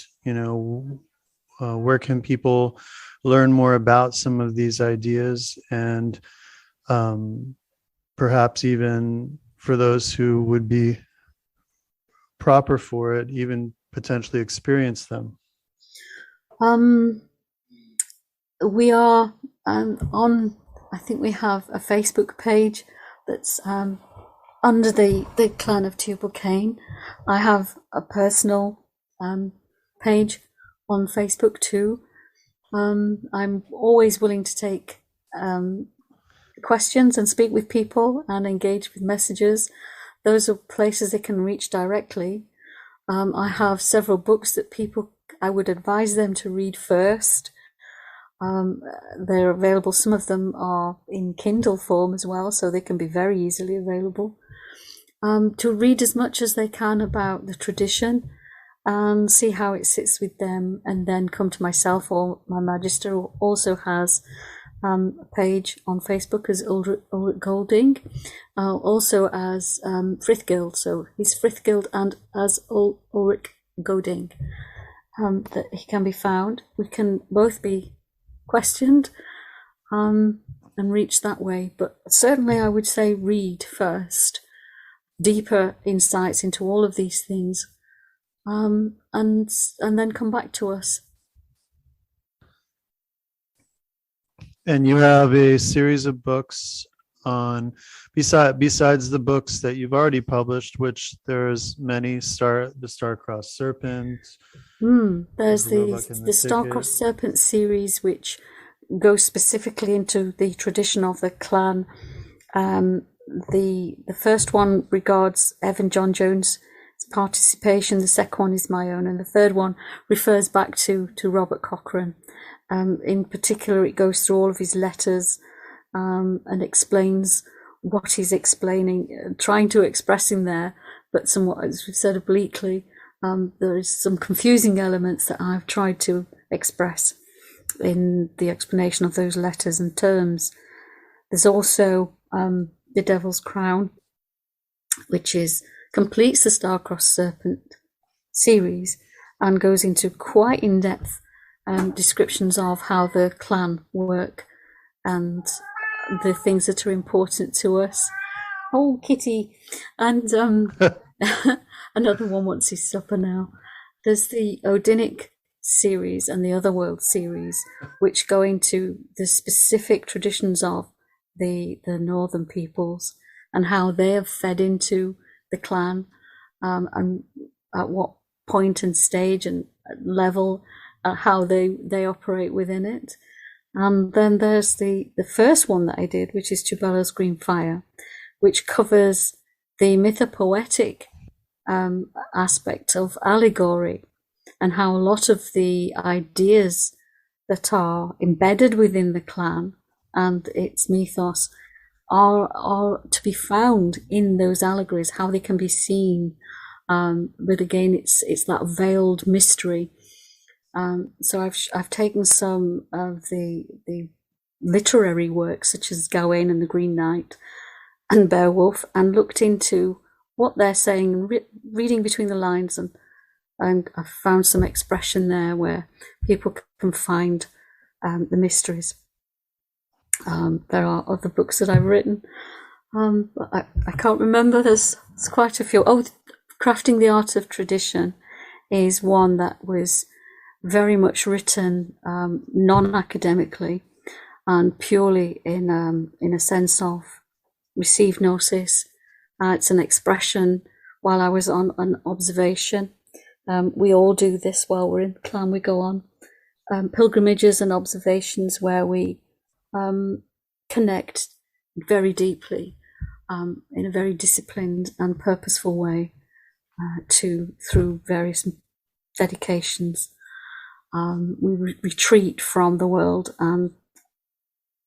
where can people learn more about some of these ideas? And perhaps even for those who would be proper for it, even potentially experience them? We are on, I think we have a Facebook page that's under the clan of Tubal Cain. I have a personal page on Facebook too. I'm always willing to take questions and speak with people and engage with messages. Those are places they can reach directly. I have several books that I would advise them to read first. They're available. Some of them are in Kindle form as well, so they can be very easily available. To read as much as they can about the tradition and see how it sits with them, and then come to myself, or my Magister who also has a page on Facebook as Ulrich Golding, also as Frithgild. So he's Frithgild and as Ulrich Golding. That he can be found. We can both be questioned and reach that way. But certainly I would say read first, deeper insights into all of these things, and then come back to us. And you have a series of books on, besides the books that you've already published, which there's many, the Star-Crossed Serpent. There's the Star-Crossed Serpent series, which goes specifically into the tradition of the clan. The first one regards Evan John Jones' participation, the second one is my own, and the third one refers back to Robert Cochrane. In particular, it goes through all of his letters and explains what he's explaining, trying to express in there, but somewhat, as we've said, obliquely. There is some confusing elements that I've tried to express in the explanation of those letters and terms. There's also The Devil's Crown, which completes the Star-Crossed Serpent series and goes into quite in-depth descriptions of how the clan work and the things that are important to us. Oh, Kitty. And another one wants his supper now. There's the Odinic series and the Otherworld series, which go into the specific traditions of the northern peoples and how they have fed into the clan, and at what point and stage and level, how they operate within it. And then there's the first one that I did, which is Tubal's Green Fire, which covers the mythopoetic aspect of allegory and how a lot of the ideas that are embedded within the clan and its mythos are to be found in those allegories, how they can be seen. But again, it's that veiled mystery. So I've taken some of the literary works such as Gawain and the Green Knight and Beowulf and looked into what they're saying, reading between the lines, and I've found some expression there where people can find the mysteries. There are other books that I've written, but I can't remember. There's quite a few. Oh, Crafting the Art of Tradition is one that was very much written non-academically and purely in a sense of received gnosis. It's an expression while I was on an observation. We all do this while we're in clan. We go on pilgrimages and observations where we connect very deeply in a very disciplined and purposeful way through various dedications. We retreat from the world and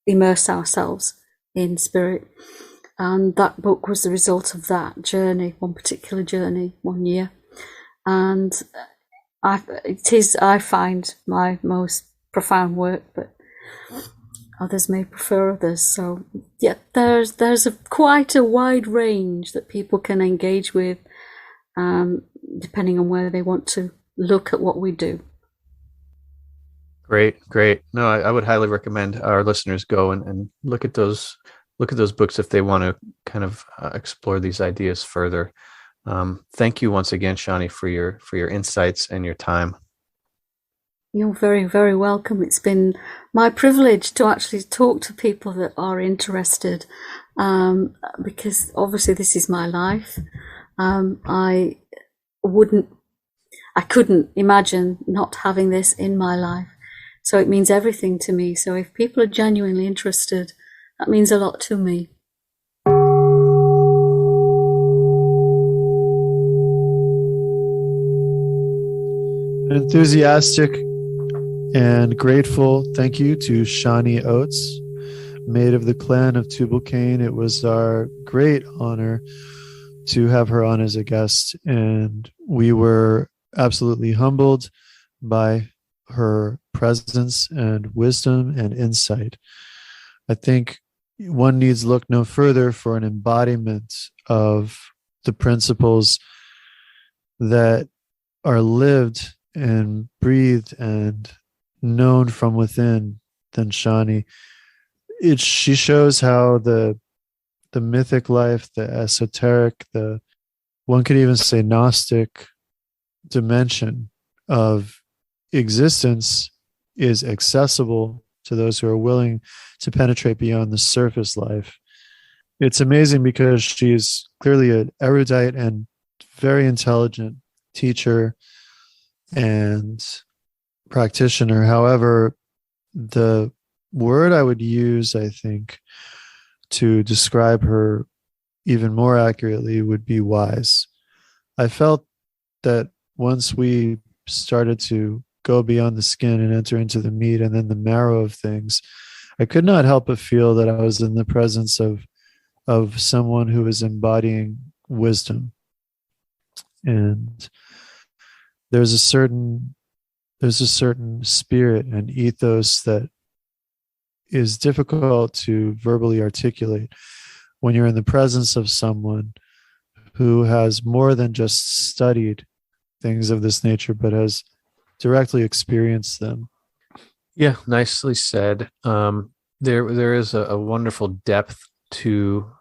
immerse ourselves in spirit. And that book was the result of that journey, one particular journey, 1 year. And it is, I find, my most profound work, but others may prefer others. So yeah, there's quite a wide range that people can engage with, depending on where they want to look at what we do. Great. No, I would highly recommend our listeners go and look at those books if they want to kind of explore these ideas further. Thank you once again, Shawnee, for your insights and your time. You're very, very welcome. It's been my privilege to actually talk to people that are interested, because obviously this is my life. I couldn't imagine not having this in my life. So it means everything to me. So if people are genuinely interested, that means a lot to me. Enthusiastic and grateful thank you to Shani Oates, maid of the clan of Tubal Cain. It was our great honor to have her on as a guest, and we were absolutely humbled by her presence and wisdom and insight. I think one needs look no further for an embodiment of the principles that are lived and breathed and known from within than Shawnee. She shows how the mythic life, the esoteric, one could even say Gnostic dimension of existence is accessible to those who are willing to penetrate beyond the surface life. It's amazing because she's clearly an erudite and very intelligent teacher and practitioner. However, the word I would use, I think, to describe her even more accurately would be wise. I felt that once we started to go beyond the skin and enter into the meat and then the marrow of things, I could not help but feel that I was in the presence of someone who is embodying wisdom. And there's a certain spirit and ethos that is difficult to verbally articulate when you're in the presence of someone who has more than just studied things of this nature, but has directly experienced them. Yeah, nicely said. There is a wonderful depth to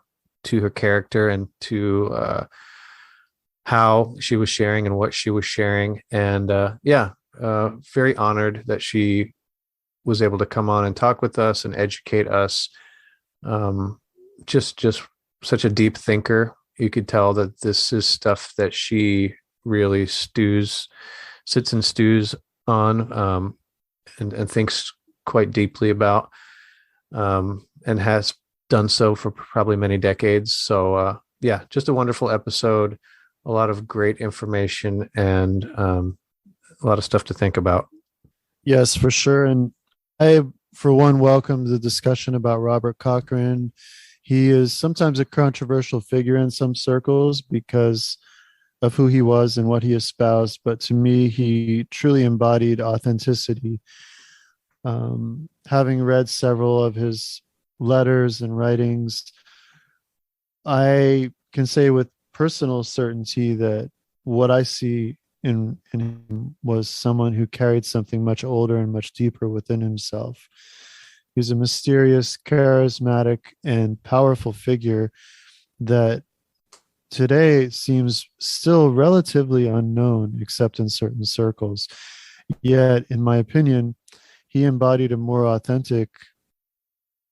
her character and to how she was sharing and what she was sharing, and very honored that she was able to come on and talk with us and educate us. Just such a deep thinker. You could tell that this is stuff that she really sits and stews on, and thinks quite deeply about, and has done so for probably many decades. So just a wonderful episode, a lot of great information, and a lot of stuff to think about. Yes, for sure. And I, for one, welcome the discussion about Robert Cochrane. He is sometimes a controversial figure in some circles because of who he was and what he espoused, but to me, he truly embodied authenticity. Having read several of his letters and writings, I can say with personal certainty that what I see in him was someone who carried something much older and much deeper within himself. He's a mysterious, charismatic, and powerful figure that today seems still relatively unknown, except in certain circles. Yet, in my opinion, he embodied a more authentic,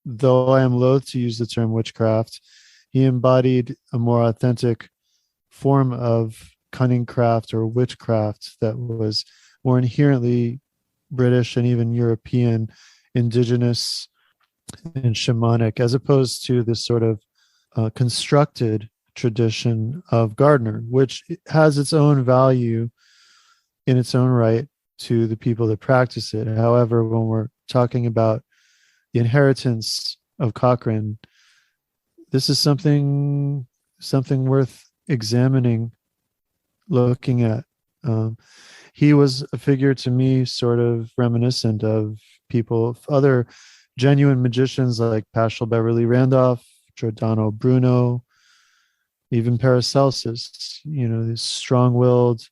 though I am loath to use the term witchcraft, he embodied a more authentic form of cunning craft or witchcraft that was more inherently British and even European, indigenous and shamanic, as opposed to this sort of constructed tradition of Gardner, which has its own value in its own right to the people that practice it. However, when we're talking about the inheritance of Cochrane, this is something worth examining, looking at. He was a figure to me sort of reminiscent of people, other genuine magicians like Paschal Beverly Randolph, Giordano Bruno, even Paracelsus, these strong-willed,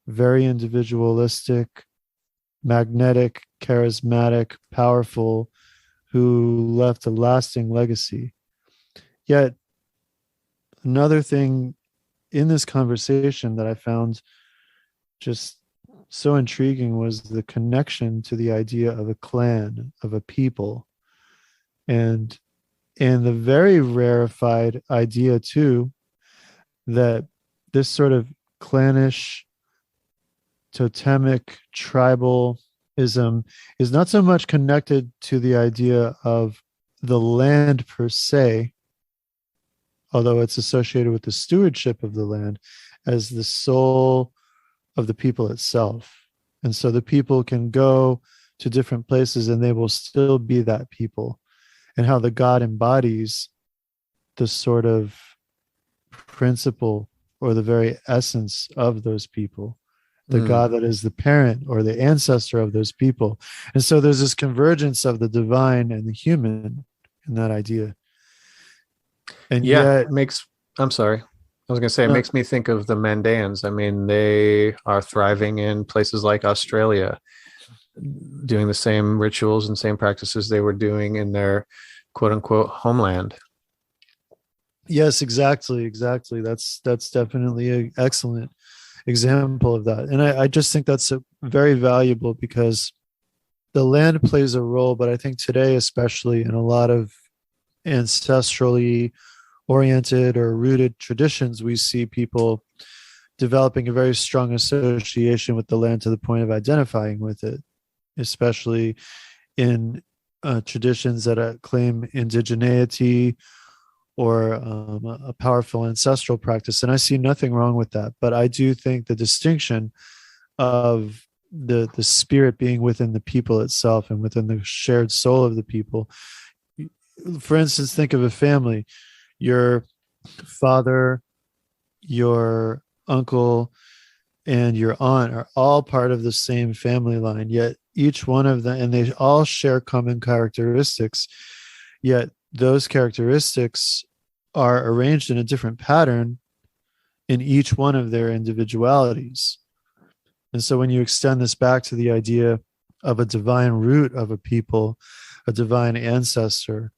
very individualistic, magnetic, charismatic, powerful, who left a lasting legacy. Yet, another thing in this conversation that I found just so intriguing was the connection to the idea of a clan, of a people, and the very rarefied idea too that this sort of clannish, totemic, tribalism is not so much connected to the idea of the land per se, although it's associated with the stewardship of the land, as the soul of the people itself. And so the people can go to different places and they will still be that people. And how the God embodies the sort of principle or the very essence of those people, the God that is the parent or the ancestor of those people. And so there's this convergence of the divine and the human in that idea. And yet, it makes me think of the Mandans. I mean, they are thriving in places like Australia, doing the same rituals and same practices they were doing in their quote unquote homeland. Yes, exactly. That's definitely an excellent example of that. And I just think that's very valuable because the land plays a role, but I think today, especially in a lot of ancestrally oriented or rooted traditions, we see people developing a very strong association with the land to the point of identifying with it, especially in traditions that claim indigeneity or a powerful ancestral practice. And I see nothing wrong with that. But I do think the distinction of the spirit being within the people itself and within the shared soul of the people. For instance, think of a family. Your father, your uncle, and your aunt are all part of the same family line, yet each one of them, and they all share common characteristics, yet those characteristics are arranged in a different pattern in each one of their individualities. And so when you extend this back to the idea of a divine root of a people, a divine ancestor,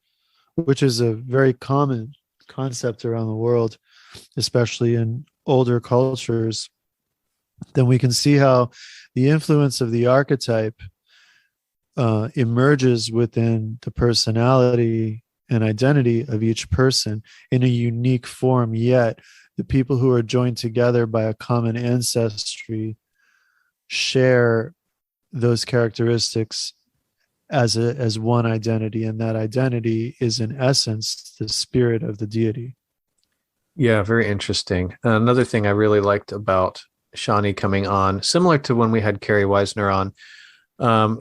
which is a very common concept around the world, especially in older cultures, then we can see how the influence of the archetype emerges within the personality and identity of each person in a unique form, yet the people who are joined together by a common ancestry share those characteristics as one identity, and that identity is in essence the spirit of the deity. Yeah, very interesting. Another thing I really liked about Shawnee coming on, similar to when we had Carrie Weisner on,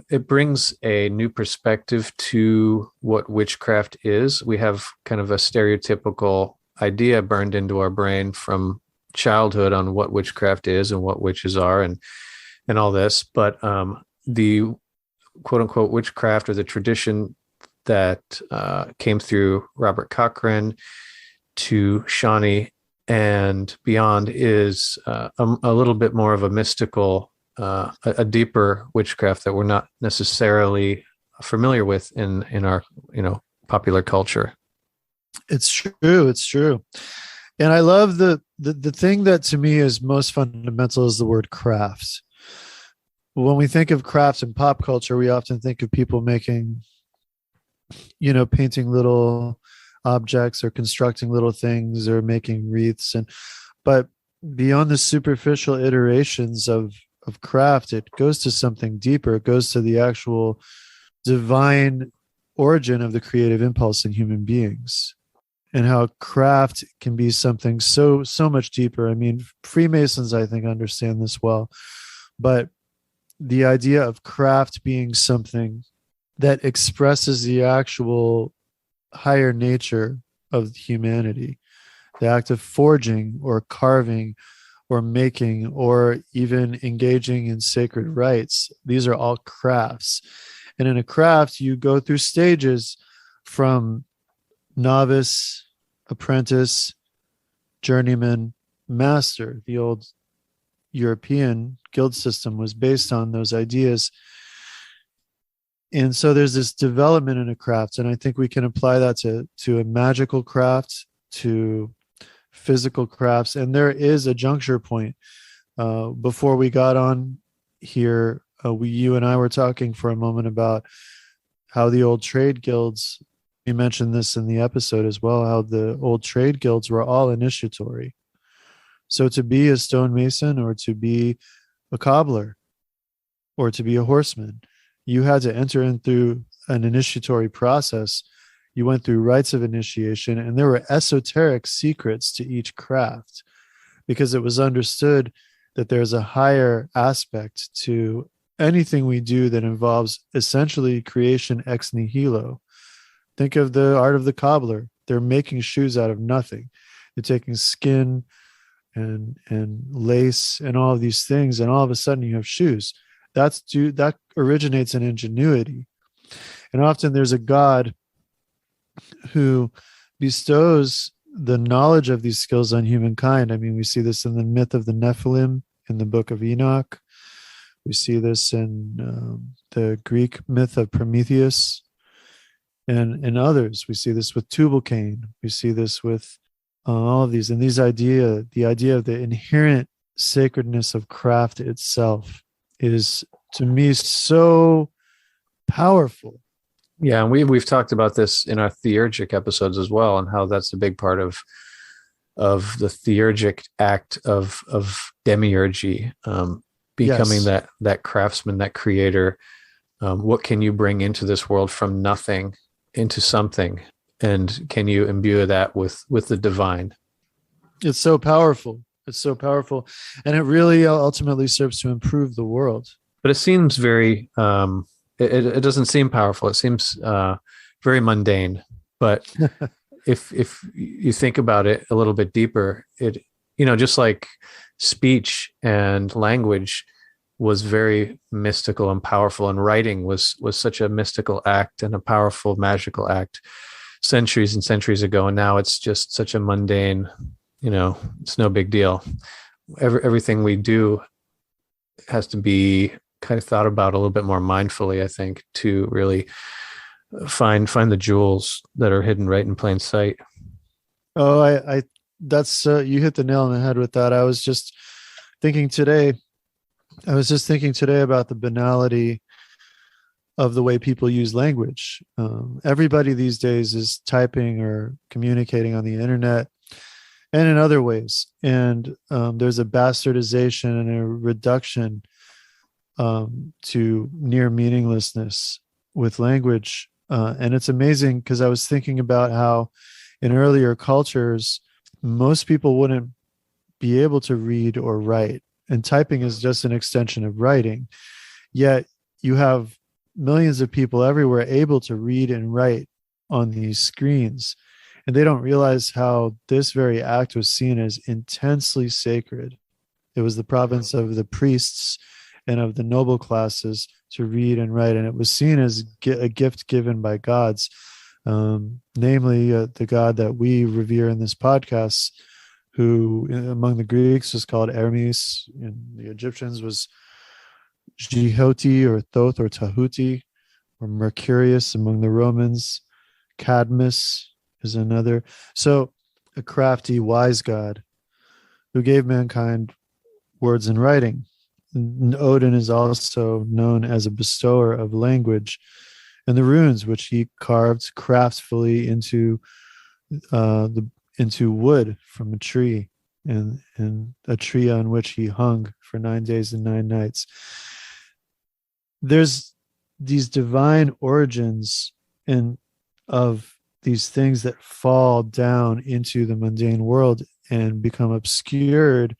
it brings a new perspective to what witchcraft is. We have kind of a stereotypical idea burned into our brain from childhood on what witchcraft is and what witches are and all this. But the quote unquote witchcraft or the tradition that came through Robert Cochrane to Shawnee and beyond is a little bit more of a mystical, a deeper witchcraft that we're not necessarily familiar with in our popular culture. It's true. And I love the thing that to me is most fundamental is the word craft. When we think of crafts in pop culture, we often think of people making, painting little objects or constructing little things or making wreaths. But beyond the superficial iterations of of craft, it goes to something deeper. It goes to the actual divine origin of the creative impulse in human beings, and how craft can be something so much deeper. I mean, Freemasons, I think, understand this well, but the idea of craft being something that expresses the actual higher nature of humanity, the act of forging or carving or making or even engaging in sacred rites. These are all crafts. And in a craft, you go through stages from novice, apprentice, journeyman, master. The old European guild system was based on those ideas. And so there's this development in a craft, and I think we can apply that to a magical craft, to physical crafts. And there is a juncture point. Before we got on here, you and I were talking for a moment about how the old trade guilds, we mentioned this in the episode as well, how the old trade guilds were all initiatory. So to be a stonemason or to be a cobbler or to be a horseman, you had to enter in through an initiatory process. You went through rites of initiation, and there were esoteric secrets to each craft, because it was understood that there's a higher aspect to anything we do that involves essentially creation ex nihilo. Think of the art of the cobbler. They're making shoes out of nothing. They're taking skin and lace and all of these things, and all of a sudden you have shoes. That originates in ingenuity. And often there's a god who bestows the knowledge of these skills on humankind. I mean, we see this in the myth of the Nephilim in the book of Enoch. We see this in the Greek myth of Prometheus and others. We see this with Tubal Cain. We see this with all of these. And the idea of the inherent sacredness of craft itself is, to me, so powerful. Yeah, and we've talked about this in our theurgic episodes as well, and how that's a big part of the theurgic act of demiurgy, becoming that craftsman, that creator. What can you bring into this world from nothing into something, and can you imbue that with the divine? It's so powerful. It's so powerful, and it really ultimately serves to improve the world. But it seems very. It doesn't seem powerful. It seems very mundane. But if you think about it a little bit deeper, it, just like speech and language was very mystical and powerful, and writing was such a mystical act and a powerful magical act centuries and centuries ago. And now it's just such a mundane, it's no big deal. Everything we do has to be kind of thought about a little bit more mindfully, I think, to really find the jewels that are hidden right in plain sight. Oh, I that's you hit the nail on the head with that. I was just thinking today about the banality of the way people use language. Everybody these days is typing or communicating on the internet and in other ways. And there's a bastardization and a reduction to near meaninglessness with language. And it's amazing, because I was thinking about how in earlier cultures, most people wouldn't be able to read or write. And typing is just an extension of writing. Yet you have millions of people everywhere able to read and write on these screens. And they don't realize how this very act was seen as intensely sacred. It was the province of the priests and of the noble classes to read and write. And it was seen as a gift given by gods, namely the god that we revere in this podcast, who among the Greeks was called Hermes, and the Egyptians was Jihoti or Thoth or Tahuti, or Mercurius among the Romans. Cadmus is another. So a crafty, wise god who gave mankind words and writing. And Odin is also known as a bestower of language, and the runes which he carved craftfully into wood from a tree. and a tree on which he hung for 9 days and 9 nights. There's these divine origins of these things that fall down into the mundane world and become obscured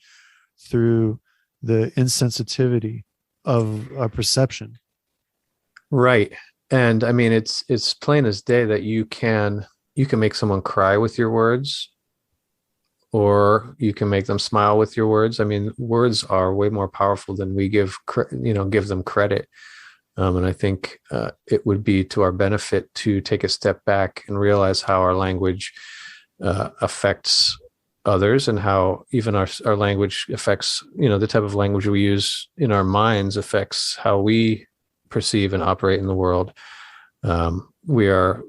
through the insensitivity of our perception. Right. And I mean, it's plain as day that you can make someone cry with your words, or you can make them smile with your words. I mean, words are way more powerful than we give them credit. And I think it would be to our benefit to take a step back and realize how our language affects others, and how even our language affects, the type of language we use in our minds affects how we perceive and operate in the world. We are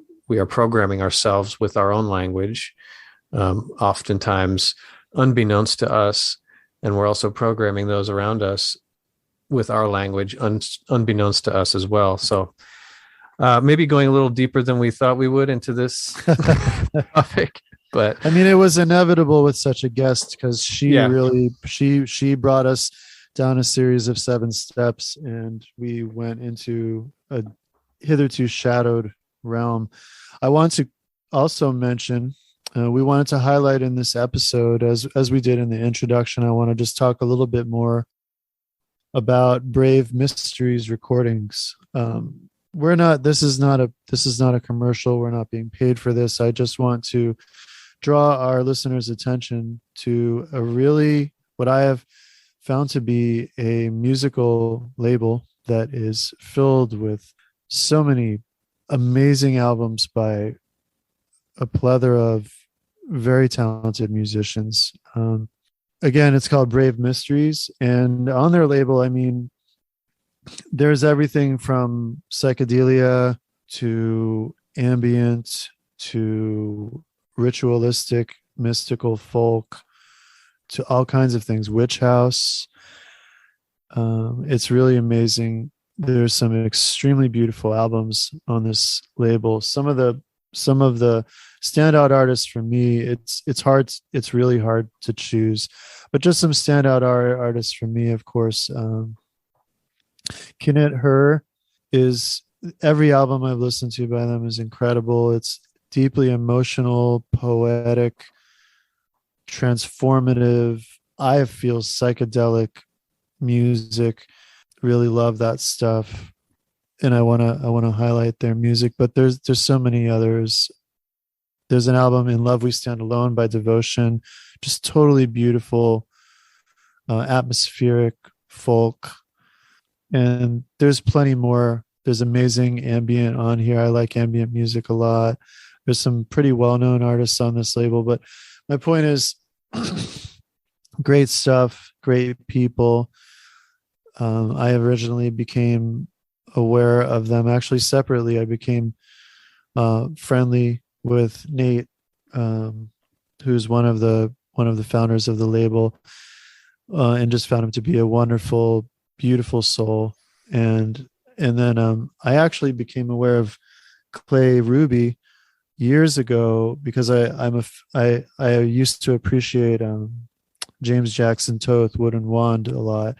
programming ourselves with our own language, oftentimes unbeknownst to us, and we're also programming those around us with our language unbeknownst to us as well. So maybe going a little deeper than we thought we would into this topic, but I mean, it was inevitable with such a guest, because she brought us down a series of 7 steps, and we went into a hitherto shadowed realm. I want to also mention, we wanted to highlight in this episode, as we did in the introduction, I want to just talk a little bit more about Brave Mysteries recordings. This is not a commercial. We're not being paid for this. I just want to draw our listeners' attention to what I have found to be a musical label that is filled with so many amazing albums by a plethora of very talented musicians. Again, it's called Brave Mysteries, and on their label, I mean, there's everything from psychedelia to ambient to ritualistic, mystical folk to all kinds of things, witch house. It's really amazing. There's some extremely beautiful albums on this label. Some of the standout artists for me, it's really hard to choose, but just some standout artists for me, of course. Kinnett Her is, every album I've listened to by them is incredible. It's deeply emotional, poetic, transformative. I feel psychedelic music. Really love that stuff, and I want to highlight their music. But there's so many others. There's an album, In Love We Stand Alone, by Devotion, just totally beautiful, atmospheric folk. And there's plenty more. There's amazing ambient on here. I like ambient music a lot. There's some pretty well-known artists on this label, but my point is, great stuff, great people. I originally became aware of them actually separately. I became friendly with Nate, who's one of the founders of the label, and just found him to be a wonderful, beautiful soul. And then I actually became aware of Clay Ruby years ago, because I used to appreciate James Jackson Toth, Wood and Wand, a lot.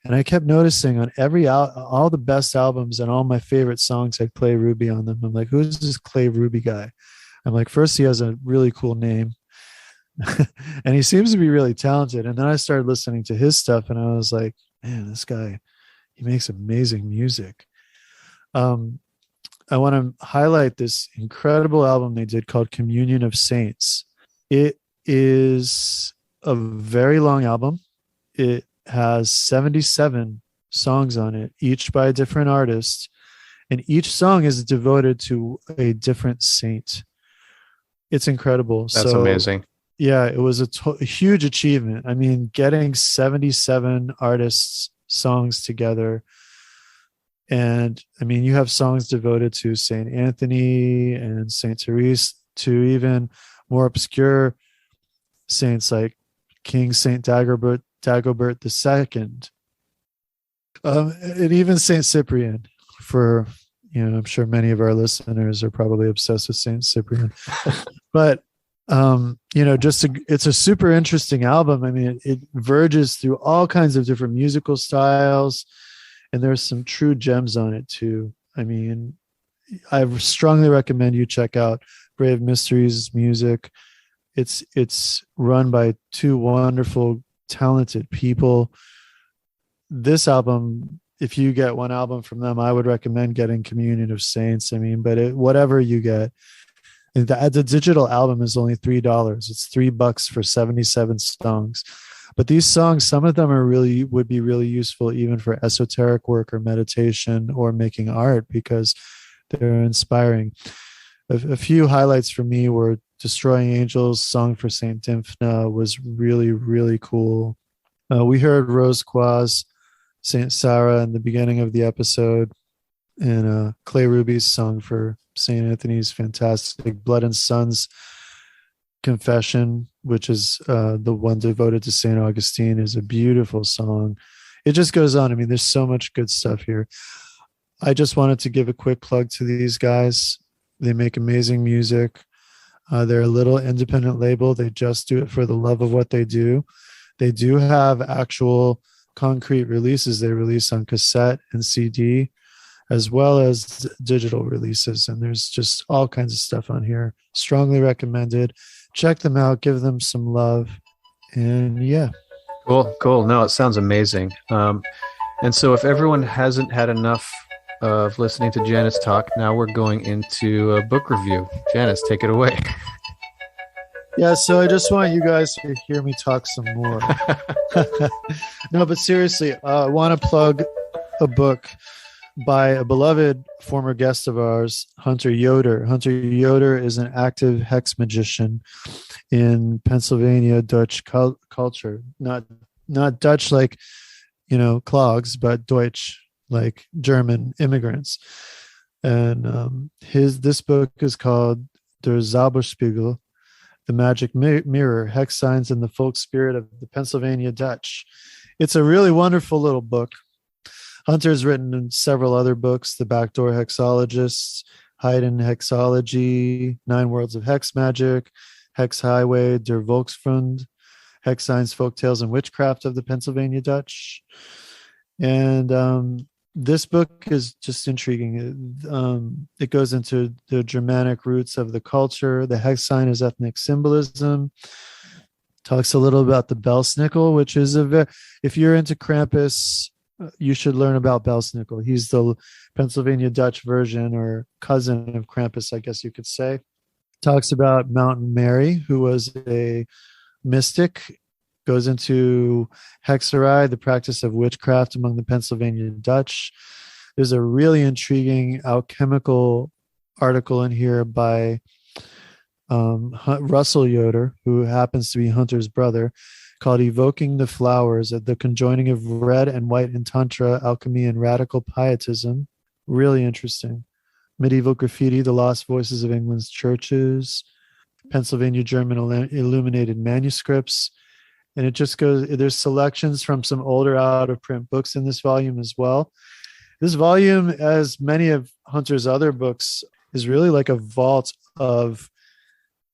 And I kept noticing on all the best albums and all my favorite songs had Clay Ruby on them. I'm like, who's this Clay Ruby guy? I'm like, first, he has a really cool name and he seems to be really talented. And then I started listening to his stuff and I was like, man, this guy, he makes amazing music. I want to highlight this incredible album they did called Communion of Saints. It is a very long album. It has 77 songs on it, each by a different artist, and each song is devoted to a different saint. It's incredible. That's amazing. Yeah, it was a huge achievement. I mean, getting 77 artists' songs together. And I mean, you have songs devoted to Saint Anthony and Saint Therese, to even more obscure saints like King Saint Dagobert II, and even Saint Cyprian. For, I'm sure many of our listeners are probably obsessed with Saint Cyprian. But It's a super interesting album. I mean, it verges through all kinds of different musical styles, and there's some true gems on it too. I mean, I strongly recommend you check out Brave Mysteries music. It's run by two wonderful, talented people. This album, if you get one album from them, I would recommend getting Communion of Saints. I mean, but whatever you get, the digital album is only $3. It's $3 for 77 songs. But these songs, some of them would be really useful even for esoteric work or meditation or making art, because they're inspiring. A few highlights for me were Destroying Angels, Song for Saint Dymphna was really, really cool. We heard Rose Quaz, Saint Sarah in the beginning of the episode, and Clay Ruby's song for Saint Anthony's fantastic. Blood and Sons Confession, which is the one devoted to Saint Augustine, is a beautiful song. It just goes on. I mean, there's so much good stuff here. I just wanted to give a quick plug to these guys. They make amazing music. They're a little independent label. They just do it for the love of what they do. They do have actual concrete releases they release on cassette and CD, as well as digital releases. And there's just all kinds of stuff on here. Strongly recommended. Check them out. Give them some love. And yeah. Cool. No, it sounds amazing. And so if everyone hasn't had enough of listening to Janice talk, now we're going into a book review. Janice, take it away. Yeah, so I just want you guys to hear me talk some more. No, but seriously, I want to plug a book by a beloved former guest of ours, Hunter Yoder. Hunter Yoder is an active hex magician in Pennsylvania Dutch culture. Not Dutch like, clogs, but Deutsch like German immigrants. And this book is called Der Zauberspiegel, The Magic Mirror, Hex Signs and the Folk Spirit of the Pennsylvania Dutch. It's a really wonderful little book. Hunter's written several other books, The Backdoor Hexologists, Haydn Hexology, 9 Worlds of Hex Magic, Hex Highway, Der Volksfund, Hex Signs, Folk Tales, and Witchcraft of the Pennsylvania Dutch. And this book is just intriguing. It goes into the Germanic roots of the culture. The hex sign is ethnic symbolism. Talks a little about the Belsnickel, which is if you're into Krampus, you should learn about Belsnickel. He's the Pennsylvania Dutch version or cousin of Krampus, I guess you could say. Talks about Mountain Mary, who was a mystic. Goes into hexerai, the practice of witchcraft among the Pennsylvania Dutch. There's a really intriguing alchemical article in here by Russell Yoder, who happens to be Hunter's brother, called Evoking the Flowers, the conjoining of red and white in Tantra, alchemy, and radical pietism. Really interesting. Medieval Graffiti, The Lost Voices of England's Churches, Pennsylvania German illuminated manuscripts. And it just goes, there's selections from some older out-of-print books in this volume as well. This volume, as many of Hunter's other books, is really like a vault of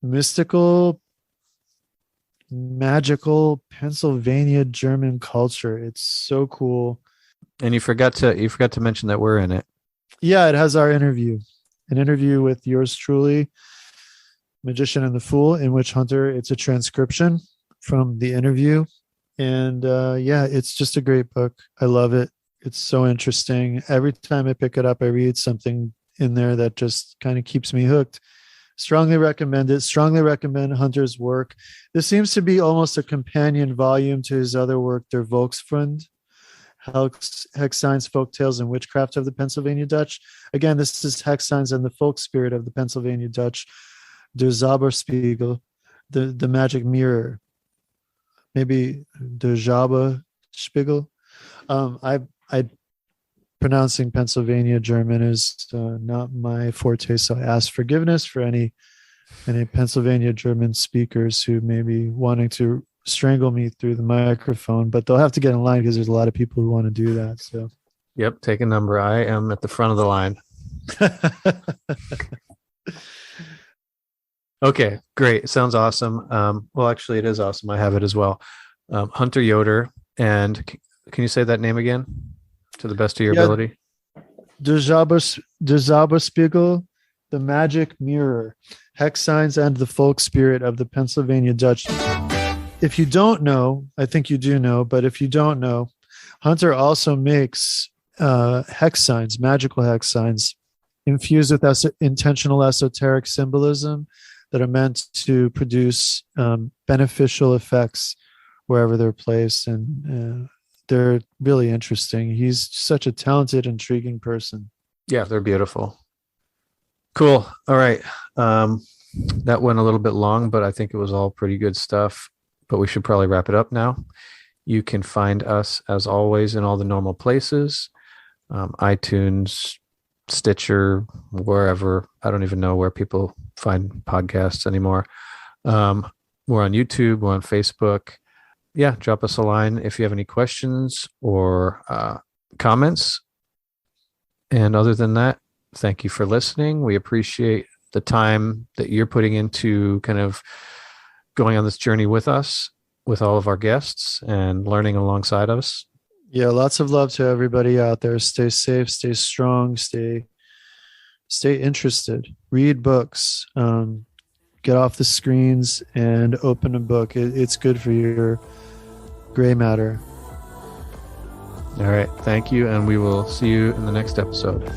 mystical, magical Pennsylvania German culture. It's so cool. And you forgot to mention that we're in it. Yeah, it has our interview. An interview with yours truly, Magician and the Fool, in which Hunter, it's a transcription from the interview. And it's just a great book. I love it. It's so interesting. Every time I pick it up, I read something in there that just kind of keeps me hooked. Strongly recommend it. Strongly recommend Hunter's work. This seems to be almost a companion volume to his other work, Der Volksfund, Hex Signs, Folk Tales, and Witchcraft of the Pennsylvania Dutch. Again, this is Hex Signs and the Folk Spirit of the Pennsylvania Dutch. Der Zauberspiegel, the Magic Mirror. Maybe Der Zauberspiegel. I pronouncing Pennsylvania German is not my forte, so I ask forgiveness for any Pennsylvania German speakers who may be wanting to strangle me through the microphone, but they'll have to get in line because there's a lot of people who want to do that. So, yep, take a number. I am at the front of the line. Okay, great. Sounds awesome. Well, actually, it is awesome. I have it as well. Hunter Yoder. And can you say that name again to the best of your Yeah, ability? Der Zauberspiegel, the Magic Mirror, Hex Signs, and the Folk Spirit of the Pennsylvania Dutch. If you don't know, I think you do know, but if you don't know, Hunter also makes hex signs, magical hex signs, infused with intentional esoteric symbolism that are meant to produce beneficial effects wherever they're placed. And they're really interesting. He's such a talented, intriguing person. Yeah, they're beautiful. Cool. All right. That went a little bit long, but I think it was all pretty good stuff. But we should probably wrap it up now. You can find us, as always, in all the normal places, iTunes, Stitcher, wherever. I don't even know where people find podcasts anymore. We're on YouTube. We're on Facebook. Yeah, drop us a line if you have any questions or comments. And other than that, thank you for listening. We appreciate the time that you're putting into kind of going on this journey with us, with all of our guests, and learning alongside us. Yeah, lots of love to everybody out there. Stay safe, stay strong, stay interested. Read books. Get off the screens and open a book. It's good for your gray matter. All right. Thank you. And we will see you in the next episode.